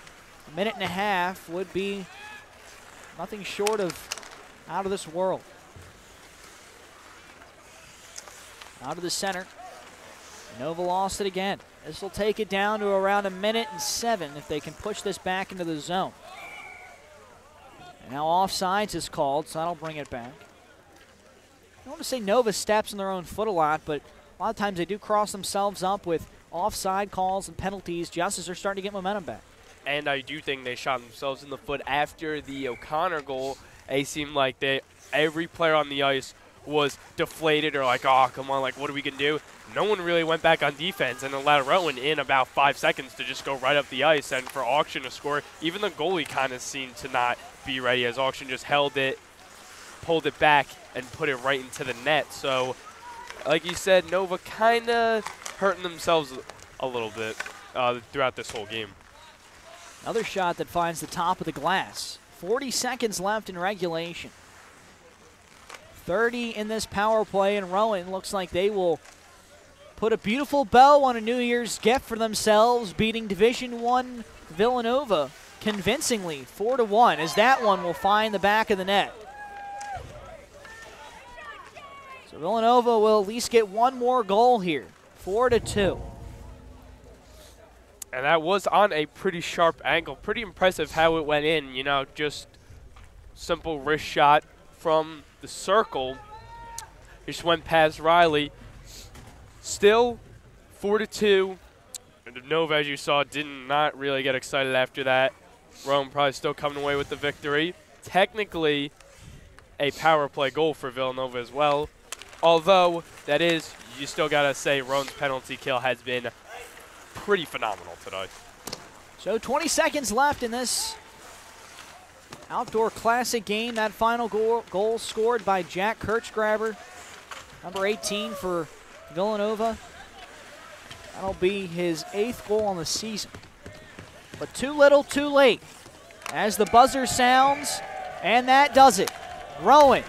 a minute and a half would be nothing short of out of this world. Out of the center. Nova lost it again. This will take it down to around a minute and 7 if they can push this back into the zone. And now offsides is called, so that'll bring it back. I don't want to say Nova steps on their own foot a lot, but a lot of times they do cross themselves up with offside calls and penalties just as they're starting to get momentum back. And I do think they shot themselves in the foot after the O'Connor goal. It seemed like every player on the ice was deflated or like, oh, come on, like, what are we going to do? No one really went back on defense and allowed Rowan in about 5 seconds to just go right up the ice and for Auction to score. Even the goalie kind of seemed to not be ready as Auction just held it, pulled it back, and put it right into the net. So, like you said, Nova kind of hurting themselves a little bit throughout this whole game. Another shot that finds the top of the glass. 40 seconds left in regulation. 30 in this power play, and Rowan looks like they will put a beautiful bow on a New Year's gift for themselves, beating Division I Villanova convincingly 4-1, as that one will find the back of the net. So Villanova will at least get one more goal here, 4-2. And that was on a pretty sharp angle. Pretty impressive how it went in, you know, just simple wrist shot from the circle. Just went past Riley. Still 4-2. And Nova, as you saw, did not really get excited after that. Rowan probably still coming away with the victory. Technically a power play goal for Villanova as well. Although, that is, you still got to say Rowan's penalty kill has been pretty phenomenal today. So 20 seconds left in this outdoor classic game. That final goal scored by Jack Kirchgraber, number 18 for Villanova. That'll be his 8th goal on the season. But too little, too late. As the buzzer sounds, and that does it. Rowan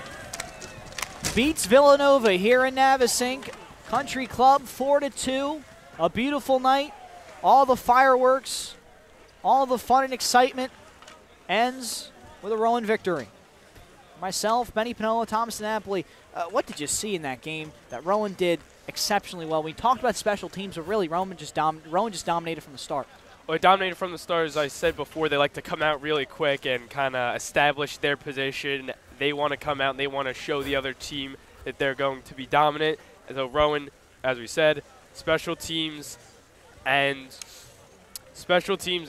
beats Villanova here in Navesink Country Club 4-2. A beautiful night. All the fireworks, all the fun and excitement ends with a Rowan victory. Myself, Benny Pinola, Thomas Napoli, what did you see in that game that Rowan did exceptionally well? We talked about special teams, but really Rowan just dominated from the start. Well, it dominated from the start. As I said before, they like to come out really quick and kind of establish their position. They want to come out and they want to show the other team that they're going to be dominant. And so Rowan, as we said, special teams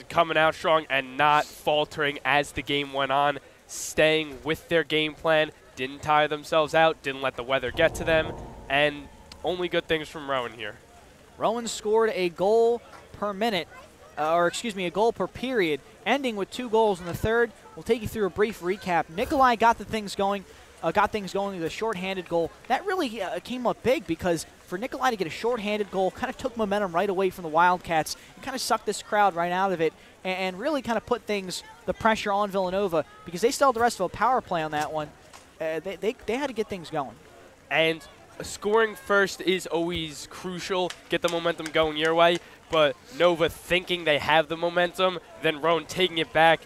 coming out strong and not faltering as the game went on, staying with their game plan, didn't tire themselves out, didn't let the weather get to them, and only good things from Rowan here. Rowan scored a goal per minute, a goal per period, ending with 2 goals in the third. We'll take you through a brief recap. Nikolai got things going with a shorthanded goal. That really came up big because for Nikolai to get a shorthanded goal kind of took momentum right away from the Wildcats and kind of sucked this crowd right out of it and really kind of put the pressure on Villanova because they still had the rest of a power play on that one. They had to get things going. And scoring first is always crucial. Get the momentum going your way. But Nova thinking they have the momentum, then Rowan taking it back.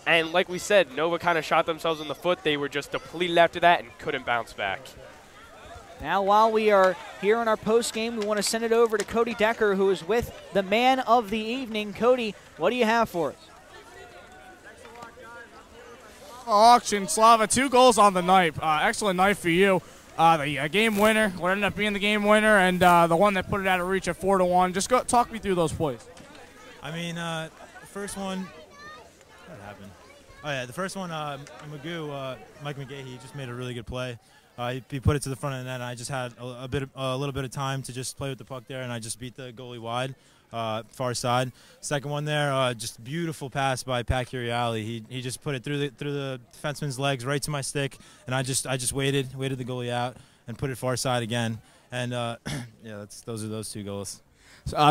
And like we said, Nova kind of shot themselves in the foot. They were just depleted after that and couldn't bounce back. Now, while we are here in our post game, we want to send it over to Cody Decker, who is with the man of the evening. Cody, what do you have for us? Auction, Slava, 2 goals on the night. Excellent night for you. The game winner, what ended up being the game winner, and the one that put it out of reach at 4-1. Just talk me through those plays. I mean, the first one, what happened? Oh yeah, the first one, Magoo, Mike McGahee just made a really good play. He put it to the front of the net, and I just had a little bit of time to just play with the puck there, and I just beat the goalie wide. far side. Second one there, just beautiful pass by Pat Curiali. He just put it through the defenseman's legs right to my stick, and I just waited the goalie out and put it far side again. And yeah, those are those two goals.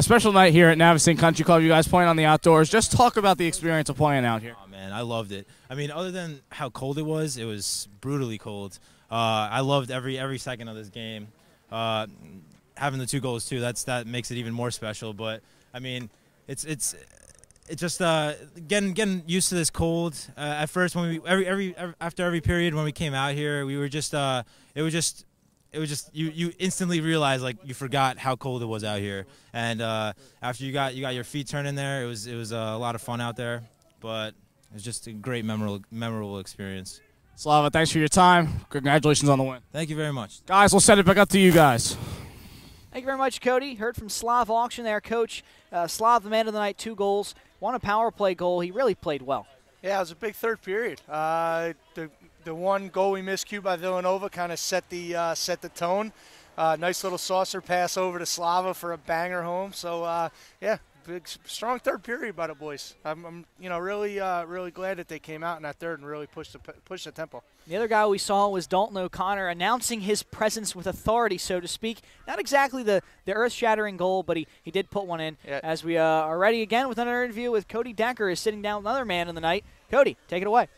Special night here at Navasink Country Club. You guys playing on the outdoors. Just talk about the experience of playing out here. Oh, man, I loved it. I mean, other than how cold it was brutally cold. I loved every second of this game. Having the 2 goals too, that makes it even more special. But I mean, it's just getting used to this cold. At first, when after every period when we came out here, we were just it was just you instantly realize like you forgot how cold it was out here. And after you got your feet turned in there, it was a lot of fun out there. But it was just a great memorable experience. Slava, thanks for your time. Congratulations on the win. Thank you very much. Guys, we'll set it back up to you guys. Thank you very much, Cody. Heard from Slav Auction there, Coach. Slav, the man of the night, 2 goals, won a power play goal. He really played well. Yeah, it was a big third period. The one goal we miscued by Villanova kind of set the tone. Nice little saucer pass over to Slava for a banger home. So yeah, big strong third period by the boys. I'm really glad that they came out in that third and really pushed the tempo. The other guy we saw was Dalton O'Connor announcing his presence with authority, so to speak. Not exactly the earth-shattering goal, but he did put one in. Yeah. As we are ready again with another interview with Cody Decker, is sitting down with another man of the night. Cody, take it away.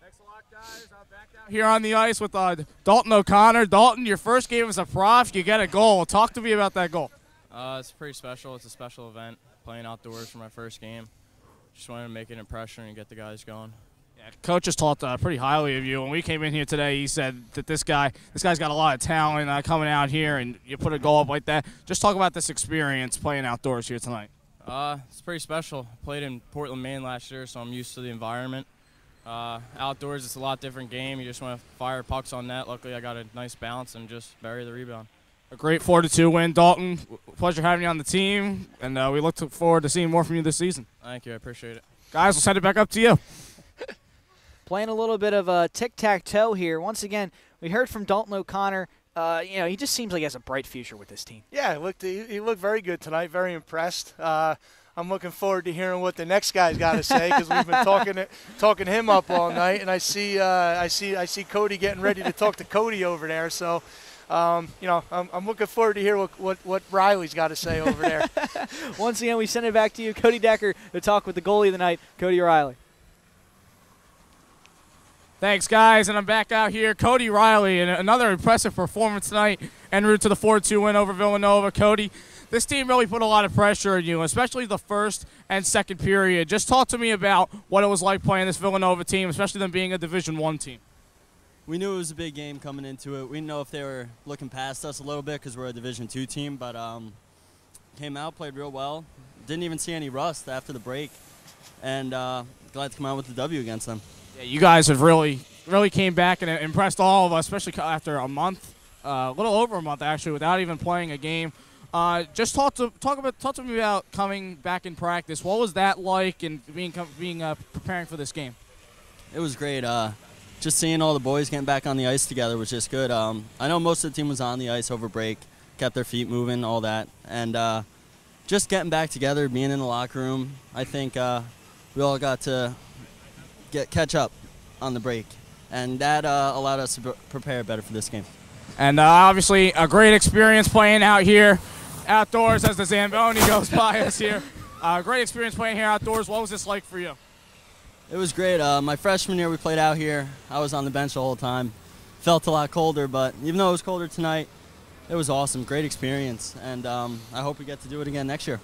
Thanks a lot, guys. I'm back out here on the ice with Dalton O'Connor. Dalton, your first game as a prof, you get a goal. Talk to me about that goal. It's pretty special. It's a special event, playing outdoors for my first game. Just wanted to make an impression and get the guys going. Yeah, Coach has talked pretty highly of you. When we came in here today, he said that this guy's got a lot of talent coming out here, and you put a goal up like that. Just talk about this experience playing outdoors here tonight. It's pretty special. I played in Portland, Maine last year, so I'm used to the environment. Outdoors, it's a lot different game. You just want to fire pucks on net. Luckily, I got a nice bounce and just bury the rebound. A great 4-2 win, Dalton. Pleasure having you on the team, and we look forward to seeing more from you this season. Thank you. I appreciate it. Guys, we'll send it back up to you. Playing a little bit of tic-tac-toe here. Once again, we heard from Dalton O'Connor. He just seems like he has a bright future with this team. Yeah, he looked very good tonight. Very impressed. I'm looking forward to hearing what the next guy's got to say because we've been talking him up all night, and I see Cody getting ready to talk to Cody over there. So, I'm looking forward to hear what Riley's got to say over there. Once again, we send it back to you, Cody Decker, to talk with the goalie of the night, Cody Riley. Thanks, guys, and I'm back out here. Cody Riley, and another impressive performance tonight en route to the 4-2 win over Villanova. Cody, this team really put a lot of pressure on you, especially the first and second period. Just talk to me about what it was like playing this Villanova team, especially them being a Division I team. We knew it was a big game coming into it. We didn't know if they were looking past us a little bit because we're a Division II team, but came out, played real well. Didn't even see any rust after the break, and glad to come out with the W against them. Yeah, you guys have really came back and impressed all of us, especially after a month, a little over a month actually, without even playing a game. Just talk to me about coming back in practice. What was that like, and preparing for this game? It was great. Just seeing all the boys getting back on the ice together was just good. I know most of the team was on the ice over break, kept their feet moving, all that, and just getting back together, being in the locker room. I think we all got to catch up on the break, and that allowed us to prepare better for this game. And obviously a great experience playing out here outdoors as the Zamboni goes by us here. Great experience playing here outdoors. What was this like for you? It was great. My freshman year we played out here. I was on the bench the whole time. Felt a lot colder, but even though it was colder tonight, it was awesome. Great experience, and I hope we get to do it again next year.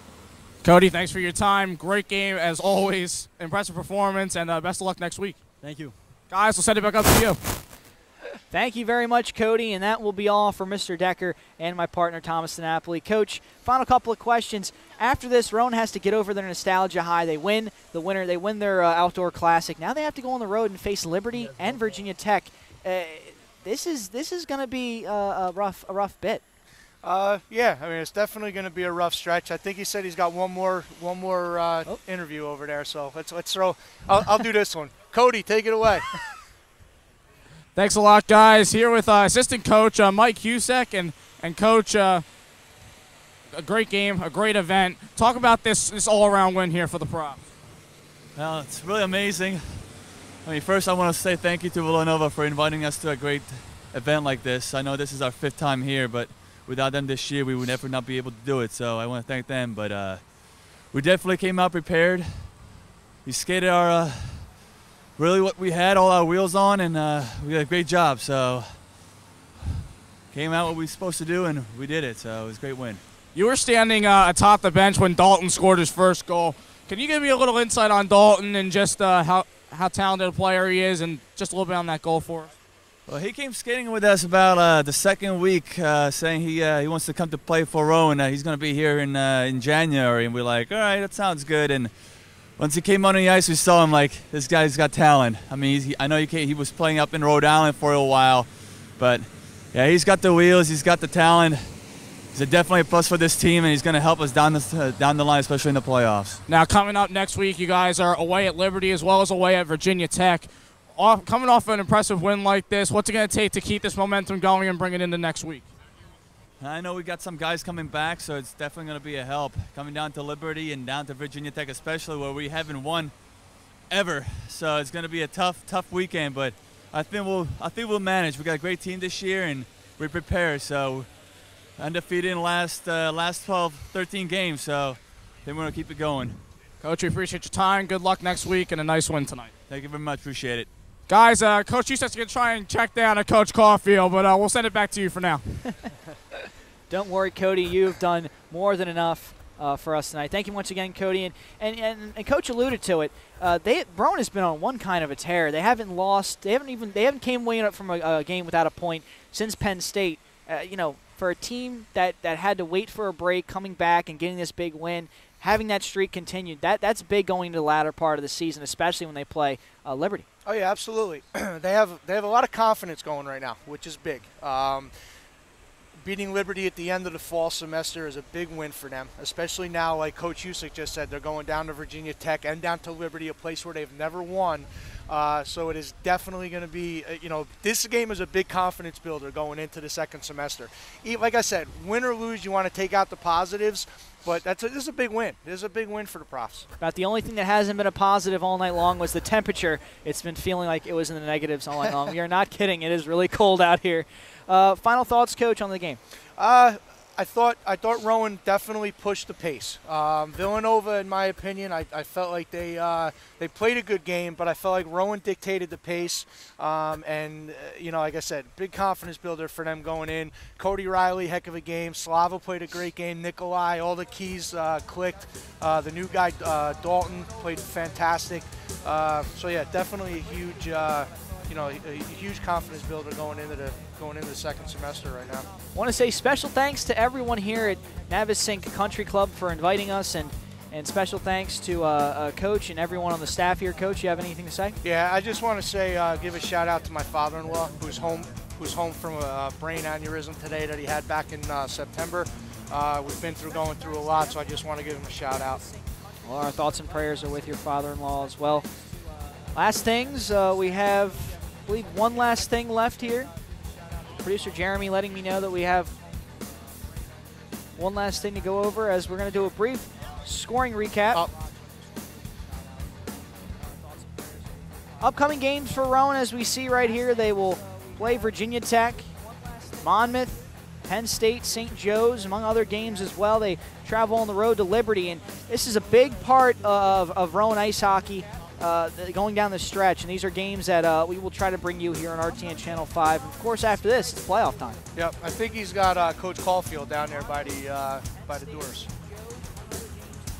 Cody, thanks for your time. Great game as always. Impressive performance, and best of luck next week. Thank you. Guys, we'll send it back up to you. Thank you very much, Cody, and that will be all for Mr. Decker and my partner, Thomas DiNapoli. Coach, final couple of questions. After this, Rowan has to get over their nostalgia high. They win their outdoor classic. Now they have to go on the road and face Liberty and Virginia Tech. This is going to be a rough bit. Yeah, I mean, it's definitely going to be a rough stretch. I think he said he's got one more interview over there. So let's throw. I'll do this one. Cody, take it away. Thanks a lot, guys. Here with assistant coach Mike Husek and coach a great game, a great event. Talk about this all-around win here for the Profs. Well, it's really amazing. I mean, first I want to say thank you to Villanova for inviting us to a great event like this. I know this is our 5th time here, but without them this year, we would never not be able to do it. So I want to thank them. But we definitely came out prepared. We skated our really what we had, all our wheels on, and we did a great job. So came out what we were supposed to do, and we did it. So it was a great win. You were standing atop the bench when Dalton scored his first goal. Can you give me a little insight on Dalton and just how talented a player he is, and just a little bit on that goal for us? Well, he came skating with us about the second week, saying he wants to come to play for Rowan. He's going to be here in January, and we're like, all right, that sounds good. And once he came on the ice, we saw him like, this guy's got talent. I mean, I know he was playing up in Rhode Island for a while, but yeah, he's got the wheels, he's got the talent. He's definitely a plus for this team, and he's going to help us down the line, especially in the playoffs. Now, coming up next week, you guys are away at Liberty as well as away at Virginia Tech. Coming off an impressive win like this, what's it going to take to keep this momentum going and bring it into next week? I know we got some guys coming back, so it's definitely going to be a help. Coming down to Liberty and down to Virginia Tech especially, where we haven't won ever. So it's going to be a tough weekend, but I think we'll manage. We got a great team this year, and we're prepared. So undefeated in the last 12, 13 games, so then we're going to keep it going. Coach, we appreciate your time. Good luck next week and a nice win tonight. Thank you very much. Appreciate it. Guys, Coach Husak's going to try and check down at Coach Caulfield, but we'll send it back to you for now. Don't worry, Cody. You've done more than enough for us tonight. Thank you once again, Cody. And Coach alluded to it. Rowan has been on one kind of a tear. They haven't lost. They haven't came away up from a game without a point since Penn State. For a team that had to wait for a break, coming back and getting this big win, having that streak continued, that's big going into the latter part of the season, especially when they play Liberty. Oh yeah, absolutely. They have a lot of confidence going right now, which is big. Beating Liberty at the end of the fall semester is a big win for them, especially now, like Coach Husak just said, they're going down to Virginia Tech and down to Liberty, a place where they've never won. So it is definitely going to be, this game is a big confidence builder going into the second semester. Like I said, win or lose, you want to take out the positives, but this is a big win. This is a big win for the Profs. About the only thing that hasn't been a positive all night long was the temperature. It's been feeling like it was in the negatives all night long. We are not kidding. It is really cold out here. Final thoughts, Coach, on the game? I thought Rowan definitely pushed the pace. Villanova, in my opinion, I felt like they played a good game, but I felt like Rowan dictated the pace. Like I said, big confidence builder for them going in. Cody Riley, heck of a game. Slava played a great game. Nikolai, all the keys clicked. The new guy, Dalton, played fantastic. So yeah, definitely a huge, a huge confidence builder going into the second semester right now. I want to say special thanks to everyone here at Navesink Country Club for inviting us, and special thanks to Coach and everyone on the staff here. Coach, you have anything to say? Yeah, I just want to say, give a shout out to my father-in-law who's home from a brain aneurysm today that he had back in September. We've been going through a lot, so I just want to give him a shout out. Well, our thoughts and prayers are with your father-in-law as well. Last things, we have, I believe, one last thing left here. Producer Jeremy letting me know that we have one last thing to go over as we're going to do a brief scoring recap. Upcoming games for Rowan, as we see right here, they will play Virginia Tech, Monmouth, Penn State, St. Joe's, among other games as well. They travel on the road to Liberty, and this is a big part of Rowan ice hockey going down the stretch, and these are games that we will try to bring you here on RTN Channel 5. And of course, after this, it's playoff time. Yep, I think he's got Coach Caulfield down there by the doors.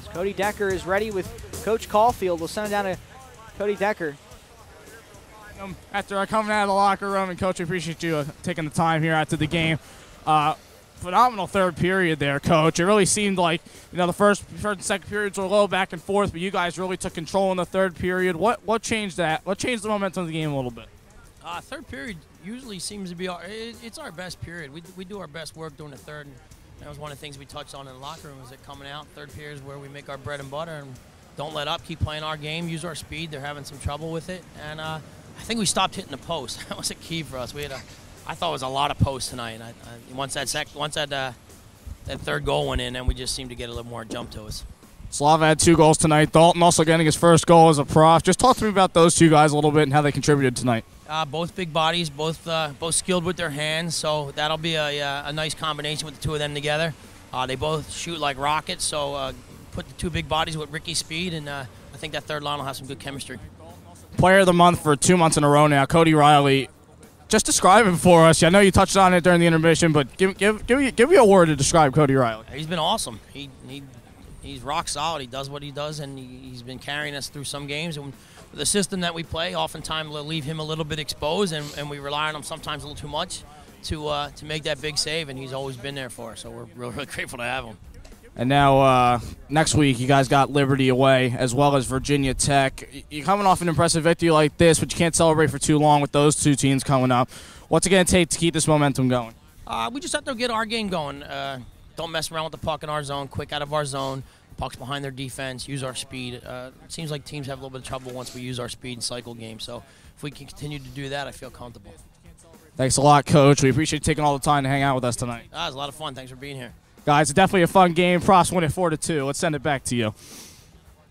So Cody Decker is ready with Coach Caulfield. We'll send it down to Cody Decker. After coming out of the locker room, and Coach, I appreciate you taking the time here after the game. Phenomenal third period there, Coach. It really seemed like, the first and second periods were a little back and forth, but you guys really took control in the third period. What changed that? What changed the momentum of the game a little bit? Third period usually seems to be it's our best period. We do our best work during the third, and that was one of the things we touched on in the locker room, is that coming out, third period is where we make our bread and butter and don't let up, keep playing our game, use our speed. They're having some trouble with it, and I think we stopped hitting the post. That was a key for us. I thought it was a lot of posts tonight. Once that that third goal went in, and we just seemed to get a little more jump to us. Slava had 2 goals tonight. Dalton also getting his first goal as a prof. Just talk to me about those 2 guys a little bit and how they contributed tonight. Both big bodies, both skilled with their hands, so that'll be a nice combination with the 2 of them together. They both shoot like rockets, so put the 2 big bodies with Ricky's speed, and I think that third line will have some good chemistry. Player of the month for 2 months in a row now, Cody Riley. Just describe him for us. I know you touched on it during the intermission, but give me a word to describe Cody Riley. He's been awesome. He's rock solid. He does what he does, and he's been carrying us through some games. And the system that we play, oftentimes we'll leave him a little bit exposed, and we rely on him sometimes a little too much to make that big save, and he's always been there for us. So we're really grateful to have him. And now next week you guys got Liberty away as well as Virginia Tech. You're coming off an impressive victory like this, but you can't celebrate for too long with those 2 teams coming up. What's it going to take to keep this momentum going? We just have to get our game going. Don't mess around with the puck in our zone, quick out of our zone. Pucks behind their defense, use our speed. It seems like teams have a little bit of trouble once we use our speed and cycle game. So if we can continue to do that, I feel comfortable. Thanks a lot, Coach. We appreciate you taking all the time to hang out with us tonight. It was a lot of fun. Thanks for being here. Guys, it's definitely a fun game. Profs win it 4-2. Let's send it back to you.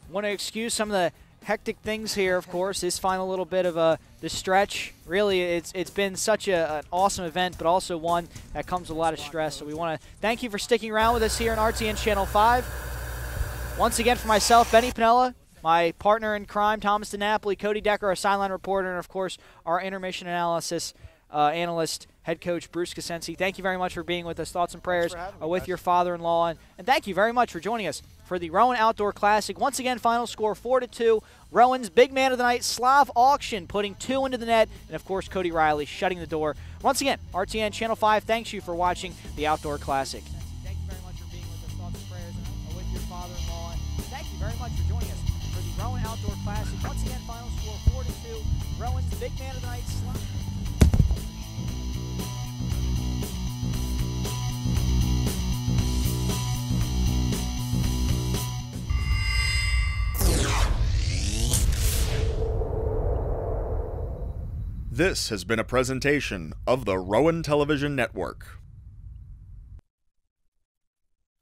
Want to excuse some of the hectic things here, of course. This final little bit of the stretch. Really, it's been such an awesome event, but also one that comes with a lot of stress. So we want to thank you for sticking around with us here on RTN Channel 5. Once again, for myself, Benny Pinella, my partner in crime, Thomas DiNapoli, Cody Decker, our sideline reporter, and, of course, our intermission analysis analyst, head coach Bruce Casensi. Thank you very much for being with us. Thoughts and prayers are with your father-in-law. And thank you very much for joining us for the Rowan Outdoor Classic. Once again, final score 4-2. Rowan's big man of the night, Slav Auction, putting 2 into the net. And, of course, Cody Riley shutting the door. Once again, RTN Channel 5, thanks you for watching the Outdoor Classic. Thank you very much for being with us. Thoughts and prayers are with your father-in-law. Thank you very much for joining us for the Rowan Outdoor Classic. Once again, final score 4-2. Rowan's big man of the night, Slav. This has been a presentation of the Rowan Television Network.